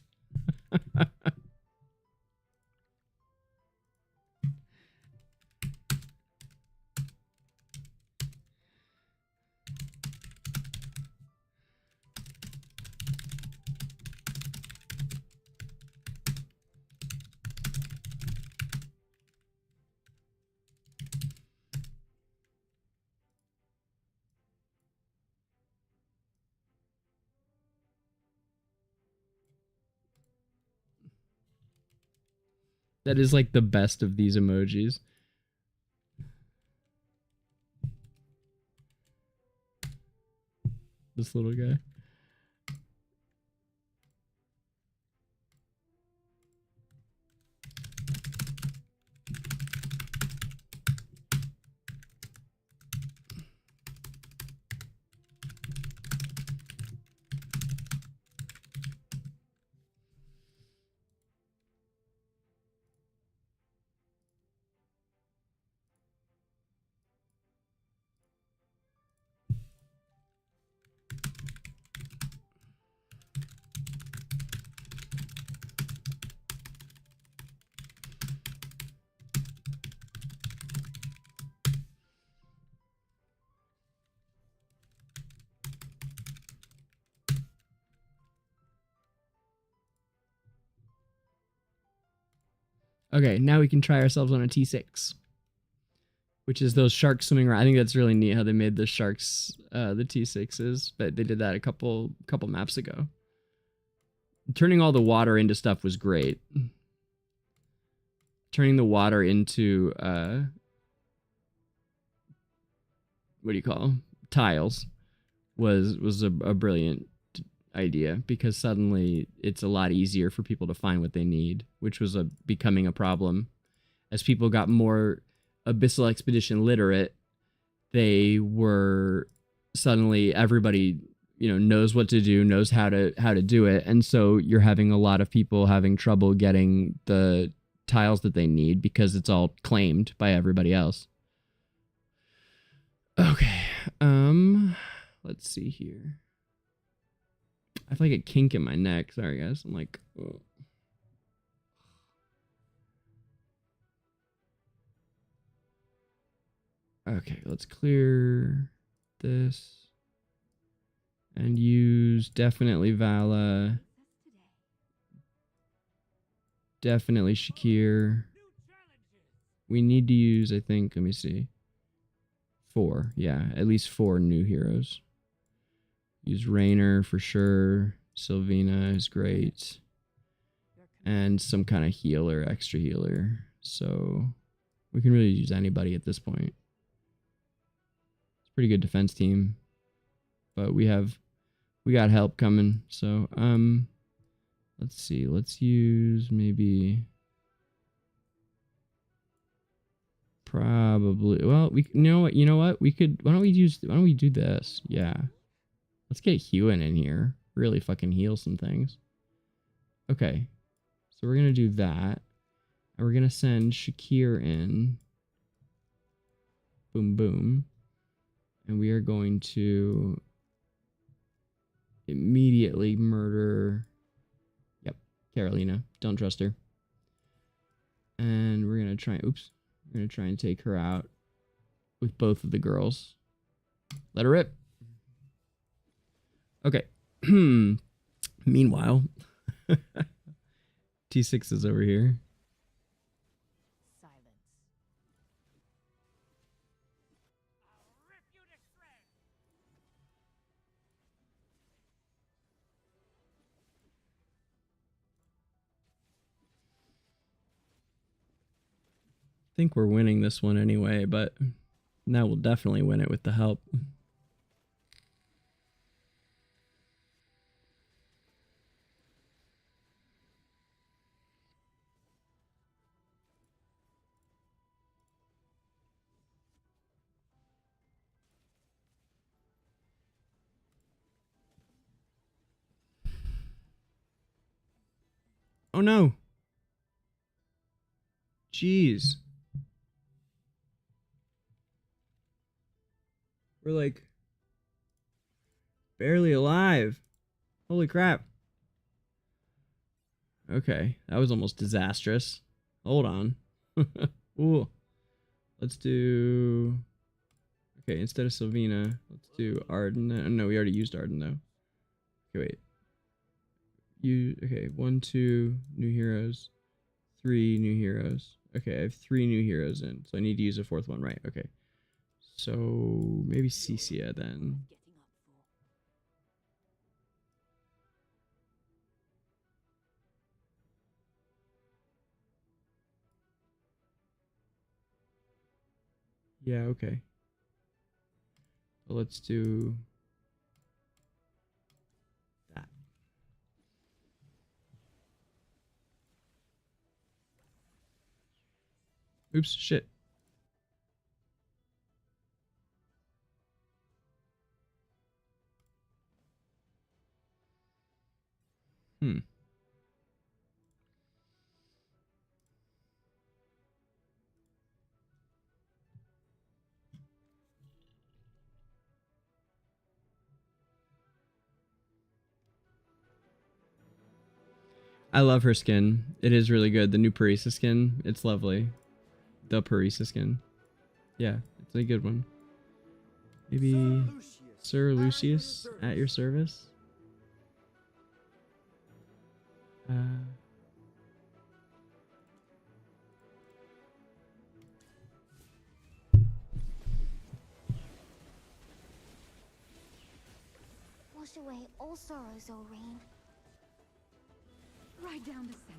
That is like the best of these emojis. This little guy. Okay, now we can try ourselves on a T6, which is those sharks swimming around. I think that's really neat how they made the sharks the T6s, but they did that a couple maps ago. Turning all the water into stuff was great. Turning the water into what do you call them? Tiles was a brilliant idea, because suddenly it's a lot easier for people to find what they need, which was becoming a problem as people got more Abyssal Expedition literate. They were suddenly, everybody, you know, knows what to do, knows how to do it, and so you're having a lot of people having trouble getting the tiles that they need because it's all claimed by everybody else. Okay, let's see here. I feel like a kink in my neck. Sorry, guys. I'm like, oh. Okay, let's clear this and use definitely Vala, definitely Shakir. We need to use, I think, let me see, 4. Yeah, at least 4 new heroes. Use Raynor for sure. Sylvina is great. And some kind of healer, extra healer. So we can really use anybody at this point. It's a pretty good defense team. But we got help coming. So let's see. Let's use maybe probably, well, you know what? We could, why don't we do this? Yeah. Let's get Hewen in here. Really fucking heal some things. Okay. So we're going to do that. And we're going to send Shakir in. Boom, boom. And we are going to immediately murder... Yep, Carolina. Don't trust her. And we're going to try... Oops. We're going to try and take her out with both of the girls. Let her rip. Okay. Meanwhile, T6 is over here. Silence. I think we're winning this one anyway, but now we'll definitely win it with the help. Oh no. Jeez. We're like barely alive. Holy crap. Okay, that was almost disastrous. Hold on. Ooh. Let's do... Okay, instead of Sylvina, let's do Arden. No, we already used Arden though. Okay, wait. Okay, 1, 2 new heroes, 3 new heroes. Okay, I have 3 new heroes in, so I need to use a 4th one, right? Okay, so maybe Cicia then. Yeah, okay. So let's do that. Oops, shit. Hmm. I love her skin. It is really good. The new Parisa skin. It's lovely. The Parisa skin. Yeah, it's a good one. Maybe Sir Lucius at your service. Wash away all sorrows, Aureen. Right down the center.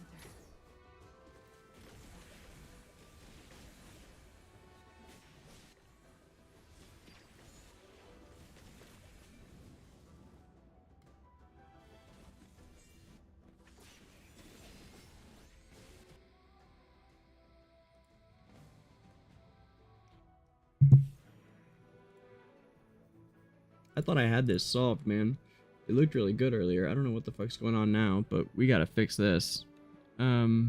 I thought I had this solved, man. It looked really good earlier. I don't know what the fuck's going on now, but we gotta fix this. The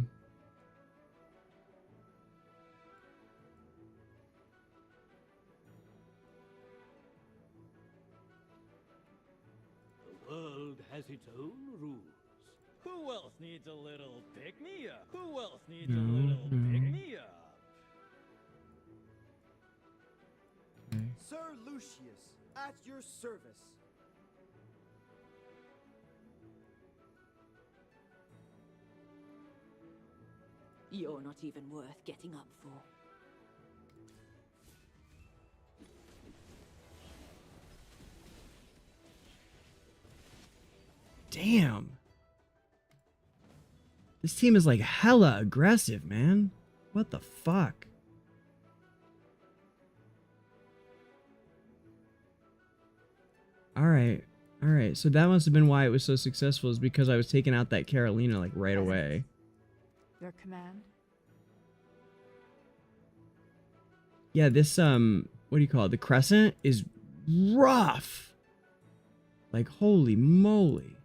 world has its own rules. Who else needs a little pick-me-up? Who else needs a little pick-me-up? Sir Lucius, at your service. You're not even worth getting up for. Damn. This team is like hella aggressive, man. What the fuck? Alright. Alright. So that must have been why it was so successful, is because I was taking out that Carolina like right away. Your command? Yeah, this what do you call it? The Crescent is rough. Like holy moly.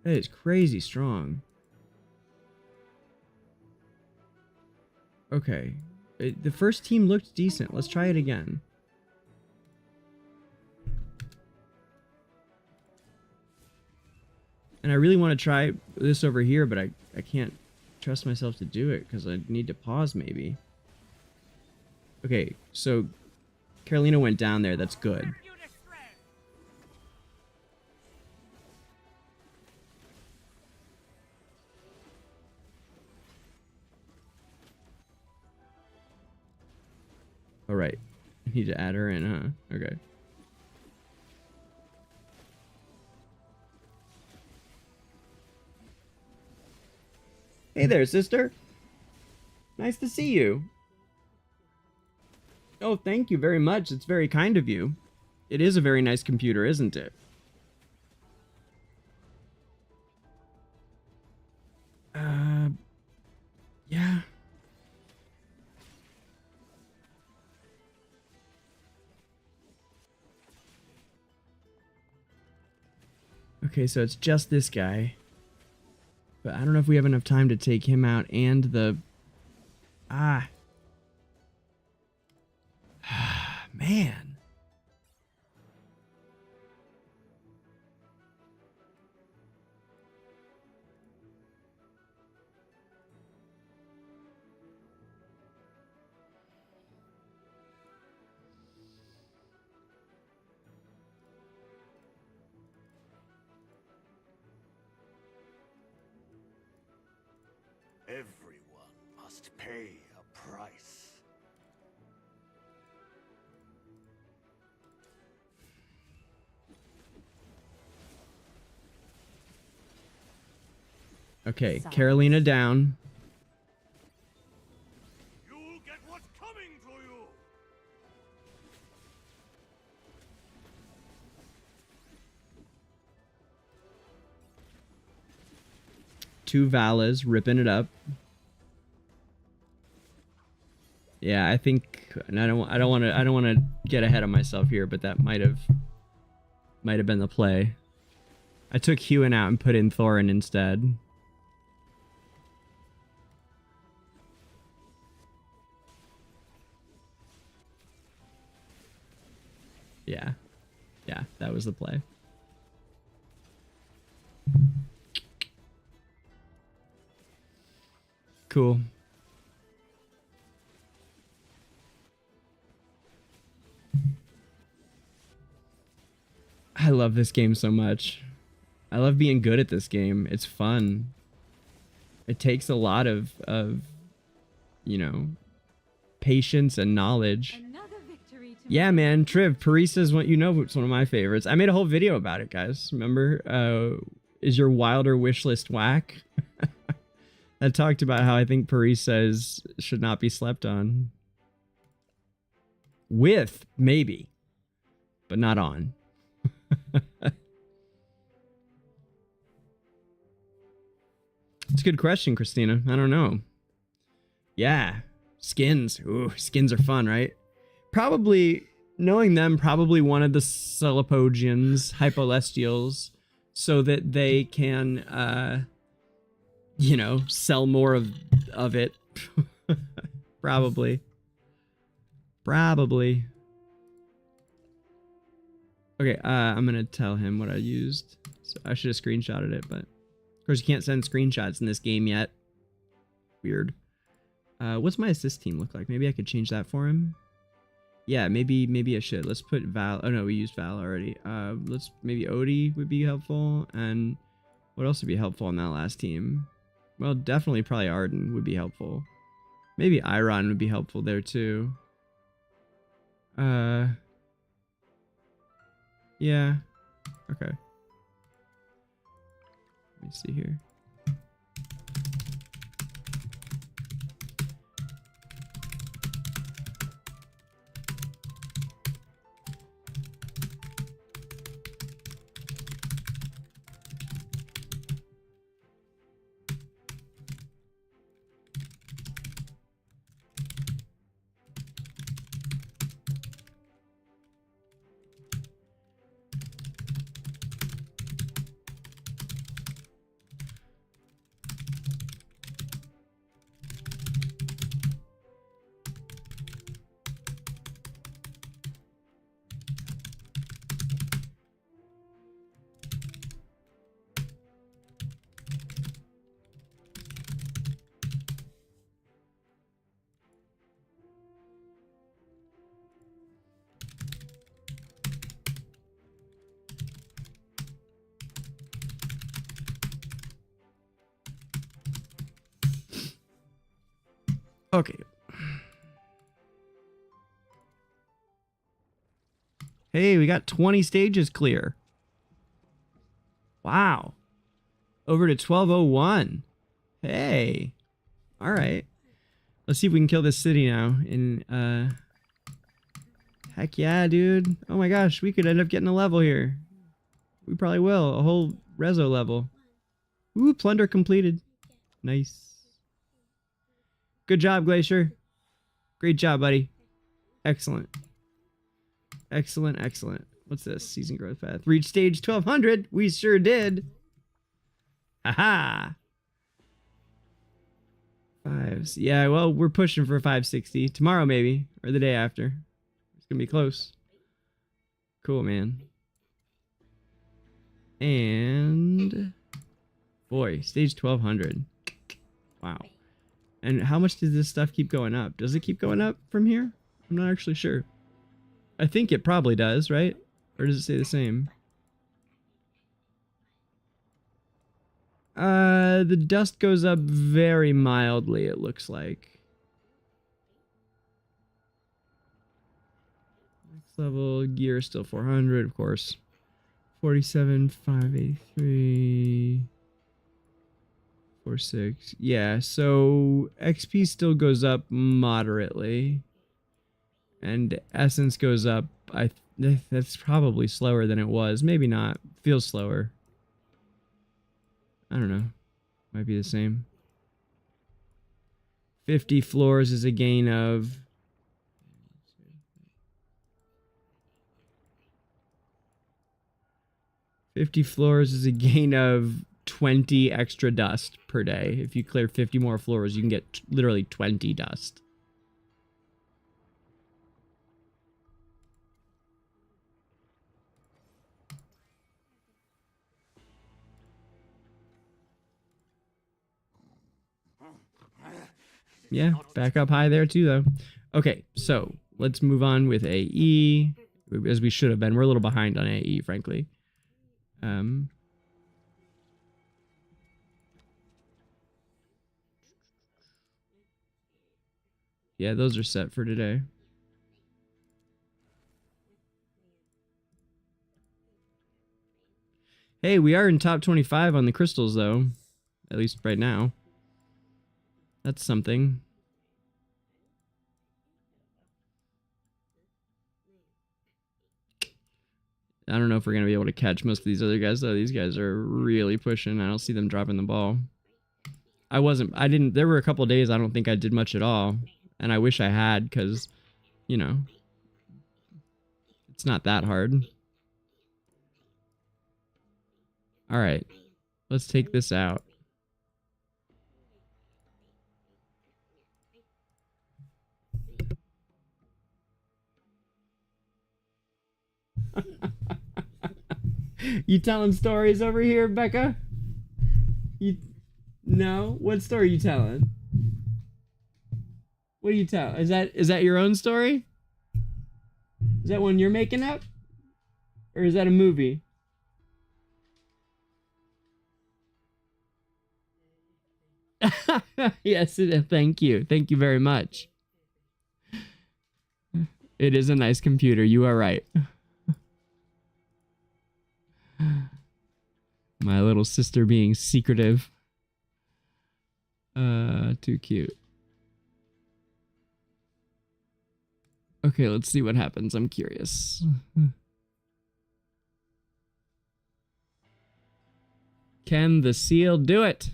That is crazy strong. Okay. The first team looked decent. Let's try it again. And I really want to try this over here, but I can't trust myself to do it because I need to pause maybe. Okay, so Carolina went down there. That's good. All right. I need to add her in, huh? Okay. Hey there, sister. Nice to see you. Oh, thank you very much. It's very kind of you. It is a very nice computer, isn't it? Yeah. Okay, so it's just this guy. But I don't know if we have enough time to take him out and the... Ah. Man. Everyone must pay a price. Okay, Carolina down. 2 Valas ripping it up. Yeah, I think, and I don't want to get ahead of myself here, but that might have been the play. I took Huon out and put in Thorin instead. Yeah. Yeah, that was the play. Cool. I love this game so much. I love being good at this game. It's fun. It takes a lot of you know, patience and knowledge. Another victory to Yeah, man. Triv, Parisa's what you know, it's one of my favorites. I made a whole video about it, guys. Remember? Is your Wilder wish list whack? I talked about how I think Parisa should not be slept on. With, maybe. But not on. It's a good question, Christina. I don't know. Yeah. Skins. Ooh, skins are fun, right? Probably, knowing them, probably one of the Celepogians, Hypolestials, so that they can, you know, sell more of it. Probably. Probably. Okay, I'm gonna tell him what I used. So I should have screenshotted it, but of course you can't send screenshots in this game yet. Weird. What's my assist team look like? Maybe I could change that for him. Yeah, maybe I should. Let's put Val. Oh no, we used Val already. Let's maybe Odie would be helpful, and what else would be helpful on that last team? Well, definitely probably Arden would be helpful. Maybe Iron would be helpful there too. Yeah. Okay. Let me see here. Okay. Hey, we got 20 stages clear. Wow. Over to 1201. Hey. All right. Let's see if we can kill this city now. Heck yeah, dude. Oh my gosh, we could end up getting a level here. We probably will. A whole rezo level. Ooh, plunder completed. Nice. Good job, Glacier. Great job, buddy. Excellent. Excellent, excellent. What's this? Season growth path. Reach stage 1200. We sure did. Haha. Fives. Yeah, well, we're pushing for 560. Tomorrow, maybe. Or the day after. It's going to be close. Cool, man. And... boy, stage 1200. Wow. And how much does this stuff keep going up? Does it keep going up from here? I'm not actually sure. I think it probably does, right? Or does it stay the same? The dust goes up very mildly, it looks like. Next level, gear is still 400, of course. 47, 583... 46. Yeah, so XP still goes up moderately. And Essence goes up. That's probably slower than it was. Maybe not. Feels slower. I don't know. Might be the same. 50 floors is a gain of... $50 floors is a gain of 20 extra dust per day. If you clear 50 more floors, you can get literally 20 dust. Yeah, back up high there too, though. Okay, so let's move on with AE, as we should have been. We're a little behind on AE, frankly. Yeah, those are set for today. Hey, we are in top 25 on the crystals, though. At least right now. That's something. I don't know if we're going to be able to catch most of these other guys, though. These guys are really pushing. I don't see them dropping the ball. There were a couple days I don't think I did much at all. And I wish I had, because, you know, it's not that hard. All right, let's take this out. You telling stories over here, Becca? No? What story are you telling? What do you tell? Is that your own story? Is that one you're making up? Or is that a movie? Yes, thank you. Thank you very much. It is a nice computer. You are right. My little sister being secretive. Too cute. Okay, let's see what happens. I'm curious. Can the seal do it?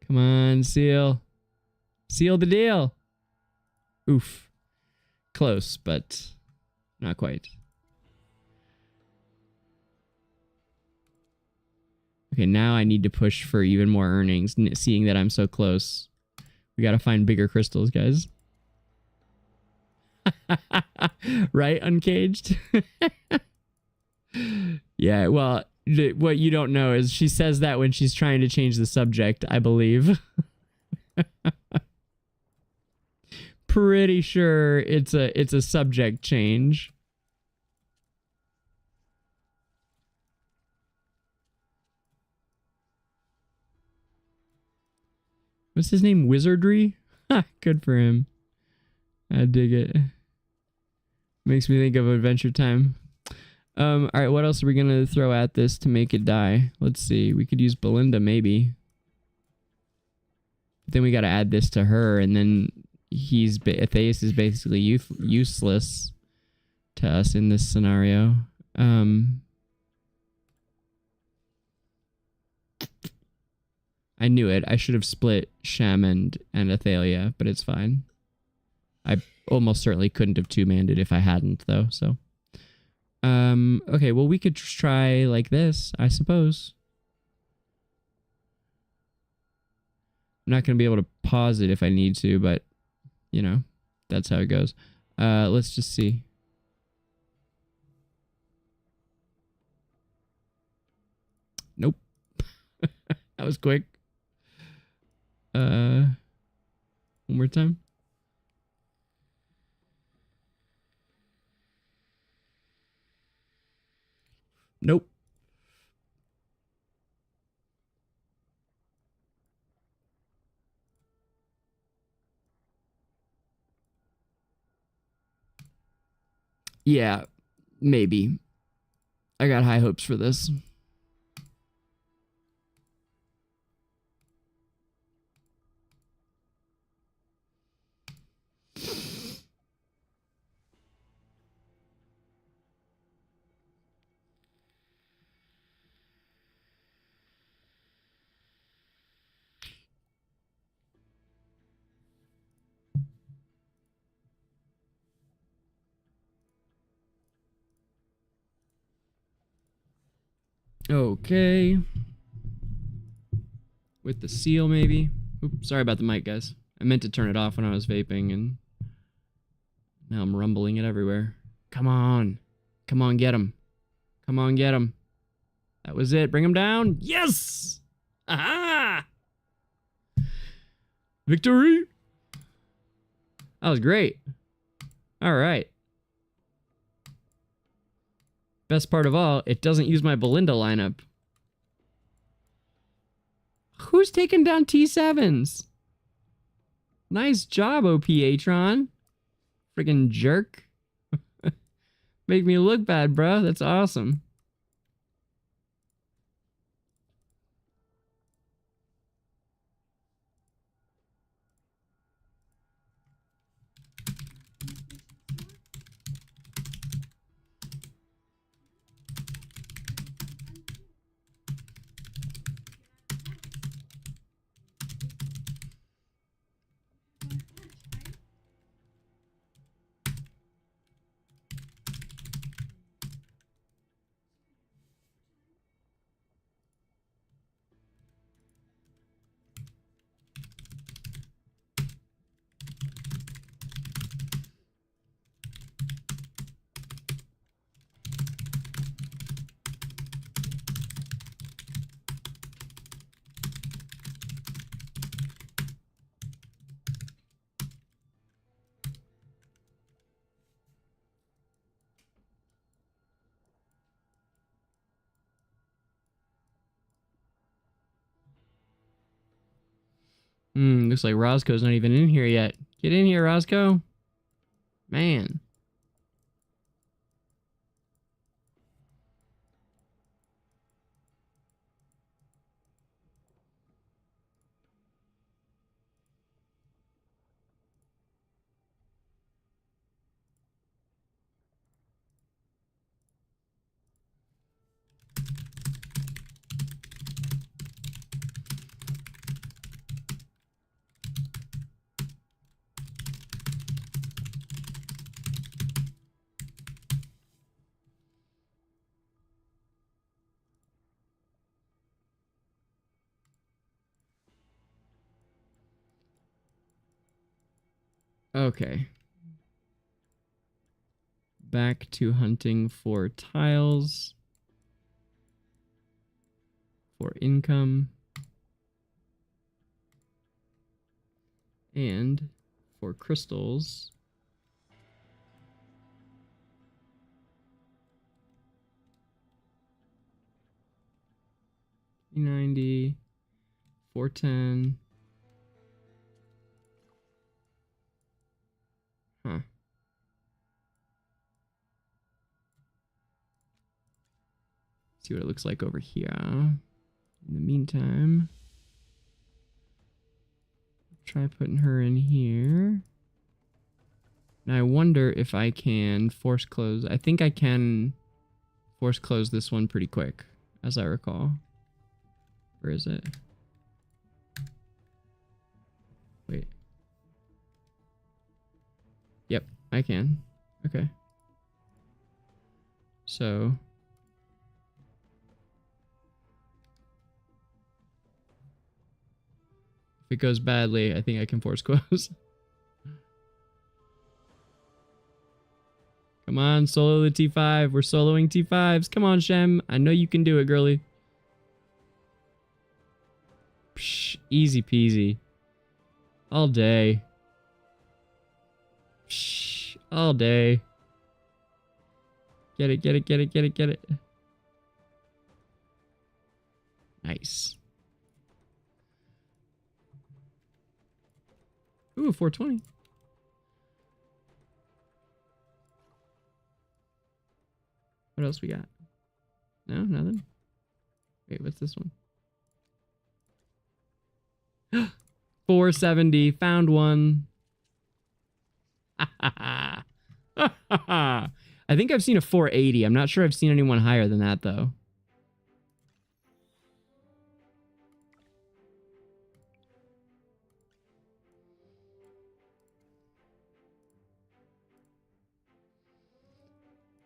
Come on, seal. Seal the deal. Oof. Close, but not quite. Okay, now I need to push for even more earnings, seeing that I'm so close. We gotta find bigger crystals, guys. Right, Uncaged? Yeah, well, what you don't know is she says that when she's trying to change the subject, I believe. Pretty sure it's a subject change. What's his name? Wizardry? Good for him. I dig it. Makes me think of Adventure Time. Alright, what else are we gonna throw at this to make it die? Let's see. We could use Belinda, maybe. But then we gotta add this to her, and then Atheus is basically useless to us in this scenario. I knew it. I should have split Shem and Athalia, but it's fine. I almost certainly couldn't have two-manned it if I hadn't, though, so. Okay, well, we could try like this, I suppose. I'm not going to be able to pause it if I need to, but, you know, that's how it goes. Let's just see. Nope. That was quick. One more time. Nope. Yeah, maybe. I got high hopes for this. Okay. With the seal, maybe. Oops, sorry about the mic, guys. I meant to turn it off when I was vaping, and now I'm rumbling it everywhere. Come on. Come on, get him. Come on, get him. That was it. Bring him down. Yes! Aha! Victory! That was great. All right. Best part of all, it doesn't use my Belinda lineup. Who's taking down T7s? Nice job, OP-Atron. Friggin' jerk. Make me look bad, bro. That's awesome. Looks like Roscoe's not even in here yet. Get in here, Roscoe. Man. Okay. Back to hunting for tiles. For income. And for crystals. $390, $410. Huh. See what it looks like over here. In the meantime, try putting her in here. Now I wonder if I can force close. I think I can force close this one pretty quick, as I recall. Where is it? Wait. Yep, I can. Okay. So if it goes badly, I think I can force close. Come on, solo the T5. We're soloing T5s. Come on, Shem. I know you can do it, girly. Psh, easy peasy. All day. Psh, all day. Get it, get it, get it, get it, get it. Nice. Ooh, 420. What else we got? No, nothing. Wait, what's this one? 470. Found one. I think I've seen a 480. I'm not sure I've seen anyone higher than that, though.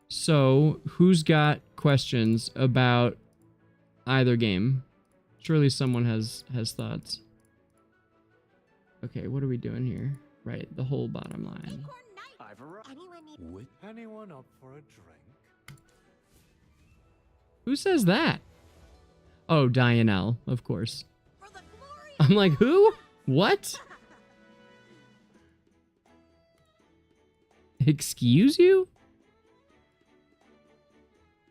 So, who's got questions about either game. Surely someone has thoughts. Okay, what are we doing here? Right, the whole bottom line. I've arrived. Anyone need With anyone up for a drink? Who says that? Oh, Dianelle, of course. I'm like, who? What? Excuse you?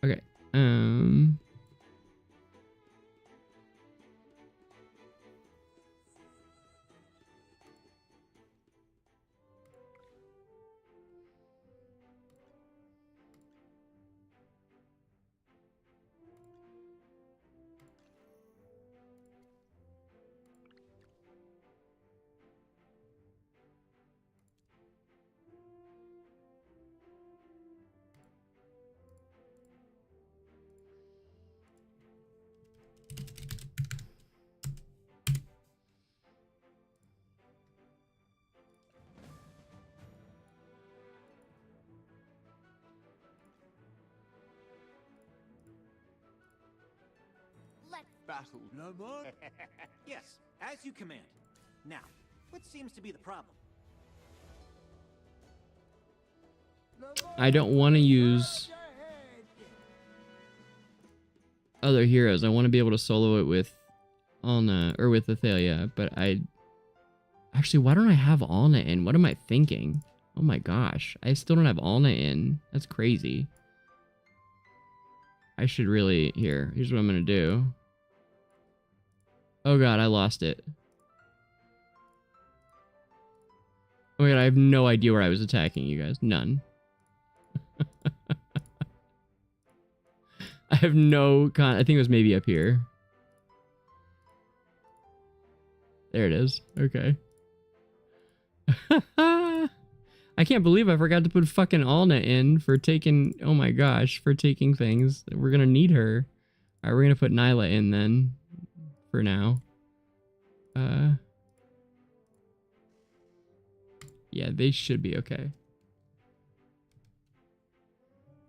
Okay. Battle. Yes, as you command. Now, what seems to be the problem? I don't want to use other heroes. I want to be able to solo it with Alna or with Athalia, but actually, why don't I have Alna in? What am I thinking? Oh my gosh, I still don't have Alna in. That's crazy. I should really here's what I'm gonna do. Oh god, I lost it. Oh my god, I have no idea where I was attacking you guys. None. I have no I think it was maybe up here. There it is. Okay. I can't believe I forgot to put fucking Alna in for taking, oh my gosh, for taking things. We're gonna need her. Alright, we're gonna put Nyla in then. For now. Yeah, they should be okay.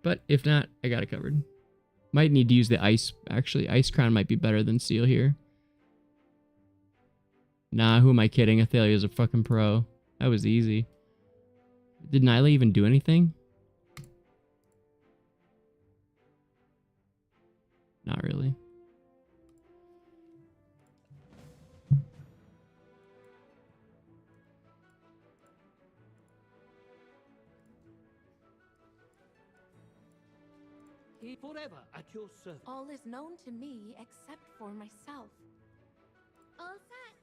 But if not, I got it covered. Might need to use the ice. Actually, Ice Crown might be better than Seal here. Nah, who am I kidding? Athalia's a fucking pro. That was easy. Did Nyla even do anything? Not really. Forever at your service. All is known to me except for myself. All set.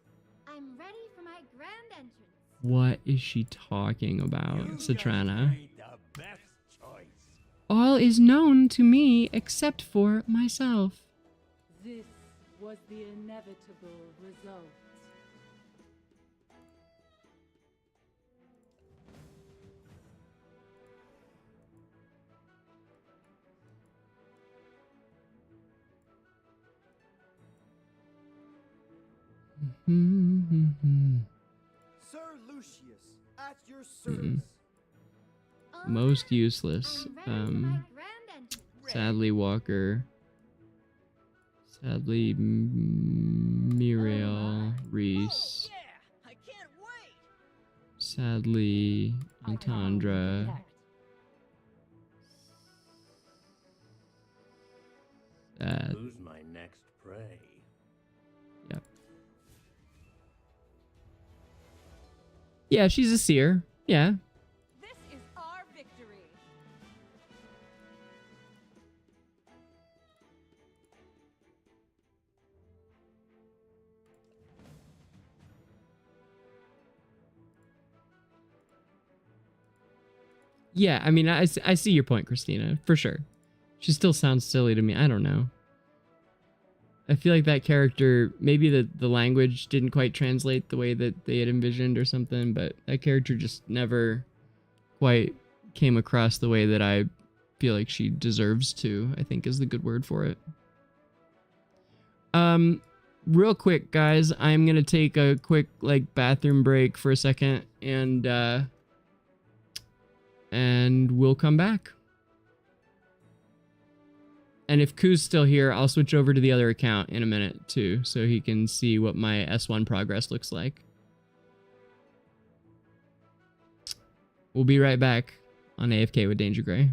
I'm ready for my grand entrance. What is she talking about, Citrana? Made the best choice. All is known to me except for myself. This was the inevitable result. Sir Lucius, at your service. All Most set. useless. I'm ready for my grand entrance. Sadly, Walker. Sadly, Muriel, Reese. Yeah, I can't wait. Sadly, Entandra. Who's my next prey? Yep. Yeah, she's a seer. Yeah. This is our victory. Yeah, I mean, I see your point, Christina, for sure. She still sounds silly to me. I don't know. I feel like that character, maybe the language didn't quite translate the way that they had envisioned or something, but that character just never quite came across the way that I feel like she deserves to, I think is the good word for it. Real quick, guys, I'm going to take a quick, like, bathroom break for a second, and we'll come back. And if Ku's still here, I'll switch over to the other account in a minute too, so he can see what my S1 progress looks like. We'll be right back on AFK with DangerGrey.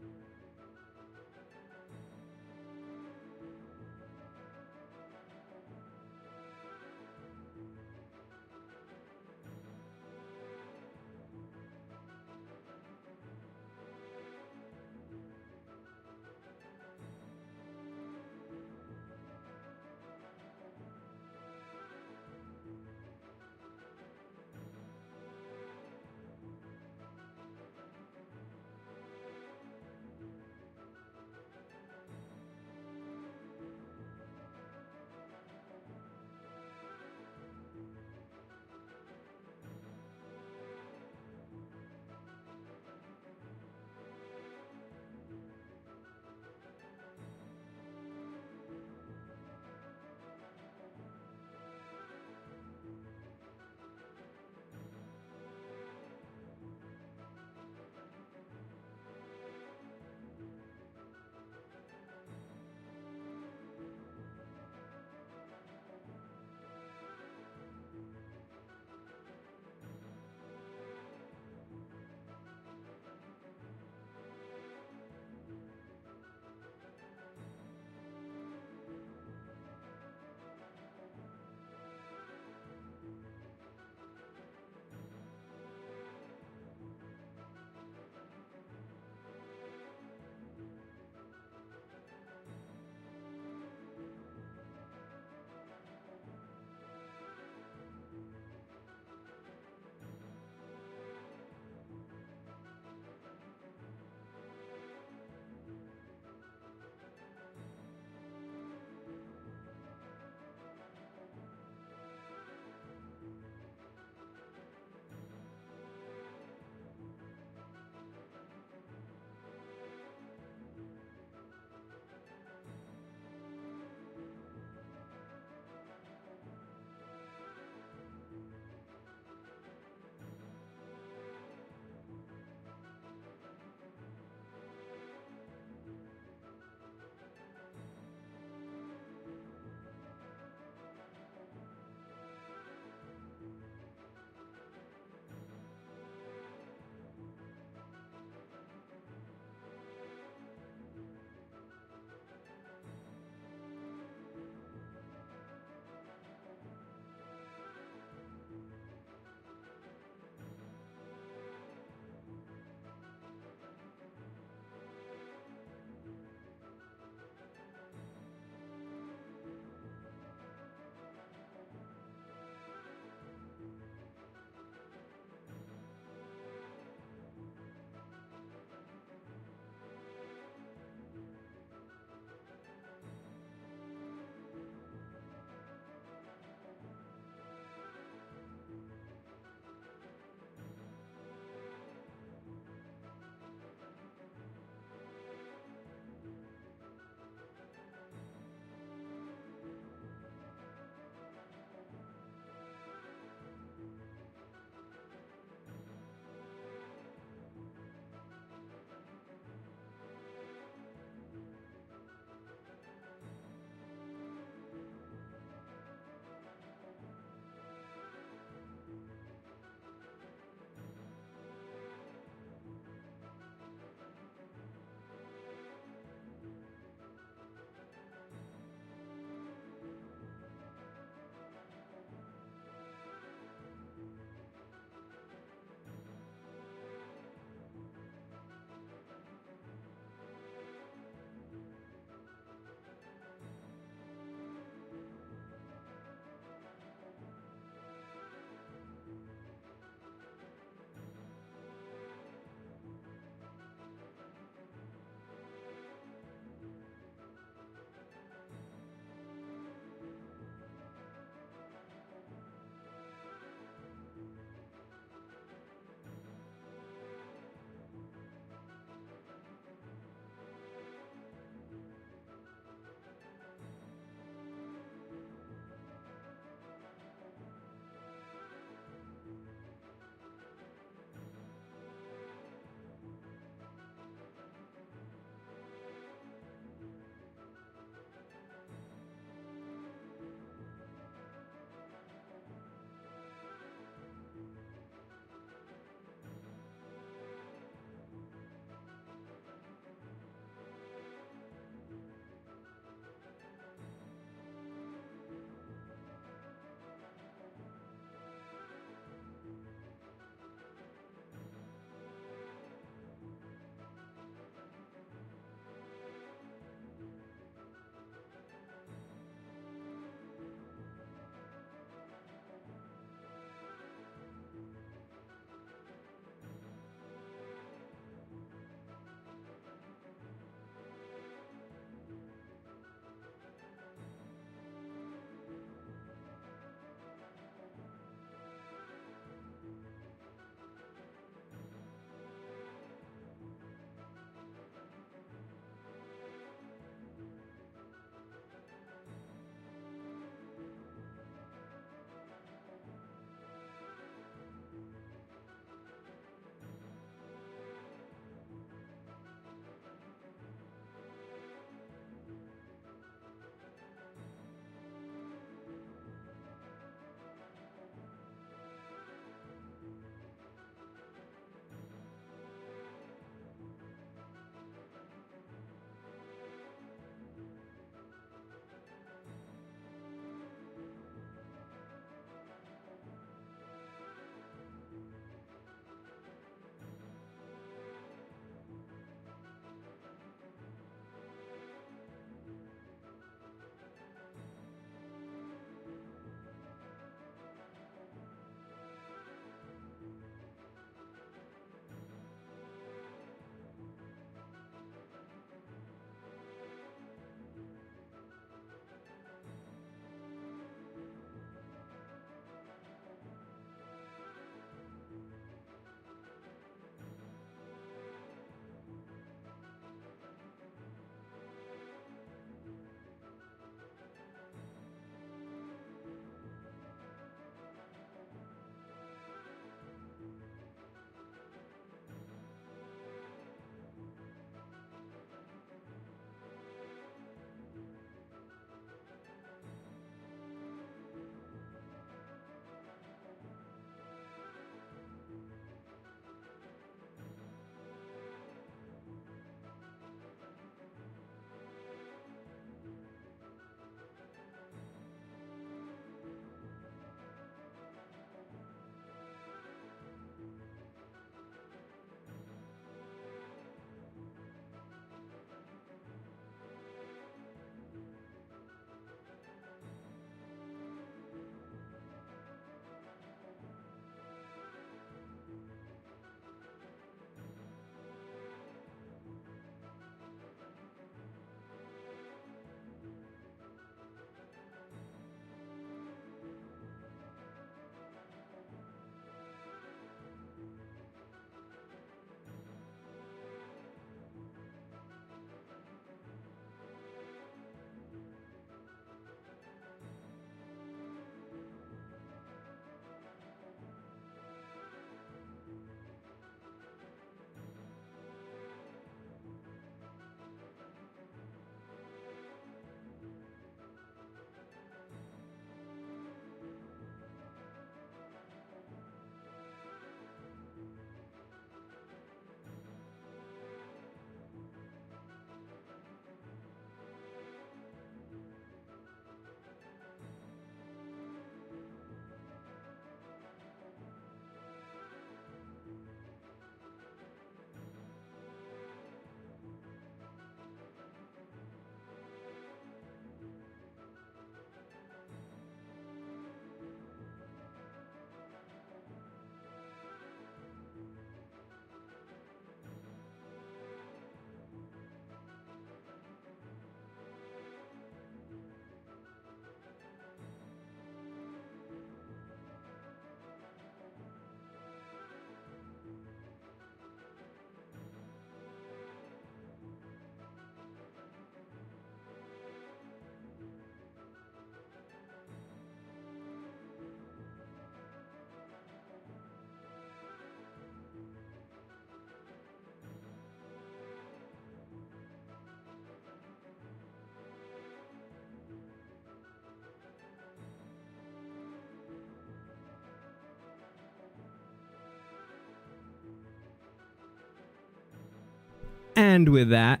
And with that,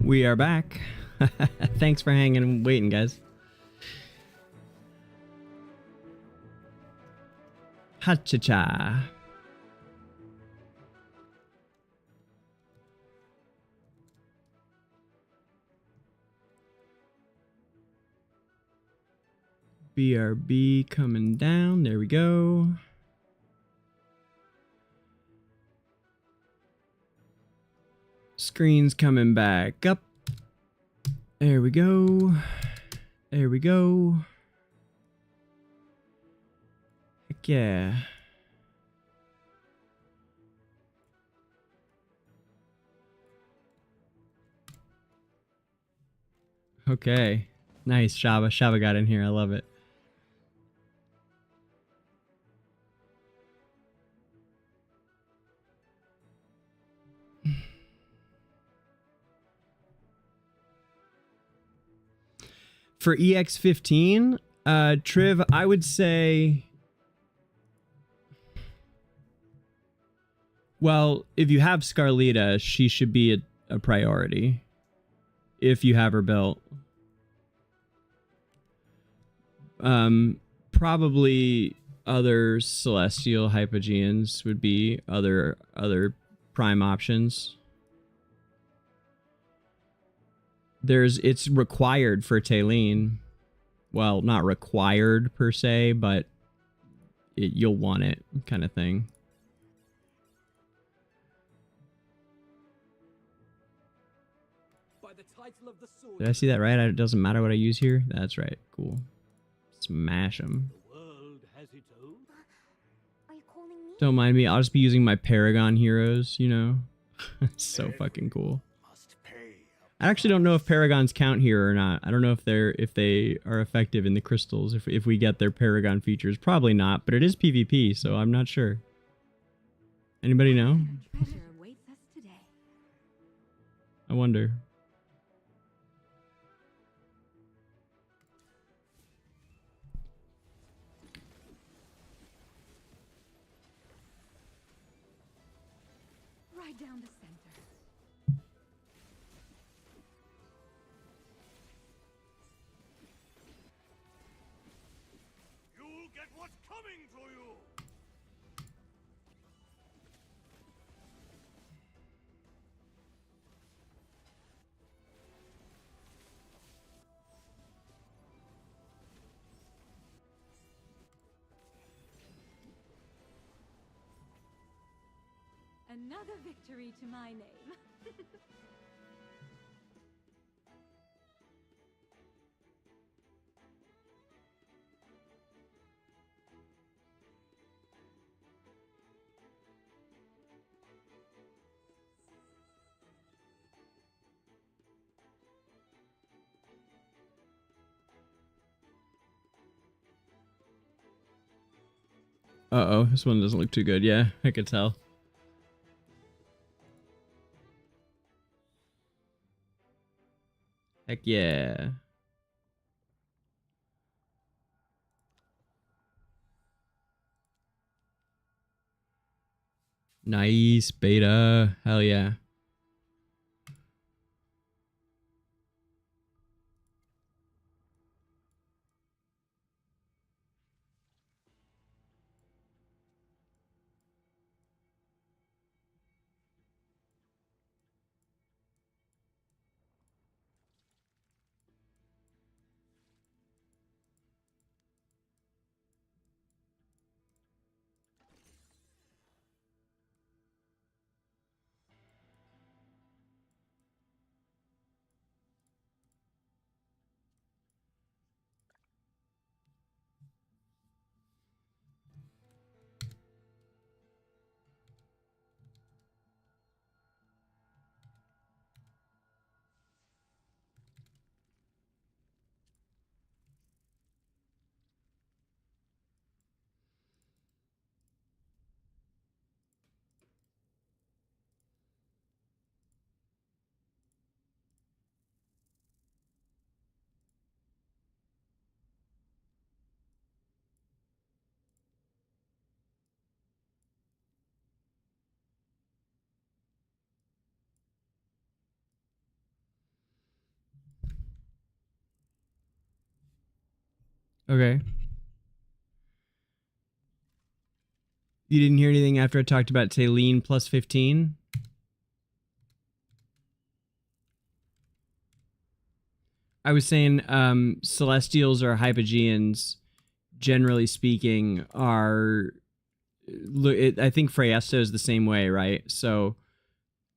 we are back. Thanks for hanging and waiting, guys. Ha-cha-cha. BRB coming down. There we go. Screen's coming back up. There we go. There we go. Heck yeah. Okay. Nice, Shaba. Shaba got in here. I love it. For EX15, Triv, I would say, well, if you have Scarlita, she should be a priority. If you have her built. Probably other Celestial Hypogeans would be other prime options. It's required for Talene. Well, not required per se, but you'll want it kind of thing. By the title of the sword. Did I see that right? It doesn't matter what I use here. That's right. Cool. Smash them. The world has its own. Are you calling me? Don't mind me. I'll just be using my Paragon heroes, you know? So fucking cool. Must pay. I actually don't know if Paragons count here or not. I don't know if they are effective in the crystals if we get their Paragon features. Probably not, but it is PvP, so I'm not sure. Anybody know? Treasure awaits us today. I wonder. Right down the center. You'll get what's coming to you. Another victory to my name. Uh-oh, this one doesn't look too good. Yeah, I could tell. Heck yeah. Nice, beta. Hell yeah. Okay. You didn't hear anything after I talked about Talene plus 15? I was saying Celestials or Hypogeans, generally speaking, are... I think Freyasto is the same way, right? So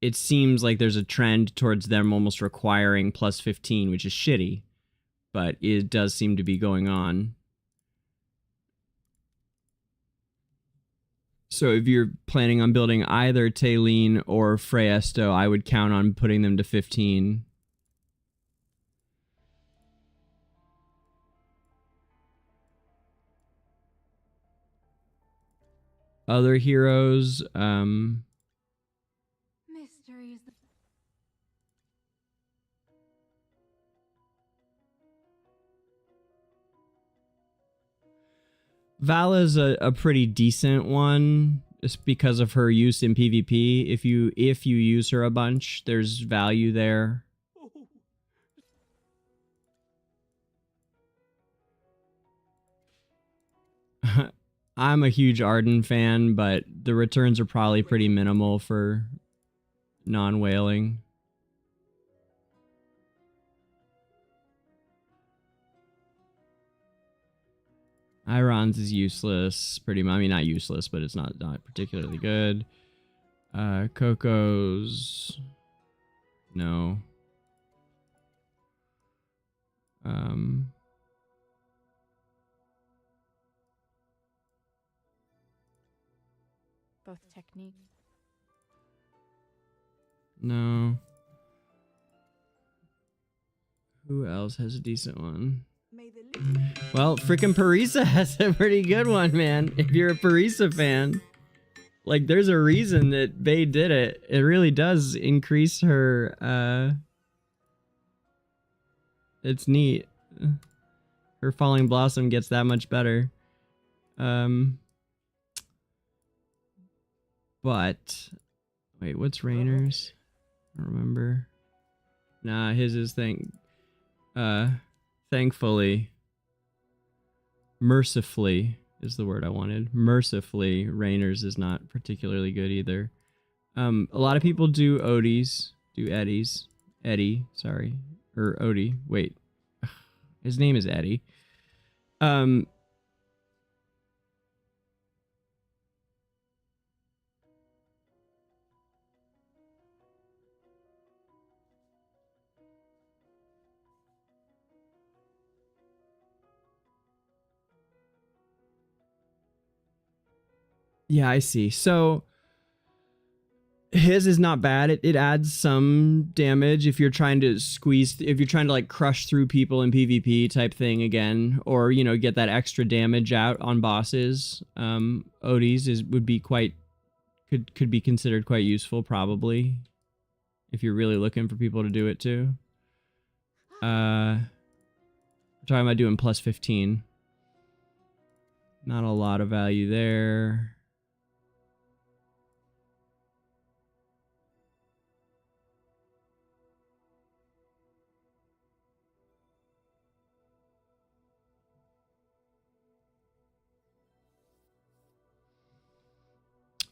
it seems like there's a trend towards them almost requiring plus 15, which is shitty. But it does seem to be going on. So if you're planning on building either Talene or Freyasto, I would count on putting them to 15. Other heroes, Mysteries. Vala's a pretty decent one, just because of her use in PvP. If you use her a bunch, there's value there. I'm a huge Arden fan, but the returns are probably pretty minimal for non-whaling. Iron's is useless, pretty much. I mean, not useless, but it's not particularly good. Coco's... No. Both technique. No. Who else has a decent one? Well, frickin' Parisa has a pretty good one, man. If you're a Parisa fan, like, there's a reason that Bae did it. It really does increase her, it's neat. Her Falling Blossom gets that much better. But, wait, what's Rainer's? I don't remember. Nah, his is thankfully, mercifully is the word I wanted. Mercifully, Rainer's is not particularly good either. A lot of people do Odie's, do Eddie's. Eddie, sorry. Or Odie. Wait. His name is Eddie. Yeah, I see. So his is not bad. It adds some damage if you're trying to like crush through people in PvP type thing again, or, you know, get that extra damage out on bosses. Odie's could be considered quite useful, probably, if you're really looking for people to do it too. We're talking about doing plus 15. Not a lot of value there.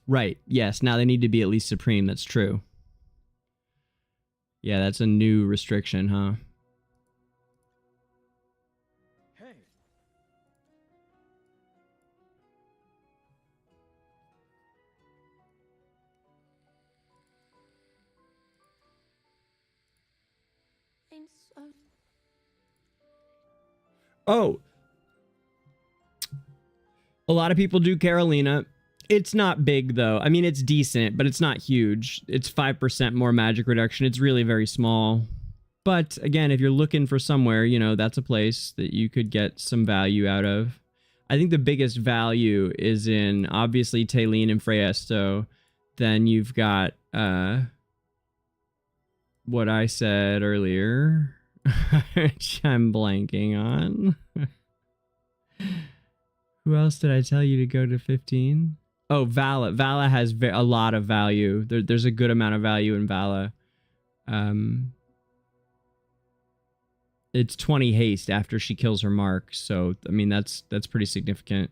Right. Yes. Now they need to be at least Supreme. That's true. Yeah, that's a new restriction, huh? Hey. Oh. A lot of people do Carolina. It's not big, though. I mean, it's decent, but it's not huge. It's 5% more magic reduction. It's really very small. But, again, if you're looking for somewhere, you know, that's a place that you could get some value out of. I think the biggest value is in, obviously, Talene and Freyasto. Then you've got what I said earlier, which I'm blanking on. Who else did I tell you to go to 15? Oh, Vala. Vala has a lot of value. There's a good amount of value in Vala. it's 20 haste after she kills her mark. So I mean that's pretty significant.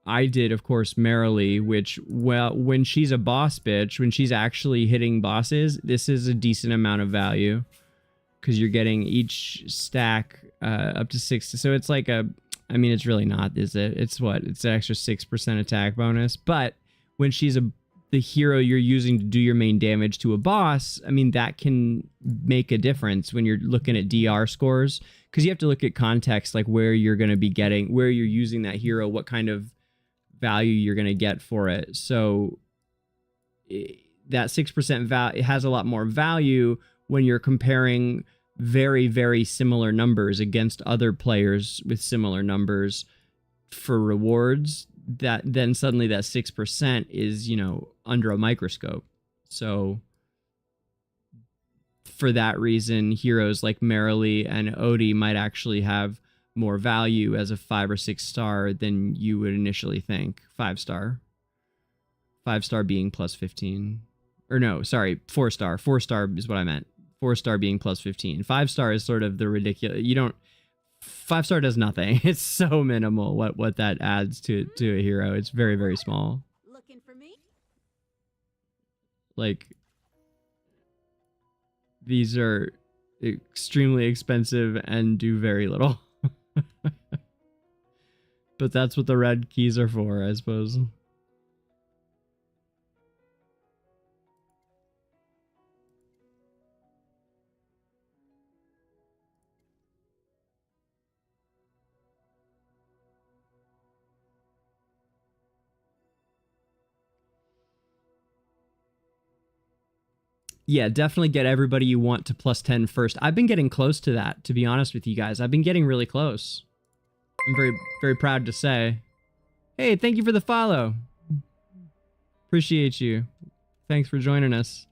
I did, of course, Merrily, which, well, when she's a boss bitch, when she's actually hitting bosses, this is a decent amount of value because you're getting each stack up to 6. So it's like a, I mean, it's really not, is it? It's what? It's an extra 6% attack bonus. But when she's the hero you're using to do your main damage to a boss, I mean, that can make a difference when you're looking at DR scores, because you have to look at context, like where you're going to be getting, where you're using that hero, what kind of value you're going to get for it. So that 6% value, it has a lot more value when you're comparing very, very similar numbers against other players with similar numbers for rewards. That then suddenly that 6% is, you know, under a microscope. So for that reason, heroes like Merrily and Odie might actually have more value as a 5 or 6 star than you would initially think. 5 star. 5 star being plus 15. Or no, sorry, 4 star. 4 star is what I meant. 4 star being plus 15. 5 star is sort of the ridiculous. You don't. 5 star does nothing. It's so minimal what that adds to a hero. It's very, very small. Looking for me? Like, these are extremely expensive and do very little. But that's what the red keys are for, I suppose. Yeah, definitely get everybody you want to plus 10 first. I've been getting close to that, to be honest with you guys. I've been getting really close. I'm very, very proud to say. Hey, thank you for the follow. Appreciate you. Thanks for joining us.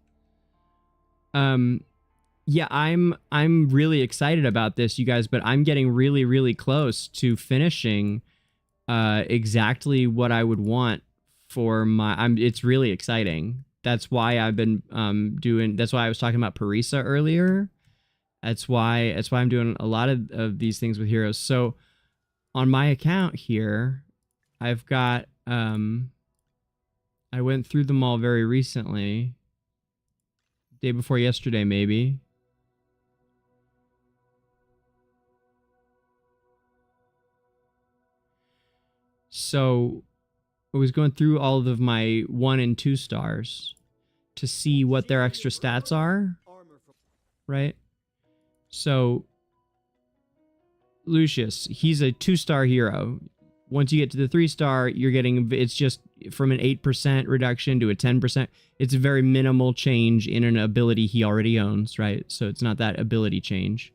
Yeah, I'm really excited about this, you guys, but I'm getting really, really close to finishing exactly what I would want for my... it's really exciting. That's why I've been that's why I was talking about Parisa earlier. That's why I'm doing a lot of these things with heroes. So on my account here, I've got I went through them all very recently. Day before yesterday, maybe. So I was going through all of my 1 and 2 stars to see what their extra stats are, right? So Lucius, he's a 2-star hero. Once you get to the 3-star, you're getting, it's just from an 8% reduction to a 10%. It's a very minimal change in an ability he already owns, right? So it's not that ability change.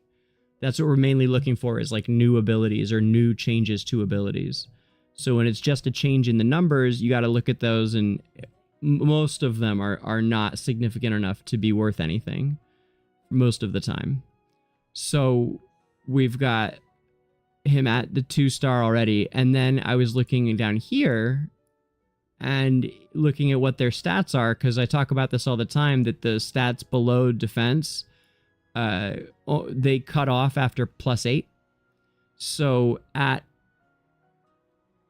That's what we're mainly looking for, is like new abilities or new changes to abilities. So when it's just a change in the numbers, you got to look at those, and most of them are not significant enough to be worth anything most of the time. So we've got him at the 2-star already, and then I was looking down here and looking at what their stats are, because I talk about this all the time, that the stats below defense, they cut off after +8. So at,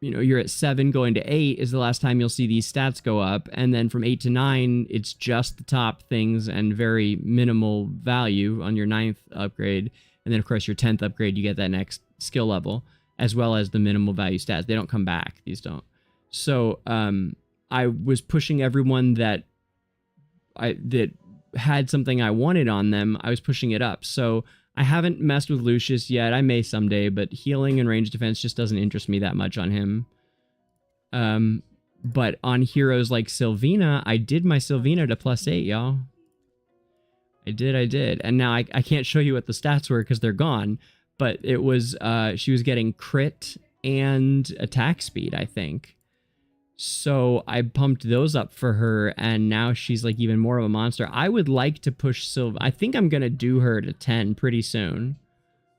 you know, you're at 7 going to 8 is the last time you'll see these stats go up. And then from 8 to 9, it's just the top things and very minimal value on your 9th upgrade. And then, of course, your 10th upgrade, you get that next skill level, as well as the minimal value stats. They don't come back. These don't. So I was pushing everyone that had something I wanted on them. I was pushing it up. So I haven't messed with Lucius yet. I may someday, but healing and range defense just doesn't interest me that much on him. But on heroes like Sylvina, I did my Sylvina to +8, y'all. I did. And now I can't show you what the stats were because they're gone. But it was, she was getting crit and attack speed, I think. So I pumped those up for her, and now she's like even more of a monster. I would like to push Sylvina. I think I'm going to do her to 10 pretty soon.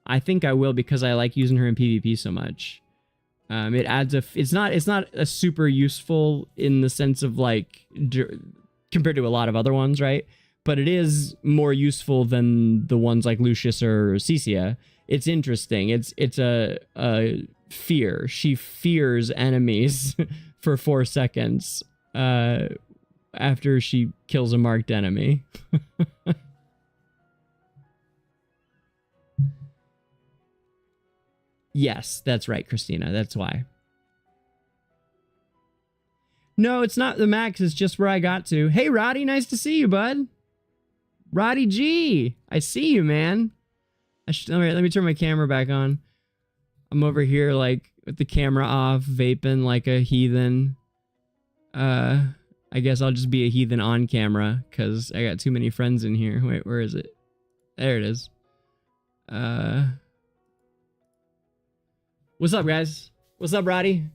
I think I will, because I like using her in PvP so much. It adds a... It's not a super useful in the sense of like... compared to a lot of other ones, right? but it is more useful than the ones like Lucius or Cecia. It's interesting. It's a fear. She fears enemies for 4 seconds after she kills a marked enemy. Yes, that's right, Christina. That's why. No, it's not the max. It's just where I got to. Hey, Roddy, nice to see you, bud. Roddy G, I see you, man. Let me turn my camera back on. I'm over here, like, with the camera off, vaping like a heathen. I guess I'll just be a heathen on camera, because I got too many friends in here. Wait, where is it? There it is. What's up, guys? What's up, Roddy?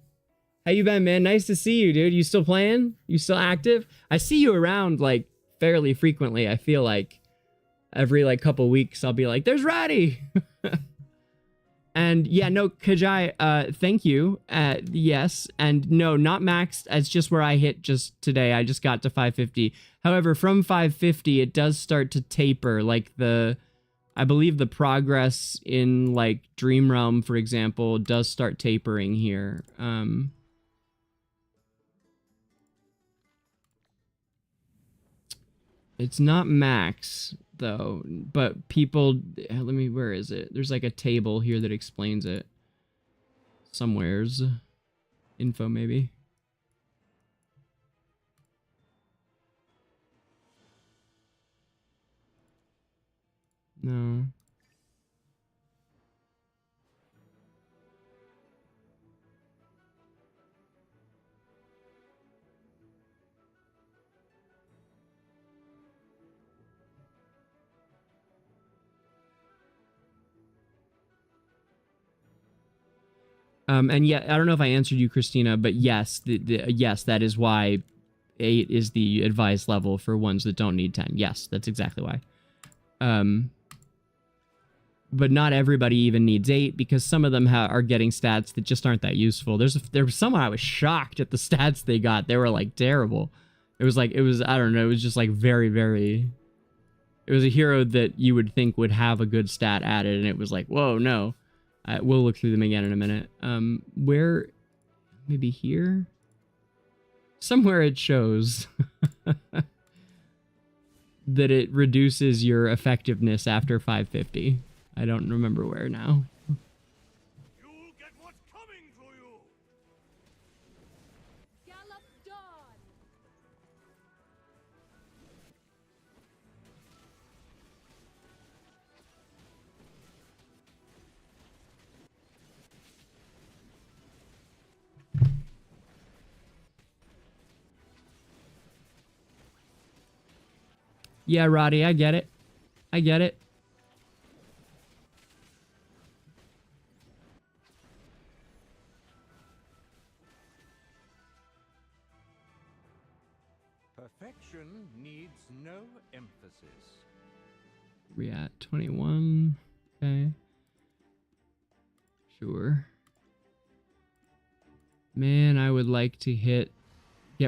How you been, man? Nice to see you, dude. You still playing? You still active? I see you around, like, fairly frequently. I feel like every, like, couple weeks I'll be like, there's Roddy! And, yeah, no, Kajai, thank you. Yes, and no, not maxed. It's just where I hit just today. I just got to 550. However, from 550, it does start to taper, like I believe the progress in, like, Dream Realm, for example, does start tapering here. It's not max, though, but people... where is it? There's, like, a table here that explains it. Somewheres. Info, maybe. No. And yeah, I don't know if I answered you, Christina, but yes, yes, that is why 8 is the advised level for ones that don't need 10. Yes, that's exactly why. But not everybody even needs 8, because some of them are getting stats that just aren't that useful. There was someone I was shocked at the stats they got. They were, like, terrible. It was, I don't know, it was just, like, very, very... It was a hero that you would think would have a good stat added, and it was like, whoa, no. We'll look through them again in a minute. Where... Maybe here? Somewhere it shows that it reduces your effectiveness after 550. I don't remember where now. You'll get what's coming to you! Gallop Dawn! Yeah, Roddy, I get it. I get it. Perfection needs no emphasis. We at 21. Okay. Sure. Man, I would like to get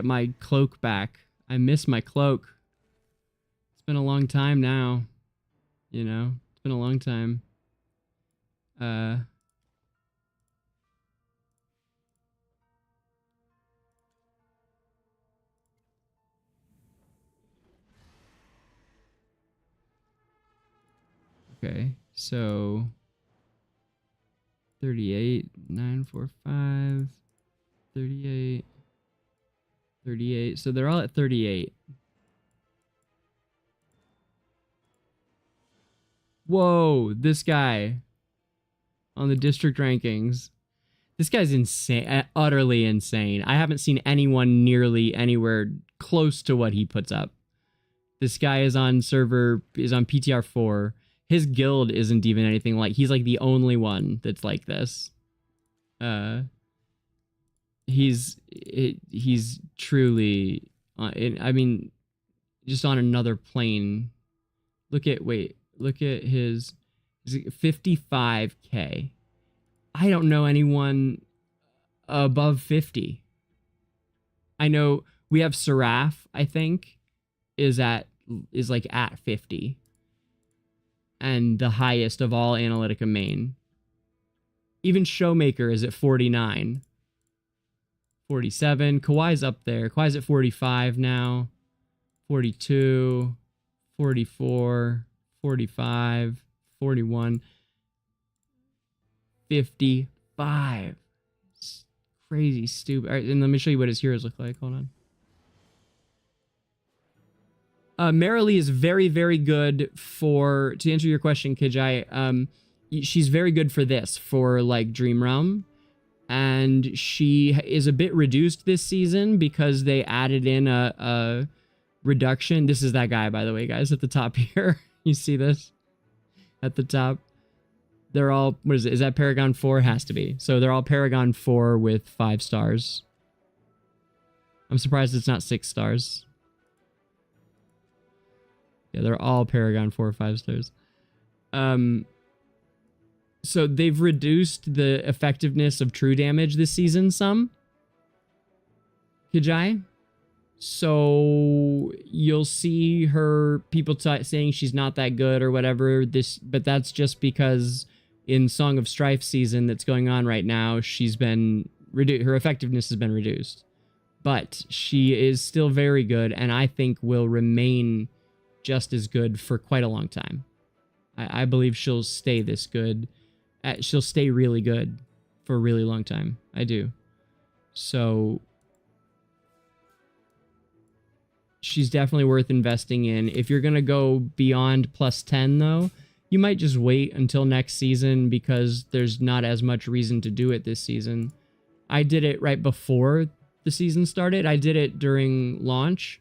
my cloak back. I miss my cloak. It's been a long time now. You know, it's been a long time. Okay, so 38, 945, 38, 38. So they're all at 38. Whoa, this guy on the district rankings. This guy's insane, utterly insane. I haven't seen anyone nearly anywhere close to what he puts up. This guy is on PTR4. His guild isn't even anything like, he's like the only one that's like this. He's truly, I mean, just on another plane. Look at his 55K. I don't know anyone above 50. I know we have Seraph, I think, is at is like at 50. And the highest of all Analytica main. Even Showmaker is at 49. 47. Kawhi's up there. Kawhi's at 45 now. 42. 44. 45. 41. 55. It's crazy stupid. All right, and let me show you what his heroes look like. Hold on. Marilee is very, very good for, to answer your question, Kijai, she's very good for this, for like Dream Realm. And she is a bit reduced this season because they added in a reduction. This is that guy, by the way, guys, at the top here. You see this? At the top. They're all, what is it? Is that Paragon 4? Has to be. So they're all Paragon 4 with 5 stars. I'm surprised it's not 6 stars. Yeah, they're all Paragon 4 or 5 stars. So they've reduced the effectiveness of true damage this season some. Kijai. So you'll see her, people saying she's not that good or whatever. But that's just because in Song of Strife season that's going on right now, she's been her effectiveness has been reduced. But she is still very good, and I think will remain just as good for quite a long time. I believe she'll stay this good. She'll stay really good for a really long time. I do. So she's definitely worth investing in. If you're going to go beyond +10, though, you might just wait until next season because there's not as much reason to do it this season. I did it right before the season started. I did it during launch.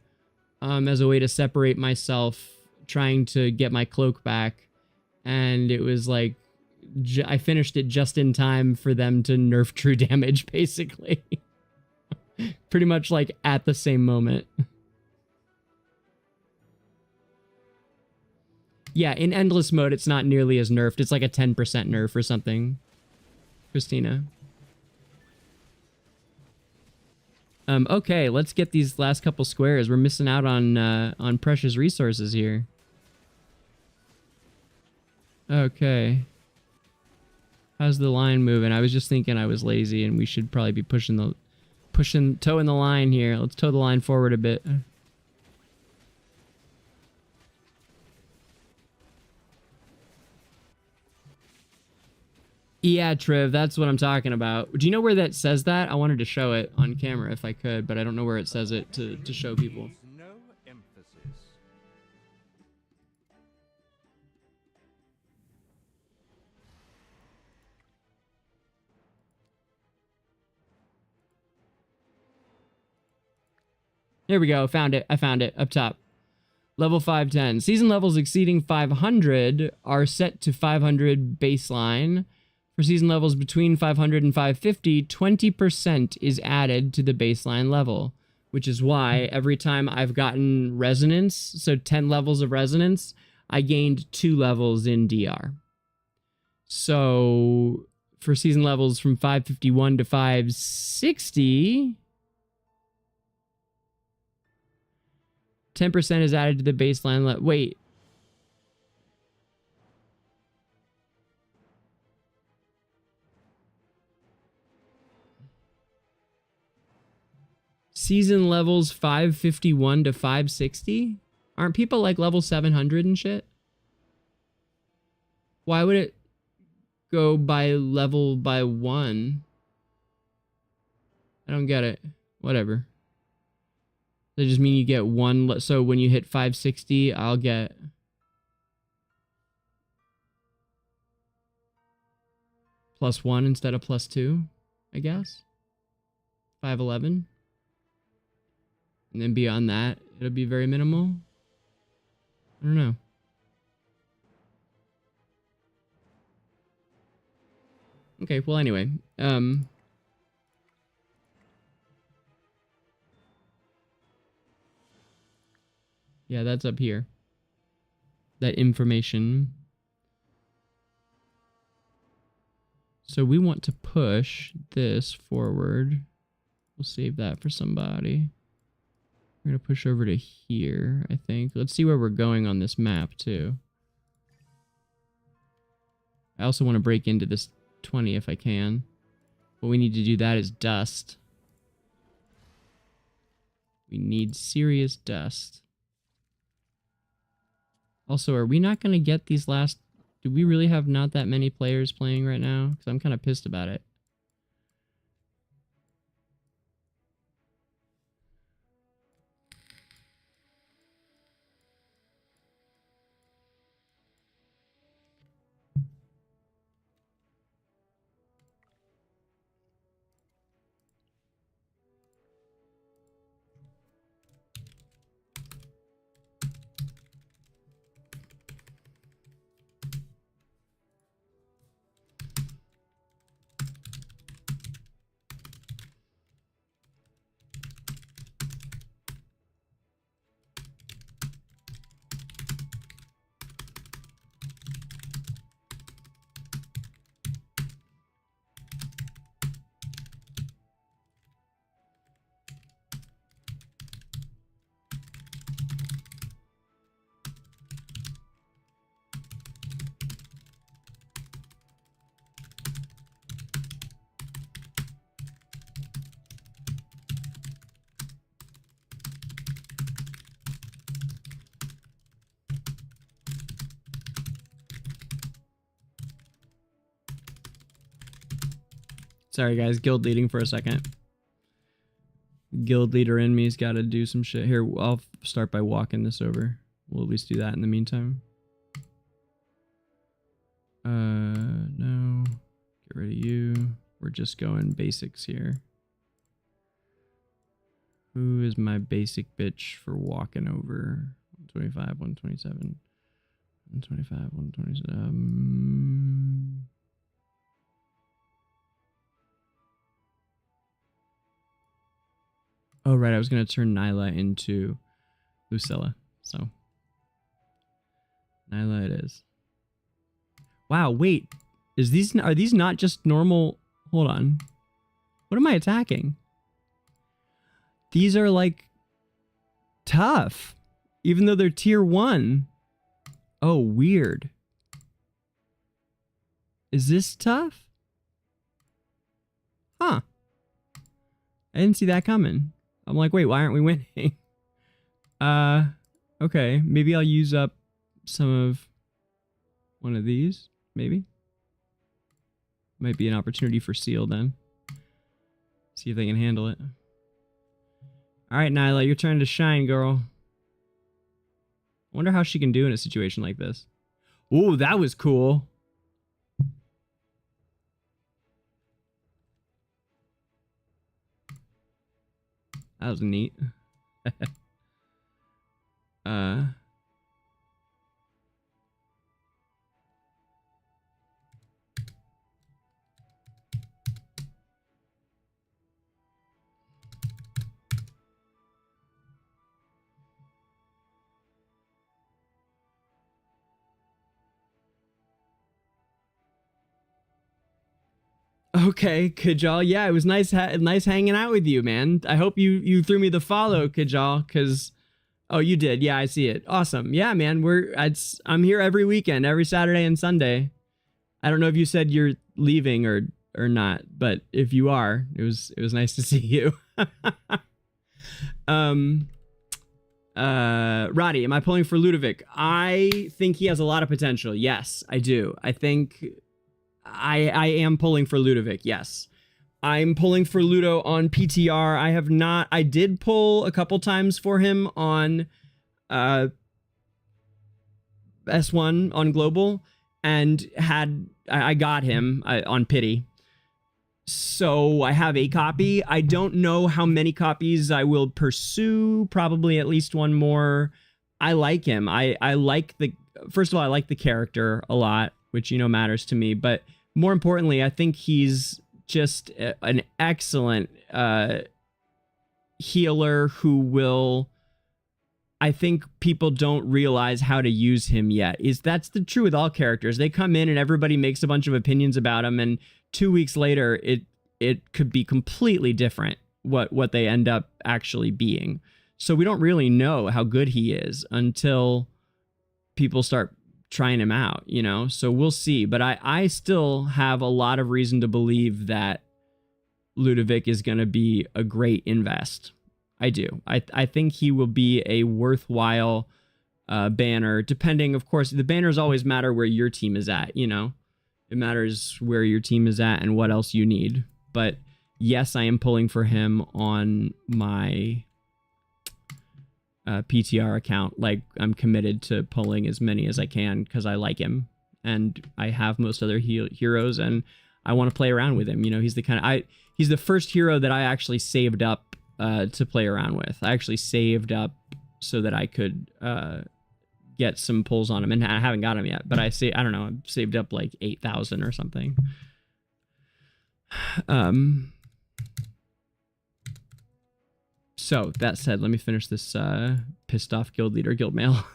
As a way to separate myself, trying to get my cloak back. And it was like, I finished it just in time for them to nerf true damage, basically. Pretty much like at the same moment. Yeah, in endless mode, it's not nearly as nerfed. It's like a 10% nerf or something. Christina. Okay, let's get these last couple squares. We're missing out on precious resources here. Okay. How's the line moving? I was just thinking I was lazy and we should probably be toeing the line here. Let's toe the line forward a bit. Yeah, Triv, that's what I'm talking about. Do you know where that says that? I wanted to show it on camera if I could, but I don't know where it says it to show people. No emphasis. Here we go. Found it. I found it. Up top. Level 510. Season levels exceeding 500 are set to 500 baseline. For season levels between 500 and 550, 20% is added to the baseline level, which is why every time I've gotten resonance, so 10 levels of resonance, I gained 2 levels in DR. So for season levels from 551 to 560, 10% is added to the baseline level. Wait. Season levels 551 to 560? Aren't people like level 700 and shit? Why would it go by level by 1? I don't get it. Whatever. Does that just mean you get 1? So when you hit 560, I'll get... +1 instead of +2, I guess? 511? And then beyond that, it'll be very minimal. I don't know. Okay, well anyway. Yeah, that's up here. That information. So we want to push this forward. We'll save that for somebody. We're going to push over to here, I think. Let's see where we're going on this map, too. I also want to break into this 20 if I can. What we need to do that is dust. We need serious dust. Also, are we not going to get these last... Do we really have not that many players playing right now? Because I'm kind of pissed about it. Sorry guys, guild leading for a second. Guild leader in me's got to do some shit. Here, I'll start by walking this over. We'll at least do that in the meantime. No. Get rid of you. We're just going basics here. Who is my basic bitch for walking over? 125, 127. 125, 127. Oh, right. I was going to turn Nyla into Lucilla. So, Nyla it is. Wow, wait. Are these not just normal... Hold on. What am I attacking? These are, like, tough. Even though they're tier 1. Oh, weird. Is this tough? Huh. I didn't see that coming. I'm like, wait, why aren't we winning? Okay, maybe I'll use up some of one of these, maybe. Might be an opportunity for Seal then. See if they can handle it. Alright, Nyla, your turn to shine, girl. I wonder how she can do in a situation like this. Ooh, that was cool. That was neat. Okay, Kajal. Yeah, it was nice hanging out with you, man. I hope you threw me the follow, Kajal, because... Oh, you did. Yeah, I see it. Awesome. Yeah, man, I'm here every weekend, every Saturday and Sunday. I don't know if you said you're leaving or not, but if you are, it was nice to see you. Roddy, am I pulling for Ludovic? I think he has a lot of potential. Yes, I do. I think... I am pulling for Ludovic, yes. I'm pulling for Ludo on PTR. I did pull a couple times for him on S1 on Global, and I got him on Pity. So I have a copy. I don't know how many copies I will pursue, probably at least one more. I like him. I like first of all, I like the character a lot, which, you know, matters to me, but more importantly, I think he's just an excellent healer who will... I think people don't realize how to use him yet. That's the true with all characters. They come in and everybody makes a bunch of opinions about him, and 2 weeks later, it could be completely different what they end up actually being. So we don't really know how good he is until people start trying him out, you know? So we'll see. But I still have a lot of reason to believe that Ludovic is going to be a great invest. I do. I think he will be a worthwhile banner, depending, of course, the banners always matter where your team is at, you know? It matters where your team is at and what else you need. But yes, I am pulling for him on my PTR account. Like, I'm committed to pulling as many as I can because I like him. And I have most other heroes, and I want to play around with him. You know, he's the kind of... he's the first hero that I actually saved up to play around with. I actually saved up so that I could get some pulls on him, and I haven't got him yet, but I don't know, I've saved up like 8,000 or something. So that said, let me finish this pissed off guild leader guild mail.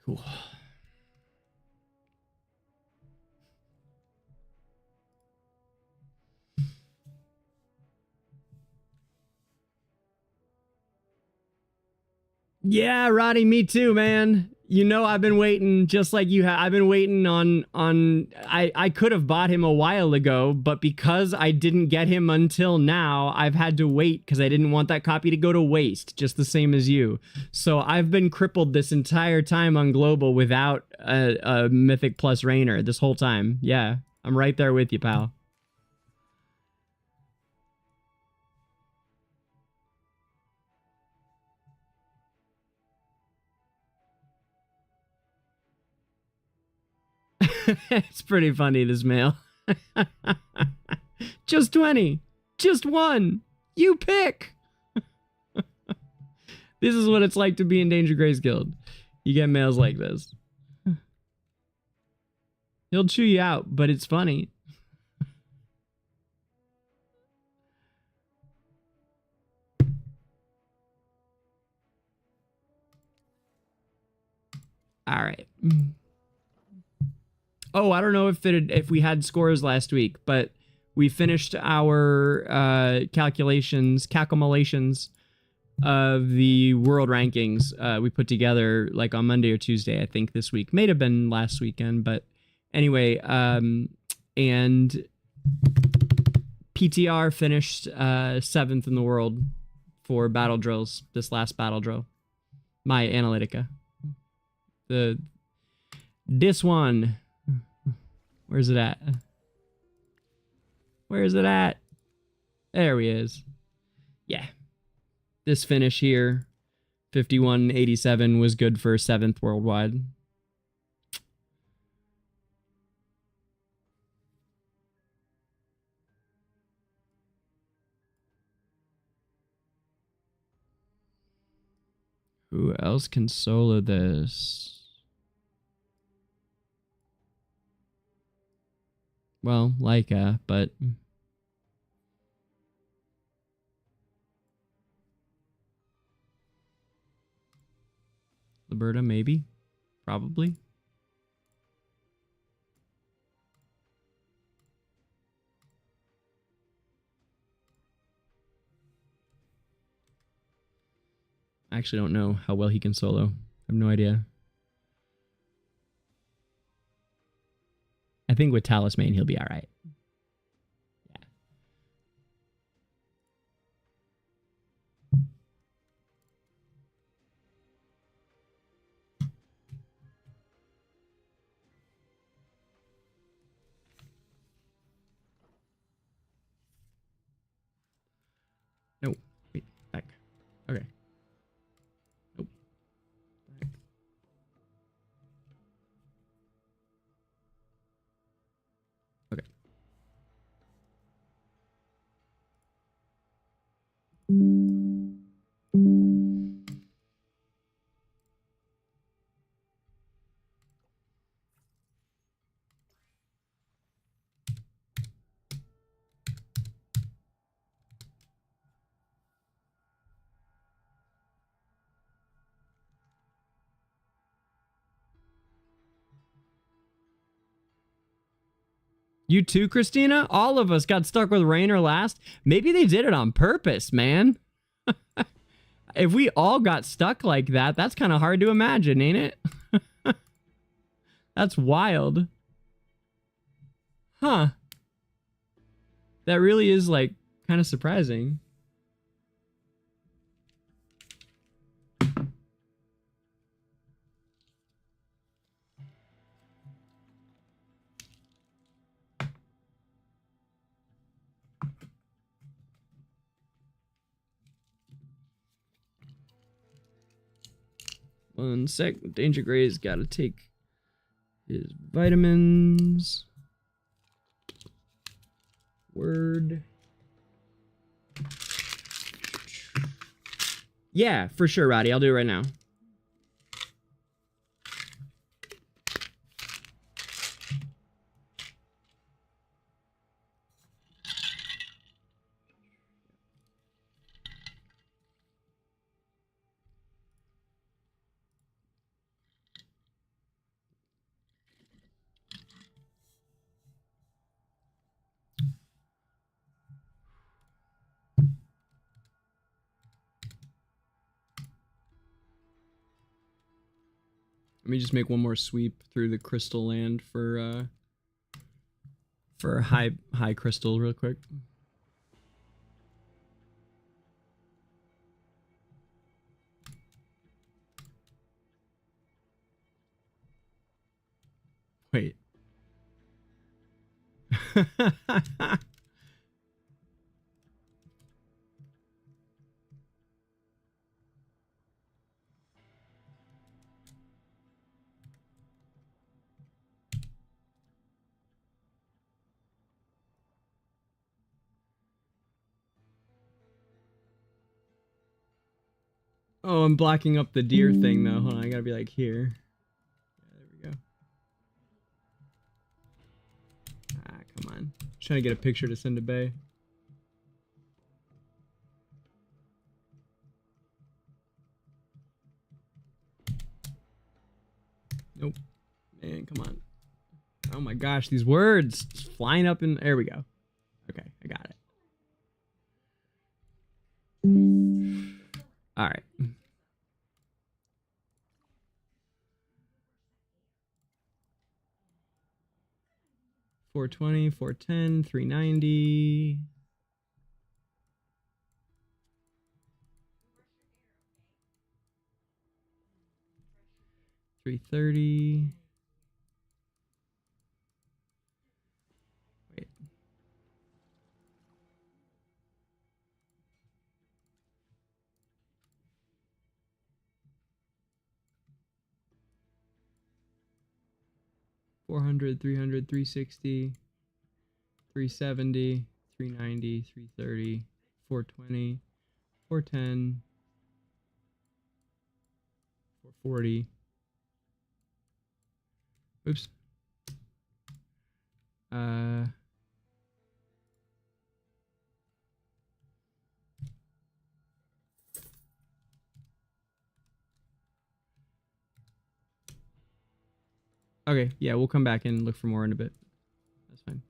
Cool. Yeah, Roddy, me too, man. You know, I've been waiting just like you have. I've been waiting on I could have bought him a while ago, but because I didn't get him until now, I've had to wait because I didn't want that copy to go to waste, just the same as you. So I've been crippled this entire time on Global without a Mythic Plus Rainer this whole time. Yeah, I'm right there with you, pal. It's pretty funny, this mail. Just 20. Just one. You pick. This is what it's like to be in DangerGrey's guild. You get mails like this. He'll chew you out, but it's funny. All right. Oh, I don't know if we had scores last week, but we finished our calculations of the world rankings we put together like on Monday or Tuesday, I think this week. May have been last weekend, but anyway, and PTR finished 7th in the world for battle drills, this last battle drill. My Analytica. This one... Where's it at? Where is it at? There he is. Yeah. This finish here, 51.87, was good for 7th worldwide. Who else can solo this? Well, Leica, but... Liberta, maybe? Probably? I actually don't know how well he can solo. I have no idea. I think with Talisman, he'll be all right. Yeah. No, wait, back. Okay. Nope. Back. Okay. You too, Christina? All of us got stuck with Raynor last. Maybe they did it on purpose, man. If we all got stuck like that, that's kind of hard to imagine, ain't it? That's wild. Huh. That really is, like, kind of surprising. One sec. DangerGrey's got to take his vitamins. Word. Yeah, for sure, Roddy. I'll do it right now. Let me just make one more sweep through the crystal land for high crystal real quick. Wait. Oh, I'm blocking up the deer thing though. Hold on, I gotta be like here. Yeah, there we go. Ah, come on. Just trying to get a picture to send to Bay. Nope. Man, come on. Oh my gosh, these words just flying up in. There we go. Okay, I got it. All right. $420, $410, $390. $330. Wait. 400, 300, 360, 370, 390, 330, 420, 410, 440. Oops. Okay, yeah, we'll come back and look for more in a bit. That's fine.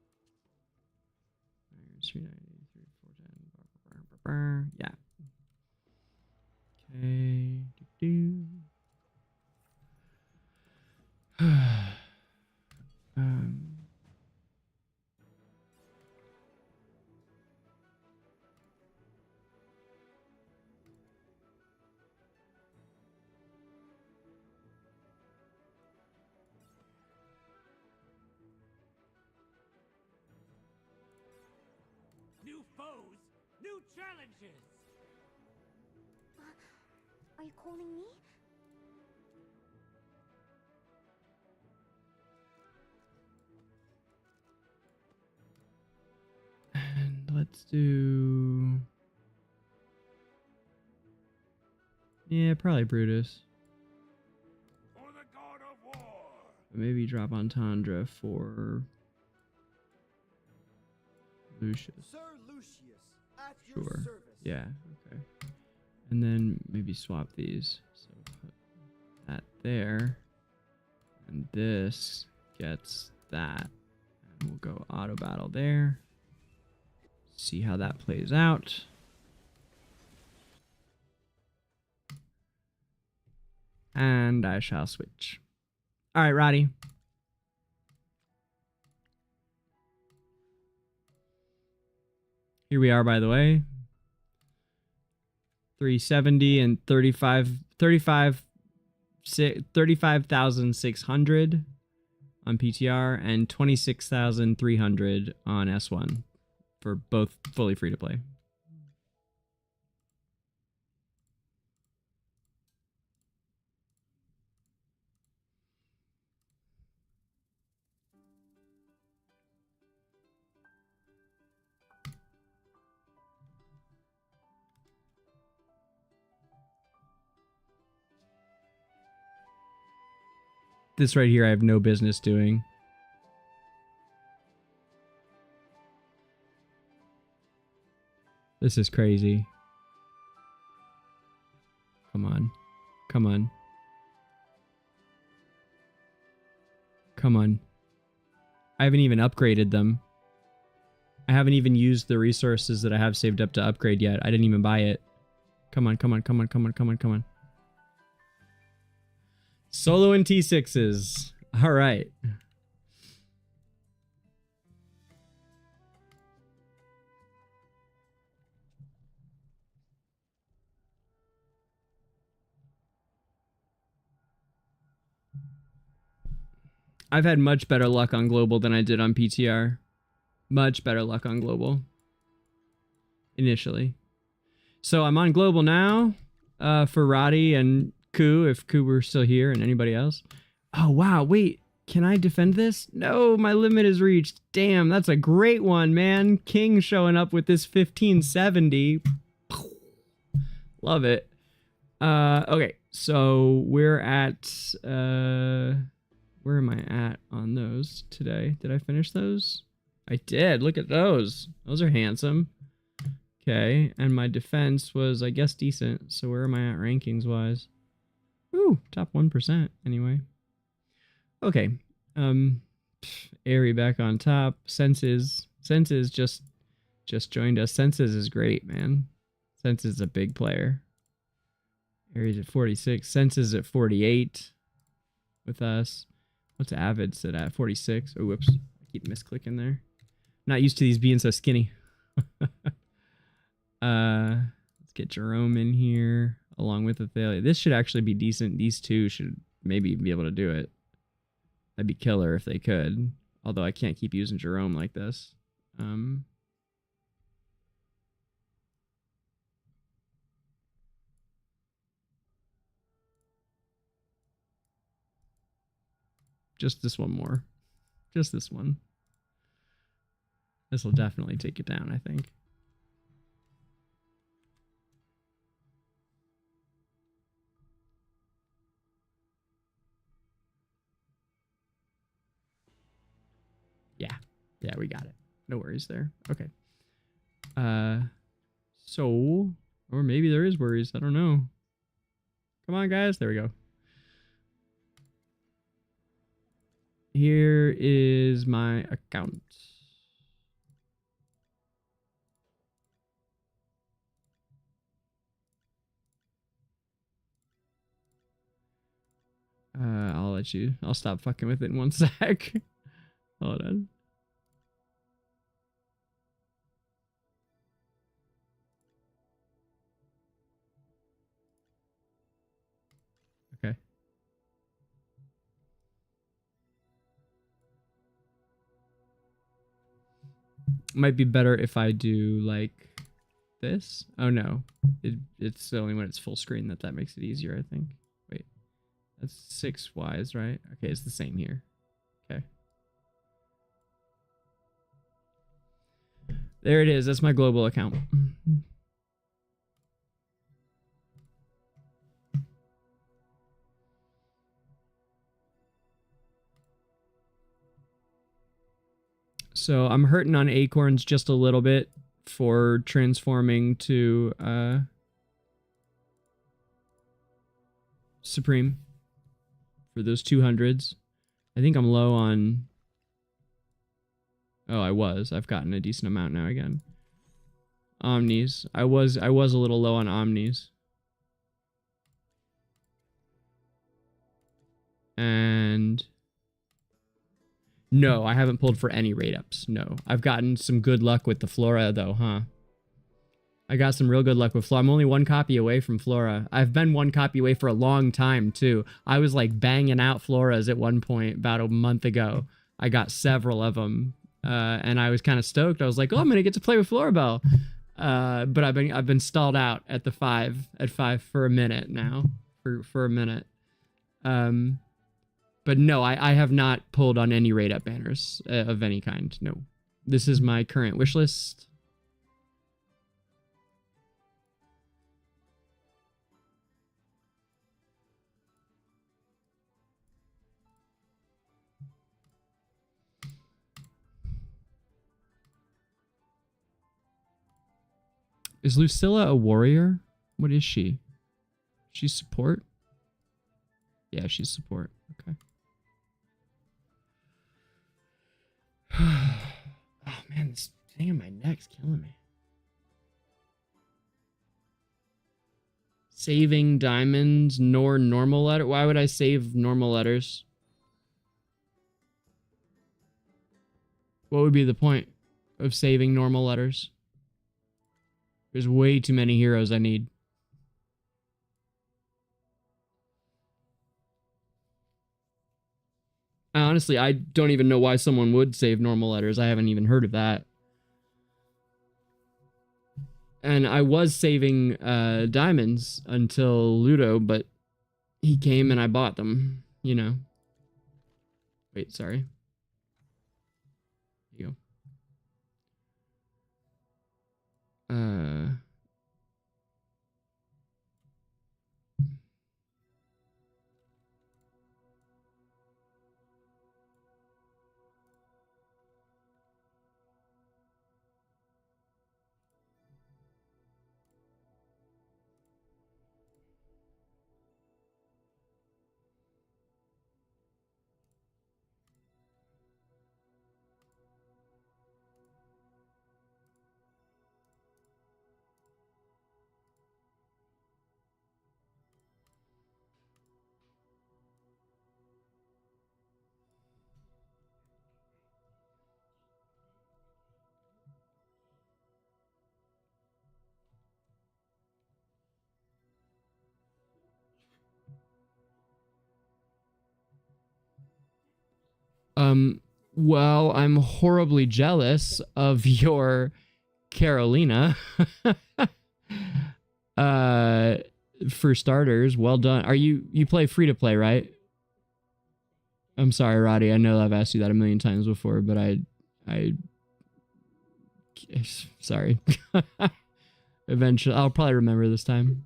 390, 410, yeah. Okay. New foes, new challenges. Are you calling me? And let's do... Yeah, probably Brutus. For the god of war. Maybe drop Entendre for Lucius. Sir Lucius, at your Sure. service. Yeah, okay. And then maybe swap these. So put that there. And this gets that. And we'll go auto battle there. See how that plays out. And I shall switch. All right, Roddy. Here we are, by the way. 370 and 35,600 on PTR and 26,300 on S1 for both fully free to play. This right here I have no business doing. This is crazy. Come on. Come on. Come on. I haven't even upgraded them. I haven't even used the resources that I have saved up to upgrade yet. I didn't even buy it. Come on, come on, come on, come on, come on, come on. Solo and T6s. All right. I've had much better luck on global than I did on PTR. Much better luck on global. Initially. So I'm on global now for Roddy and Ku, if Ku were still here, and anybody else. Oh, wow. Wait, can I defend this? No, my limit is reached. Damn, that's a great one, man. King showing up with this 1570. Love it. Okay, so we're at... where am I at on those today? Did I finish those? I did. Look at those. Those are handsome. Okay, and my defense was, I guess, decent. So where am I at rankings-wise? Ooh, top 1% anyway. Okay. Airy back on top. Senses just joined us. Senses is great, man. Senses is a big player. Airy's at 46. Senses at 48 with us. What's Avid sit at? 46. Oh, whoops. I keep misclicking there. Not used to these being so skinny. Let's get Jerome in here along with Athalia. This should actually be decent. These two should maybe be able to do it. That'd be killer if they could. Although I can't keep using Jerome like this. Just this one more. Just this one. This will definitely take it down, I think. Yeah, we got it. No worries there. Okay. So, or maybe there is worries. I don't know. Come on, guys. There we go. Here is my account. I'll stop fucking with it in 1 sec. Hold on. Okay. Might be better if I do like this. Oh no, it's only when it's full screen that makes it easier, I think. Wait, that's 6 Ys, right? Okay, it's the same here. Okay. There it is. That's my global account. So I'm hurting on acorns just a little bit for transforming to Supreme for those 200s. I think I'm low on... Oh, I've gotten a decent amount now again. Omnis. I was a little low on Omnis. And... No, I haven't pulled for any rate ups. No. I've gotten some good luck with the Flora, though, huh? I got some real good luck with Flora. I'm only 1 copy away from Flora. I've been 1 copy away for a long time, too. I was, like, banging out Floras at one point about a month ago. I got several of them, and I was kind of stoked. I was like, oh, I'm going to get to play with Florabelle. But I've been stalled out at the 5 for a minute now. For a minute. But no, I have not pulled on any rate up banners of any kind. No. This is my current wish list. Is Lucilla a warrior? What is she? She's support? Yeah, she's support. Okay. Oh man, this thing in my neck's killing me. Saving diamonds nor normal letter. Why would I save normal letters? What would be the point of saving normal letters? There's way too many heroes I need. Honestly, I don't even know why someone would save normal letters. I haven't even heard of that. And I was saving diamonds until Ludo, but he came and I bought them, you know. Wait, sorry. Here you go. Well, I'm horribly jealous of your Carolina. For starters, well done. You play free to play, right? I'm sorry, Roddy. I know I've asked you that a million times before, but sorry. Eventually, I'll probably remember this time.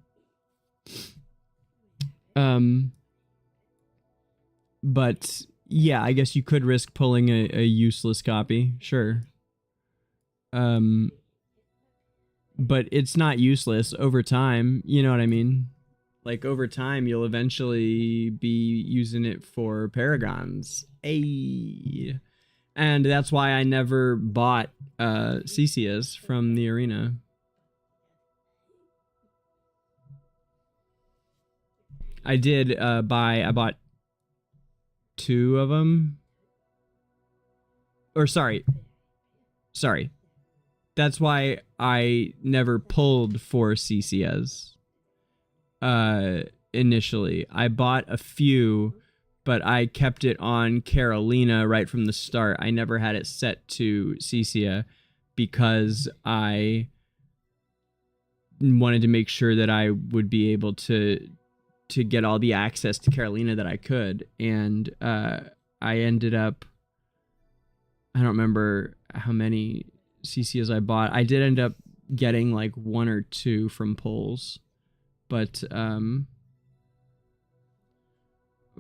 But yeah, I guess you could risk pulling a useless copy, sure. But it's not useless over time, you know what I mean? Like, over time, you'll eventually be using it for paragons. Ayy. And that's why I never bought CCS from the arena. I did I bought 2 of them. Or sorry. That's why I never pulled for CCS. Initially. I bought a few, but I kept it on Carolina right from the start. I never had it set to CCA because I wanted to make sure that I would be able to get all the access to Carolina that I could. And I ended up, I don't remember how many CCs I bought. I did end up getting like 1 or 2 from pulls, but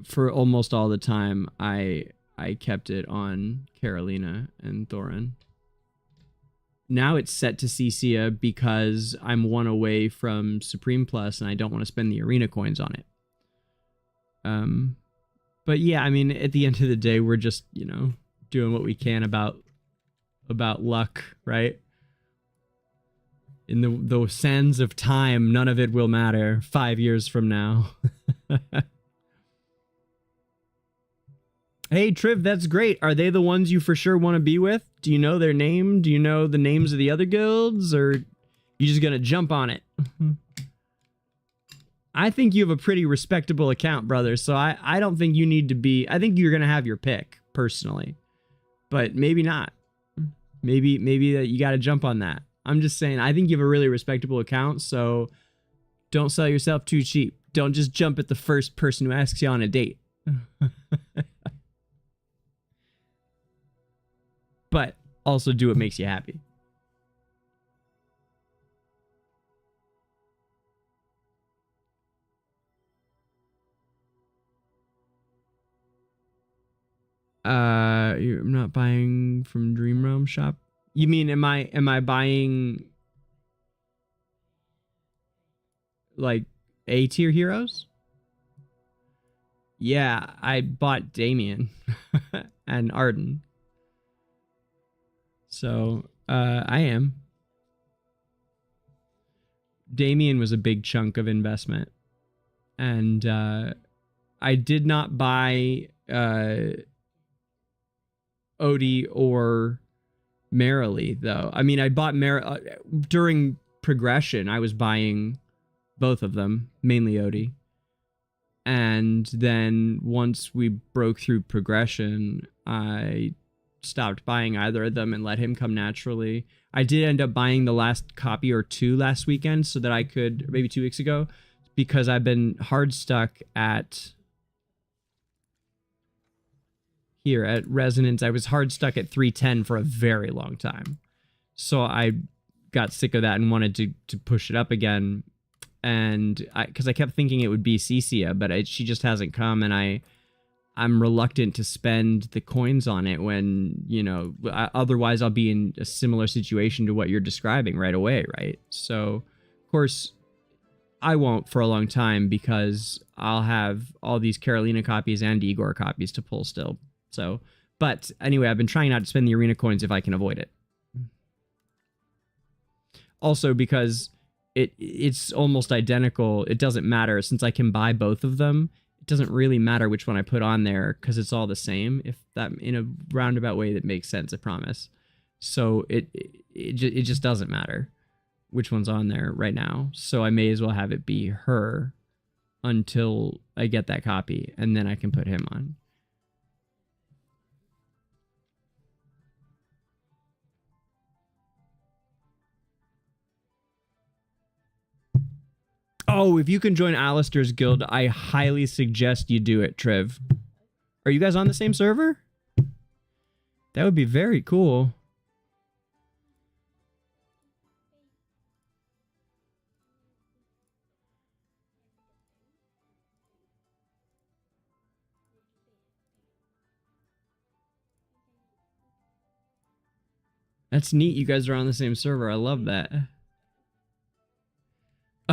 for almost all the time I kept it on Carolina and Thorin. Now it's set to CCA because I'm 1 away from Supreme Plus and I don't want to spend the arena coins on it. But yeah, I mean, at the end of the day, we're just, you know, doing what we can about luck, right? In the sands of time, none of it will matter 5 years from now. Hey, Triv, that's great. Are they the ones you for sure want to be with? Do you know their name? Do you know the names of the other guilds? Or you just gonna jump on it? I think you have a pretty respectable account, brother, so I don't think you need to be... I think you're gonna have your pick, personally. But maybe not. Maybe you gotta jump on that. I'm just saying, I think you have a really respectable account, so don't sell yourself too cheap. Don't just jump at the first person who asks you on a date. But also do what makes you happy. I'm not buying from Dream Realm shop. You mean am I buying like A tier heroes? Yeah, I bought Damien and Arden. So, I am. Damien was a big chunk of investment. And I did not buy Odie or Merrily, though. I mean, I bought during progression, I was buying both of them, mainly Odie. And then once we broke through progression, I stopped buying either of them and let him come naturally. I did end up buying the last copy or 2 last weekend so that I could, or maybe 2 weeks ago, because I've been hard stuck at here at Resonance. I was hard stuck at 310 for a very long time. So I got sick of that and wanted to push it up again. And because I kept thinking it would be Cecia, but she just hasn't come, and I'm reluctant to spend the coins on it when, you know, otherwise I'll be in a similar situation to what you're describing right away, right? So, of course, I won't for a long time because I'll have all these Carolina copies and Igor copies to pull still. So, but anyway, I've been trying not to spend the arena coins if I can avoid it. Also, because it's almost identical, it doesn't matter since I can buy both of them. Doesn't really matter which one I put on there because it's all the same, if that in a roundabout way that makes sense, I promise. So it just doesn't matter which one's on there right now, so I may as well have it be her until I get that copy, and then I can put him on. Oh, if you can join Alistair's guild, I highly suggest you do it, Trev. Are you guys on the same server? That would be very cool. That's neat. You guys are on the same server. I love that.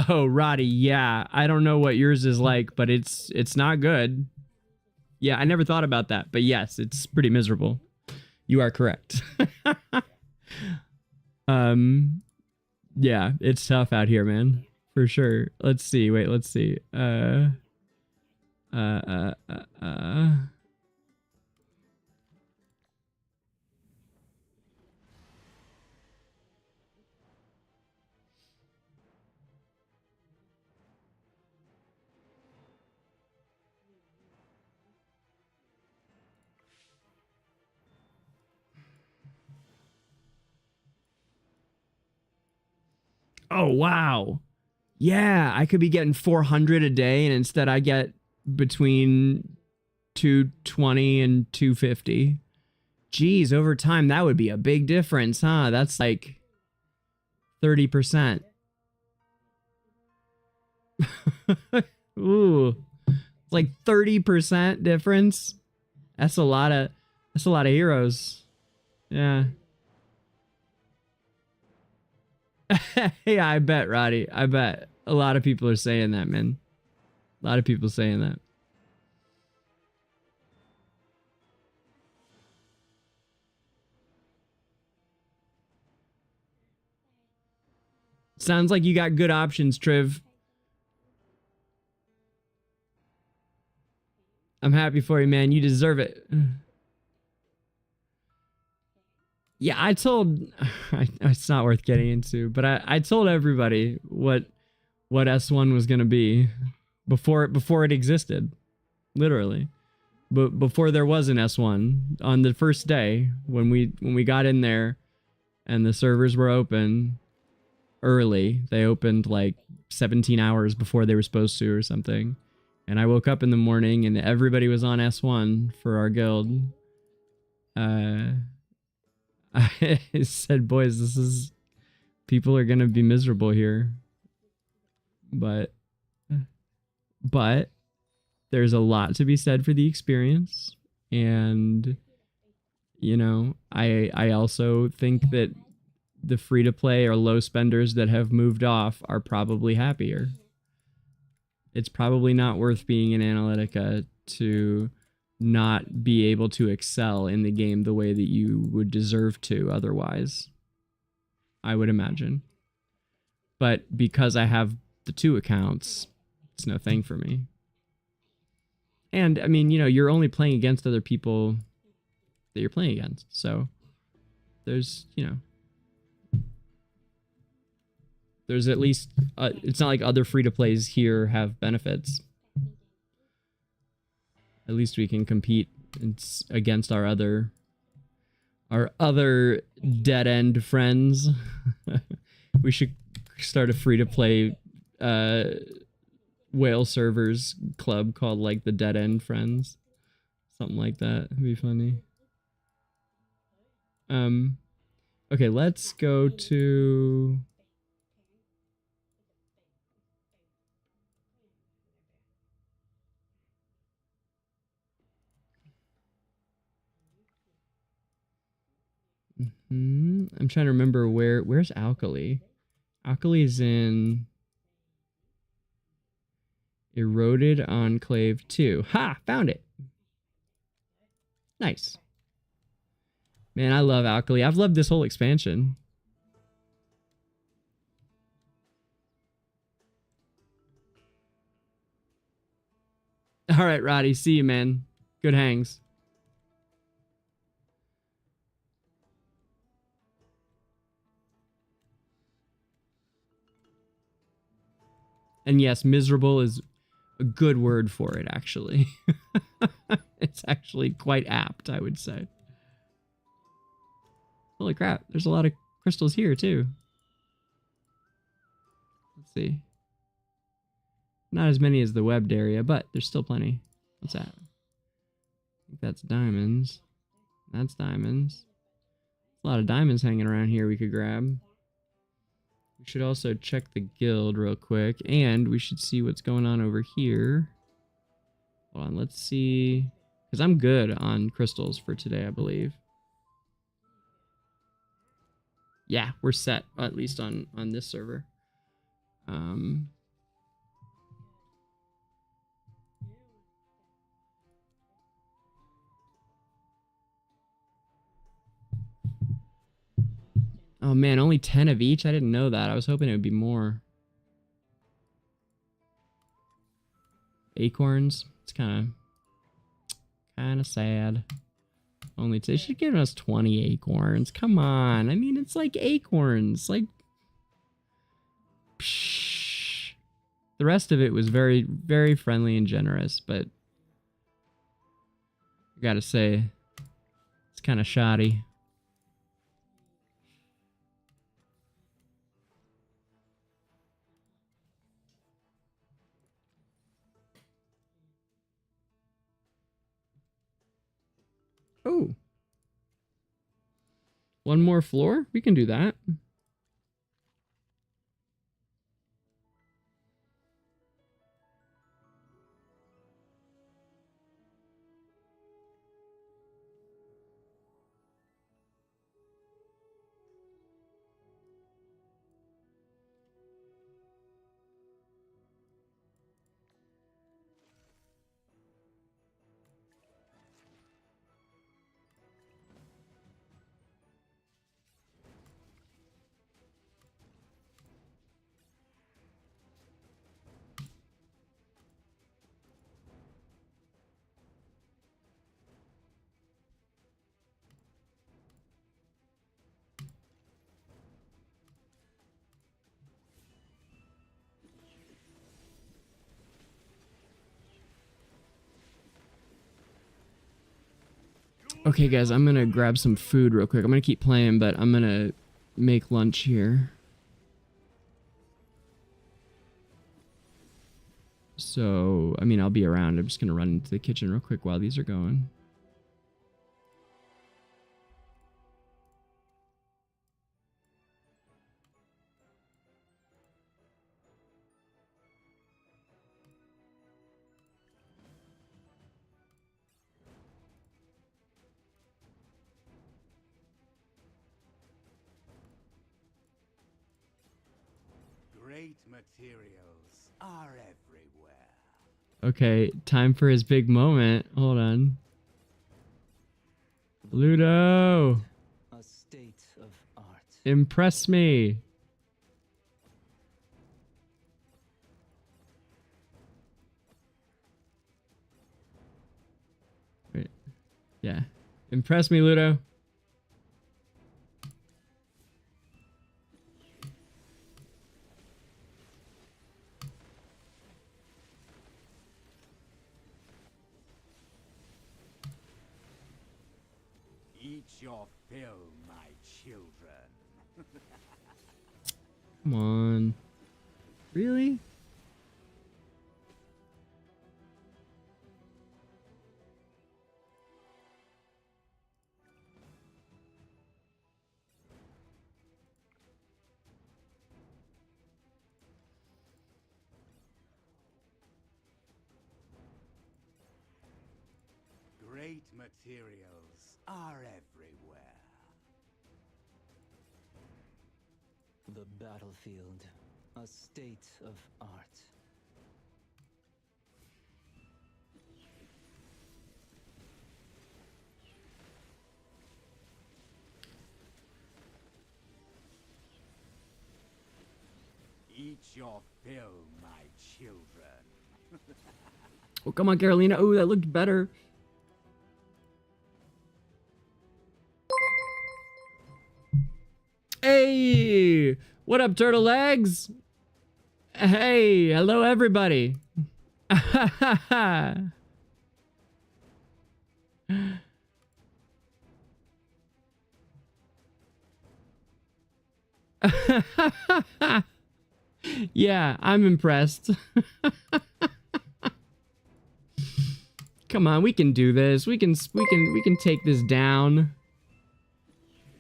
Oh, Roddy, yeah. I don't know what yours is like, but it's not good. Yeah, I never thought about that, but yes, it's pretty miserable. You are correct. Yeah, it's tough out here, man. For sure. Let's see. Wait, let's see. Oh, wow. Yeah, I could be getting 400 a day, and instead I get between 220 and 250. Geez, over time, that would be a big difference, huh? That's like 30%. Ooh. It's like 30% difference. That's a lot of heroes. Yeah. Yeah, I bet, Roddy. I bet a lot of people are saying that, man. A lot of people saying that. Sounds like you got good options, Triv. I'm happy for you, man. You deserve it. Yeah, I told... it's not worth getting into, but I told everybody what S1 was going to be before it existed. Literally. But before there was an S1, on the first day, when we got in there and the servers were open early, they opened like 17 hours before they were supposed to or something. And I woke up in the morning and everybody was on S1 for our guild. I said, boys, people are going to be miserable here. But there's a lot to be said for the experience. And, you know, I also think that the free-to-play or low spenders that have moved off are probably happier. It's probably not worth being in Analytica to not be able to excel in the game the way that you would deserve to otherwise, I would imagine. But because I have the 2 accounts, it's no thing for me. And, I mean, you know, you're only playing against other people that you're playing against. So, there's, you know... there's at least... it's not like other free-to-plays here have benefits. At least we can compete against our other dead-end friends. We should start a free-to-play whale servers club called like the Dead End Friends. Something like that. It'd be funny. Okay, let's go to... I'm trying to remember where's Alkali? Alkali is in Eroded Enclave 2. Ha! Found it! Nice. Man, I love Alkali. I've loved this whole expansion. Alright, Roddy. See you, man. Good hangs. And yes, miserable is a good word for it, actually. It's actually quite apt, I would say. Holy crap, there's a lot of crystals here, too. Let's see. Not as many as the webbed area, but there's still plenty. What's that? think that's diamonds. That's diamonds. A lot of diamonds hanging around here we could grab. We should also check the guild real quick, and we should see what's going on over here. Hold on, let's see. Because I'm good on crystals for today, I believe. Yeah, we're set, at least on this server. Oh man, only 10 of each? I didn't know that. I was hoping it would be more. Acorns. It's kind of sad. Only they should give us 20 acorns. Come on. I mean, it's like acorns. Like, psh. The rest of it was very, very friendly and generous, but I gotta say, it's kind of shoddy. Oh. One more floor? We can do that. Okay, guys, I'm gonna grab some food real quick. I'm gonna keep playing, but I'm gonna make lunch here. So, I mean, I'll be around. I'm just gonna run into the kitchen real quick while these are going. Great materials are everywhere. Okay, time for his big moment. Hold on. Ludo! A state of art. Impress me! Wait. Yeah. Impress me, Ludo. Eat your fill, my children. Come on. Really? Great materials are everywhere. The battlefield. A state of art. Eat your fill, my children. Oh, come on, Carolina. Oh, that looked better. Hey! What up, turtle legs? Hey, hello, everybody. Yeah, I'm impressed. Come on, we can do this. We can take this down.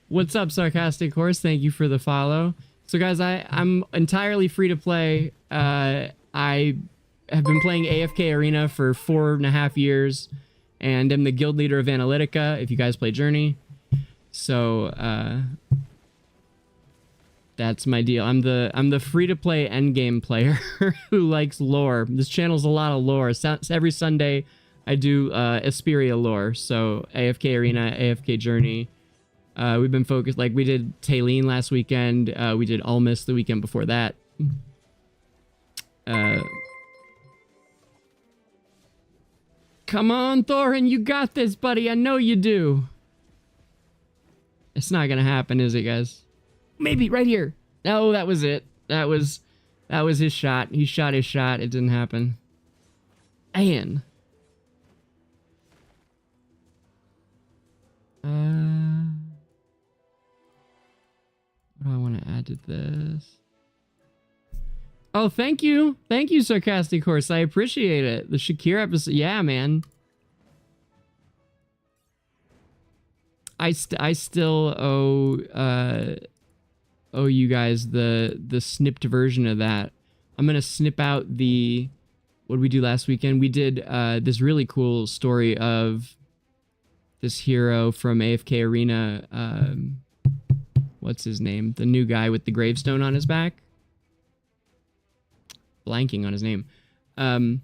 What's up, Sarcastic Horse? Thank you for the follow. So guys, I'm entirely free to play. I have been playing AFK Arena for 4.5 years, and I'm the guild leader of Analytica, if you guys play Journey. So that's my deal. I'm the free to play endgame player who likes lore. This channel's a lot of lore. Every Sunday I do Esperia Lore, so AFK Arena, AFK Journey. We've been focused, like we did Talene last weekend. We did Almas the weekend before that. Come on, Thorin, you got this, buddy. I know you do. It's not gonna happen, is it, guys? Maybe right here. No, that was it. That was his shot. He shot his shot. It didn't happen. Man. What do I want to add to this? Oh, thank you. Thank you, Sarcastic Horse. I appreciate it. The Shakir episode. Yeah, man. I still owe you guys the snipped version of that. I'm gonna snip out the, what did we do last weekend? We did this really cool story of this hero from AFK Arena. What's his name? The new guy with the gravestone on his back. Blanking on his name. And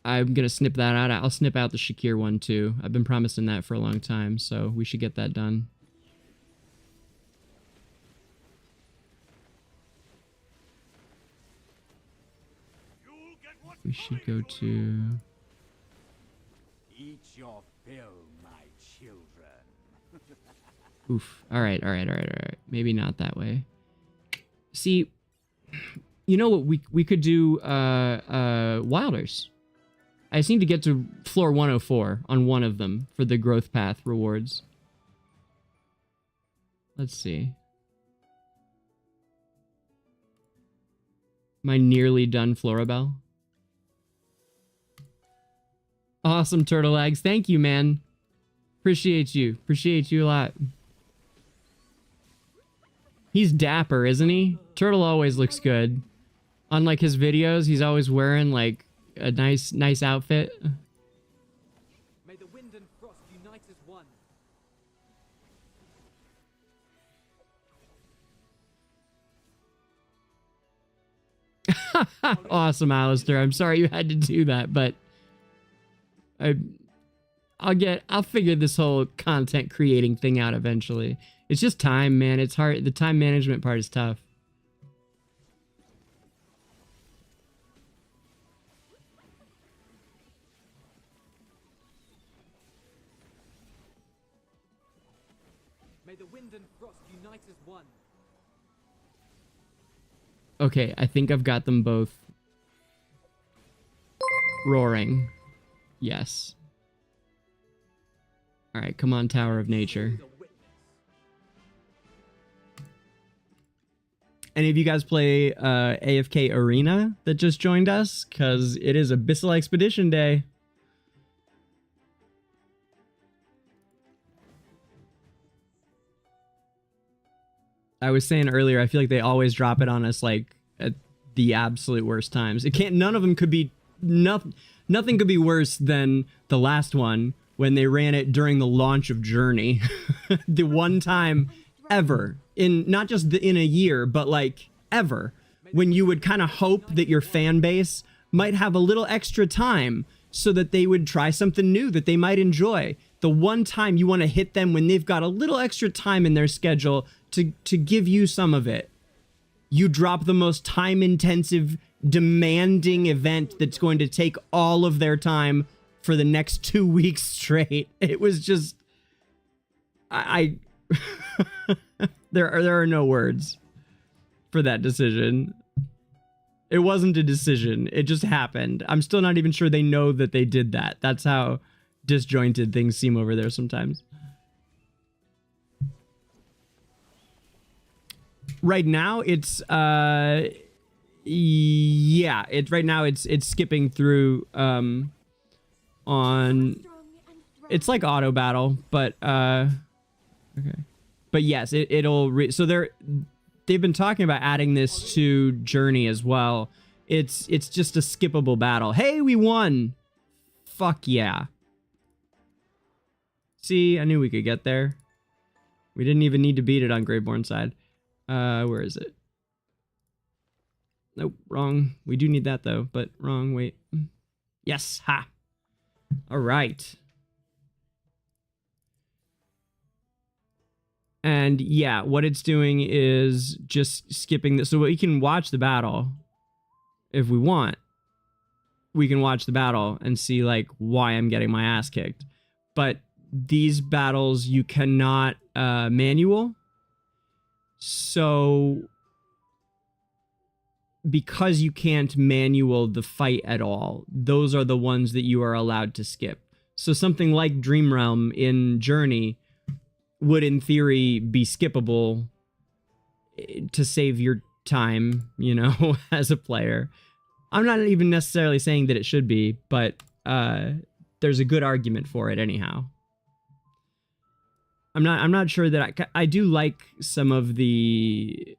I'm gonna snip that out. I'll snip out the Shakir one too. I've been promising that for a long time, so we should get that done. We should go to... Eat your fill, my children. Oof. Alright. Maybe not that way. See, you know what? We could do Wilders. I just need to get to floor 104 on one of them for the growth path rewards. Let's see. My nearly done Florabelle. Awesome, Turtle Eggs. Thank you, man. Appreciate you. Appreciate you a lot. He's dapper, isn't he? Turtle always looks good. Unlike his videos, he's always wearing, like, a nice outfit. May the wind and frost unite as one. Awesome, Alistair. I'm sorry you had to do that, but I'll figure this whole content creating thing out eventually. It's just time, man. It's hard. The time management part is tough. May the wind and frost unite as one. Okay, I think I've got them both roaring. Yes. All right, come on, Tower of Nature. Any of you guys play AFK Arena that just joined us? Because it is Abyssal Expedition Day. I was saying earlier, I feel like they always drop it on us like at the absolute worst times. It can't. None of them could be. Nothing could be worse than the last one when they ran it during the launch of Journey. The one time ever in not just in a year, but like ever, when you would kind of hope that your fan base might have a little extra time so that they would try something new that they might enjoy. The one time you want to hit them when they've got a little extra time in their schedule to give you some of it. You drop the most time-intensive, demanding event that's going to take all of their time for the next 2 weeks straight. It was just... There are no words for that decision. It wasn't a decision. It just happened. I'm still not even sure they know that they did that. That's how disjointed things seem over there sometimes. Right now, it's Yeah, it's right now it's skipping through on it's like auto battle, but okay. But yes, it'll so they've been talking about adding this to Journey as well. It's just a skippable battle. Hey, we won. Fuck yeah. See, I knew we could get there. We didn't even need to beat it on Greyborn side. Where is it? Nope, wrong. We do need that though, but wrong. Wait. Yes, ha. All right. And yeah, what it's doing is just skipping this. So we can watch the battle if we want. We can watch the battle and see like why I'm getting my ass kicked. But these battles you cannot manual. So because you can't manual the fight at all, those are the ones that you are allowed to skip. So something like Dream Realm in Journey would in theory be skippable to save your time, you know, as a player. I'm not even necessarily saying that it should be, but there's a good argument for it anyhow. I'm not sure that I do like some of the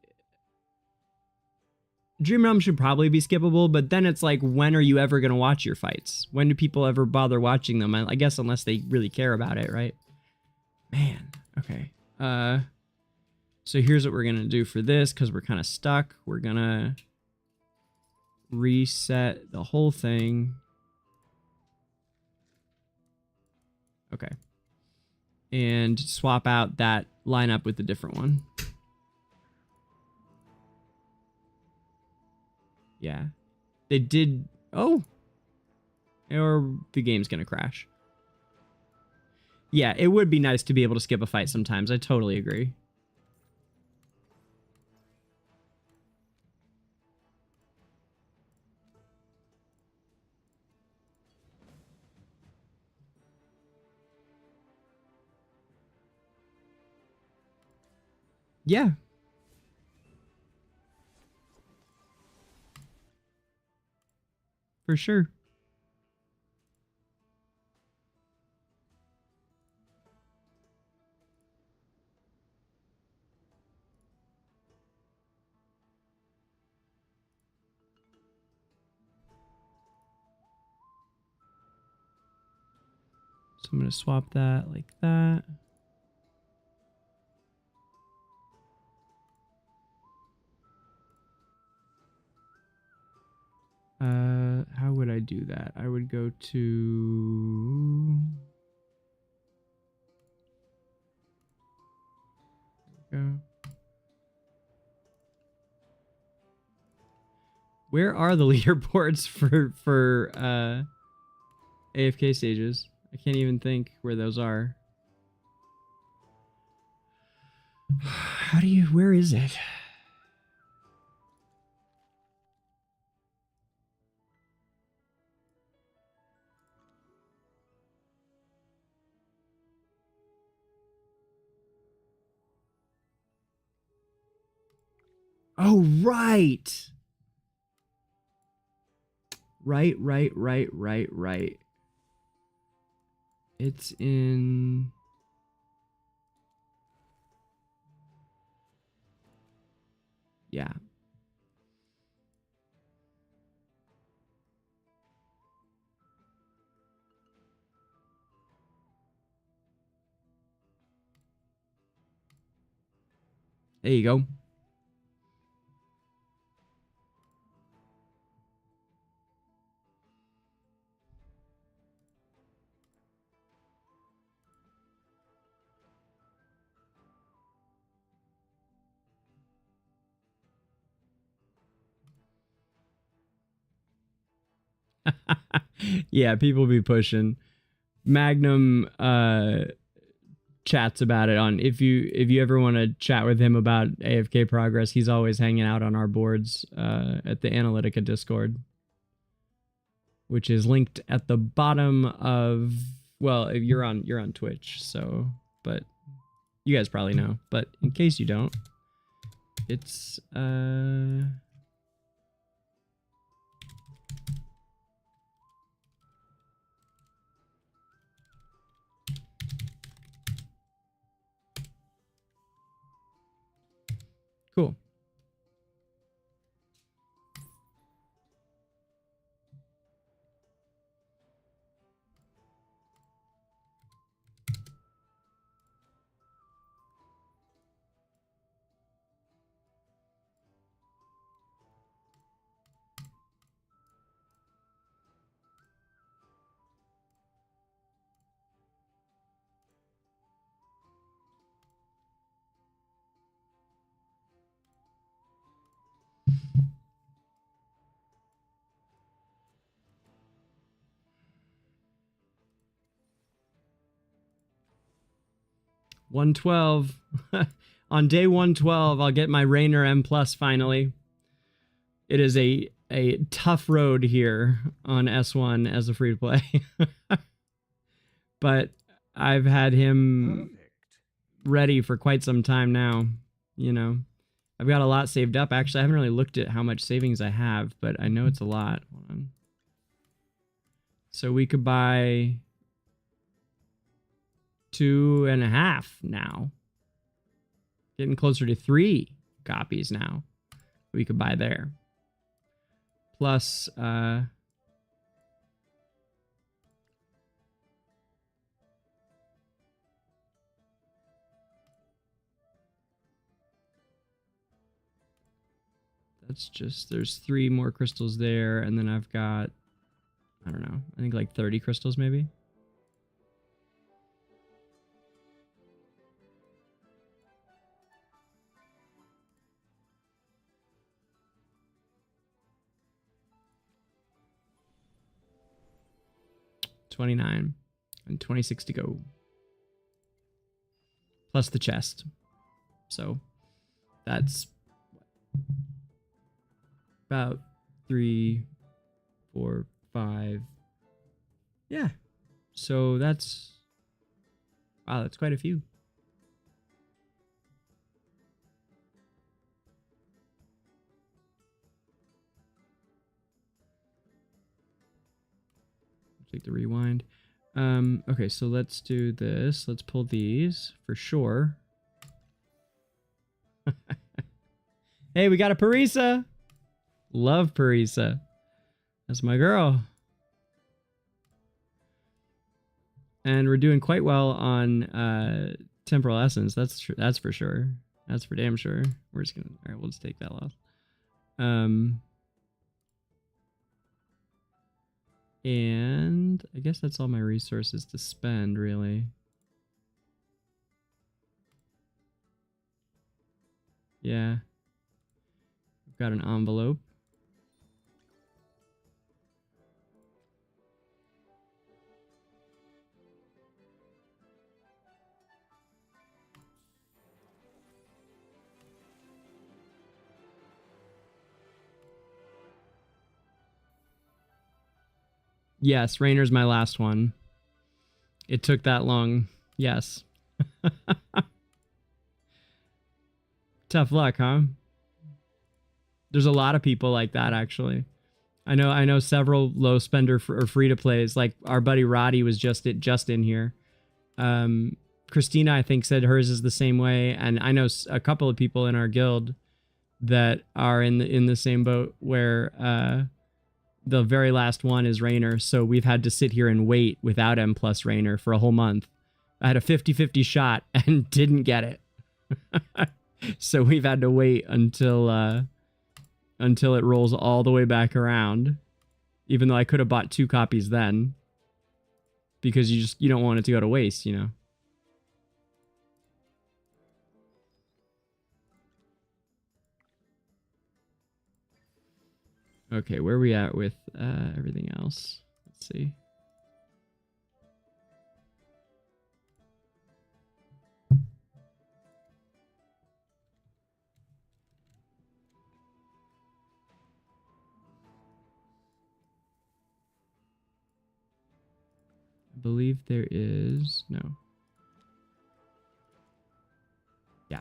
Dream Realm should probably be skippable, but then it's like, when are you ever going to watch your fights? When do people ever bother watching them? I guess unless they really care about it, right? Man, okay. So here's what we're going to do for this, because we're kind of stuck. We're going to reset the whole thing. Okay. And swap out that lineup with a different one. Yeah. They did... Oh! Or the game's gonna crash. Yeah, it would be nice to be able to skip a fight sometimes. I totally agree. Yeah. For sure. So I'm going to swap that like that. How would I do that? I would go to... Go. Where are the leaderboards for AFK stages? I can't even think where those are. How do you... Where is it? Oh, right. Right. It's in... Yeah. There you go. Yeah, people be pushing. Magnum chats about it on if you ever want to chat with him about AFK progress, he's always hanging out on our boards at the Analytica Discord, which is linked at the bottom of, well, if you're on Twitch, so, but you guys probably know, but in case you don't, it's Cool. $112. On day 112, I'll get my Rainer M Plus finally. It is a tough road here on S1 as a free to play. But I've had him ready for quite some time now, you know. I've got a lot saved up. Actually, I haven't really looked at how much savings I have, but I know it's a lot. Hold on. So we could buy 2.5 now. Getting closer to 3 copies now. We could buy there. Plus, that's just, there's 3 more crystals there, and then I've got, I don't know, I think like 30 crystals maybe. $29 and 26 to go. Plus the chest. So that's about 3, 4, 5. Yeah. So that's, wow, that's quite a few. Take the rewind. Okay, so let's do this. Let's pull these for sure. Hey, we got a Parisa. Love Parisa. That's my girl. And we're doing quite well on Temporal Essence. That's for sure. That's for damn sure. We're just gonna, all right, we'll just take that loss. And I guess that's all my resources to spend, really. Yeah. I've got an envelope. Yes, Rainer's my last one. It took that long. Yes. Tough luck, huh? There's a lot of people like that, actually. I know several low spender or free to plays. Like our buddy Roddy was just in here. Christina, I think, said hers is the same way, and I know a couple of people in our guild that are in the same boat where the very last one is Rainer, so we've had to sit here and wait without M plus Rainer for a whole month. I had a 50-50 shot and didn't get it. So we've had to wait until it rolls all the way back around, even though I could have bought 2 copies then, because you don't want it to go to waste, you know. Okay, where are we at with everything else? Let's see. I believe there is no. Yeah.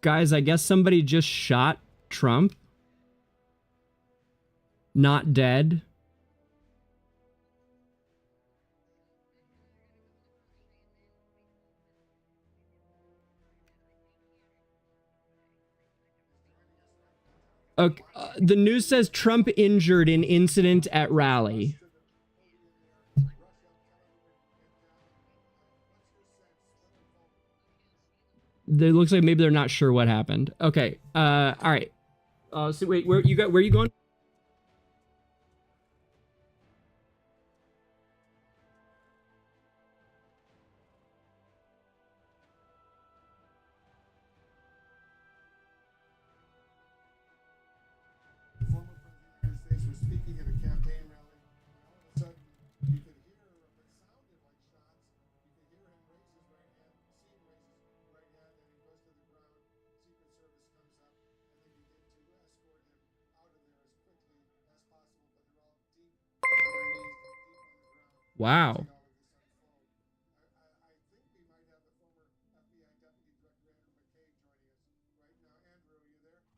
Guys, I guess somebody just shot Trump. Not dead. Okay, the news says Trump injured in incident at rally. It looks like maybe they're not sure what happened. Okay. All right. So wait, where are you going? Former President of the United States was speaking at a campaign rally, and all of a sudden you could hear what sounded like shots. You could hear him raise his right hand, see him raise his right hand, and he goes to the ground. Secret Service comes up and they begin to escort him out of there as quickly as possible, but they're all deep underneath, deep on the ground. Wow. All of this unfold. I think we might have the former FBI Deputy Director Andrew McCabe joining us right now.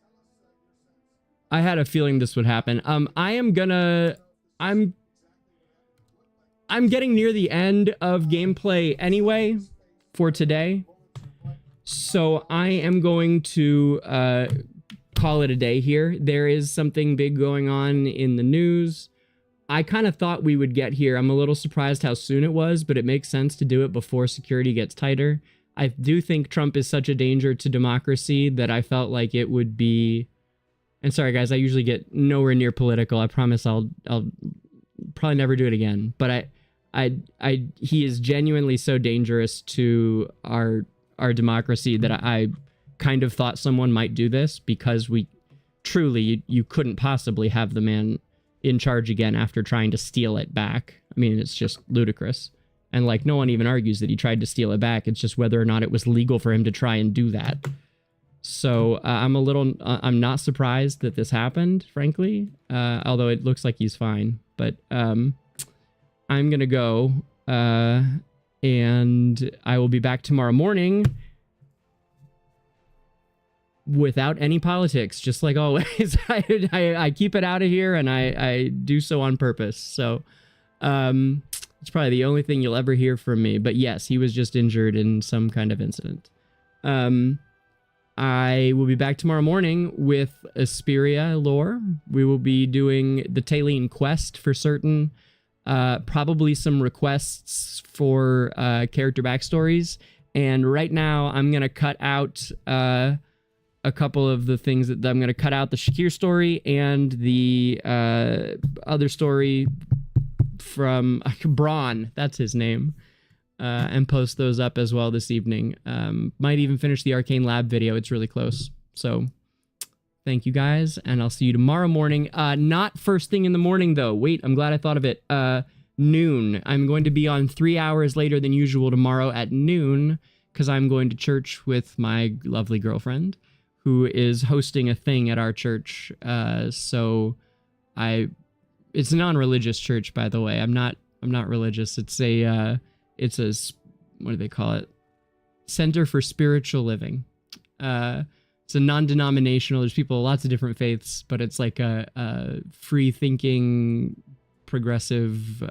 Andrew, are you there? I had a feeling this would happen. I'm getting near the end of gameplay anyway for today. So I am going to call it a day here. There is something big going on in the news. I kind of thought we would get here. I'm a little surprised how soon it was, but it makes sense to do it before security gets tighter. I do think Trump is such a danger to democracy that I felt like it would be... And sorry guys, I usually get nowhere near political. I promise I'll probably never do it again. But he is genuinely so dangerous to our democracy that I kind of thought someone might do this, because we truly, you couldn't possibly have the man in charge again after trying to steal it back. I mean, it's just ludicrous. And like, no one even argues that he tried to steal it back. It's just whether or not it was legal for him to try and do that. So I'm not surprised that this happened, frankly, although it looks like he's fine. But I'm going to go and I will be back tomorrow morning without any politics, just like always. I keep it out of here, and I do so on purpose. So it's probably the only thing you'll ever hear from me. But yes, he was just injured in some kind of incident. I will be back tomorrow morning with Esperia Lore. We will be doing the Talene quest for certain. Probably some requests for character backstories. And right now, I'm going to cut out a couple of the things that I'm going to cut out the Shakir story and the other story from Braun. That's his name. And post those up as well this evening. Might even finish the Arcane Lab video. It's really close. So thank you guys, and I'll see you tomorrow morning. Not first thing in the morning, though. Wait, I'm glad I thought of it. Noon. I'm going to be on 3 hours later than usual tomorrow at noon, because I'm going to church with my lovely girlfriend, who is hosting a thing at our church. It's a non-religious church, by the way. I'm not religious. It's a what do they call it? Center for Spiritual Living. It's a non-denominational. There's people, lots of different faiths, but it's like a free-thinking, progressive,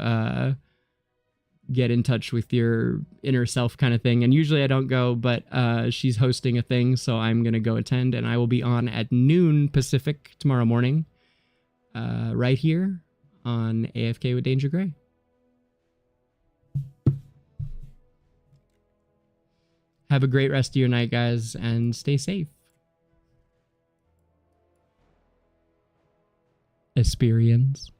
get in touch with your inner self kind of thing. And usually I don't go, but she's hosting a thing, so I'm going to go attend, and I will be on at noon Pacific tomorrow morning, right here on AFK with DangerGrey. Have a great rest of your night, guys, and stay safe. Esperians.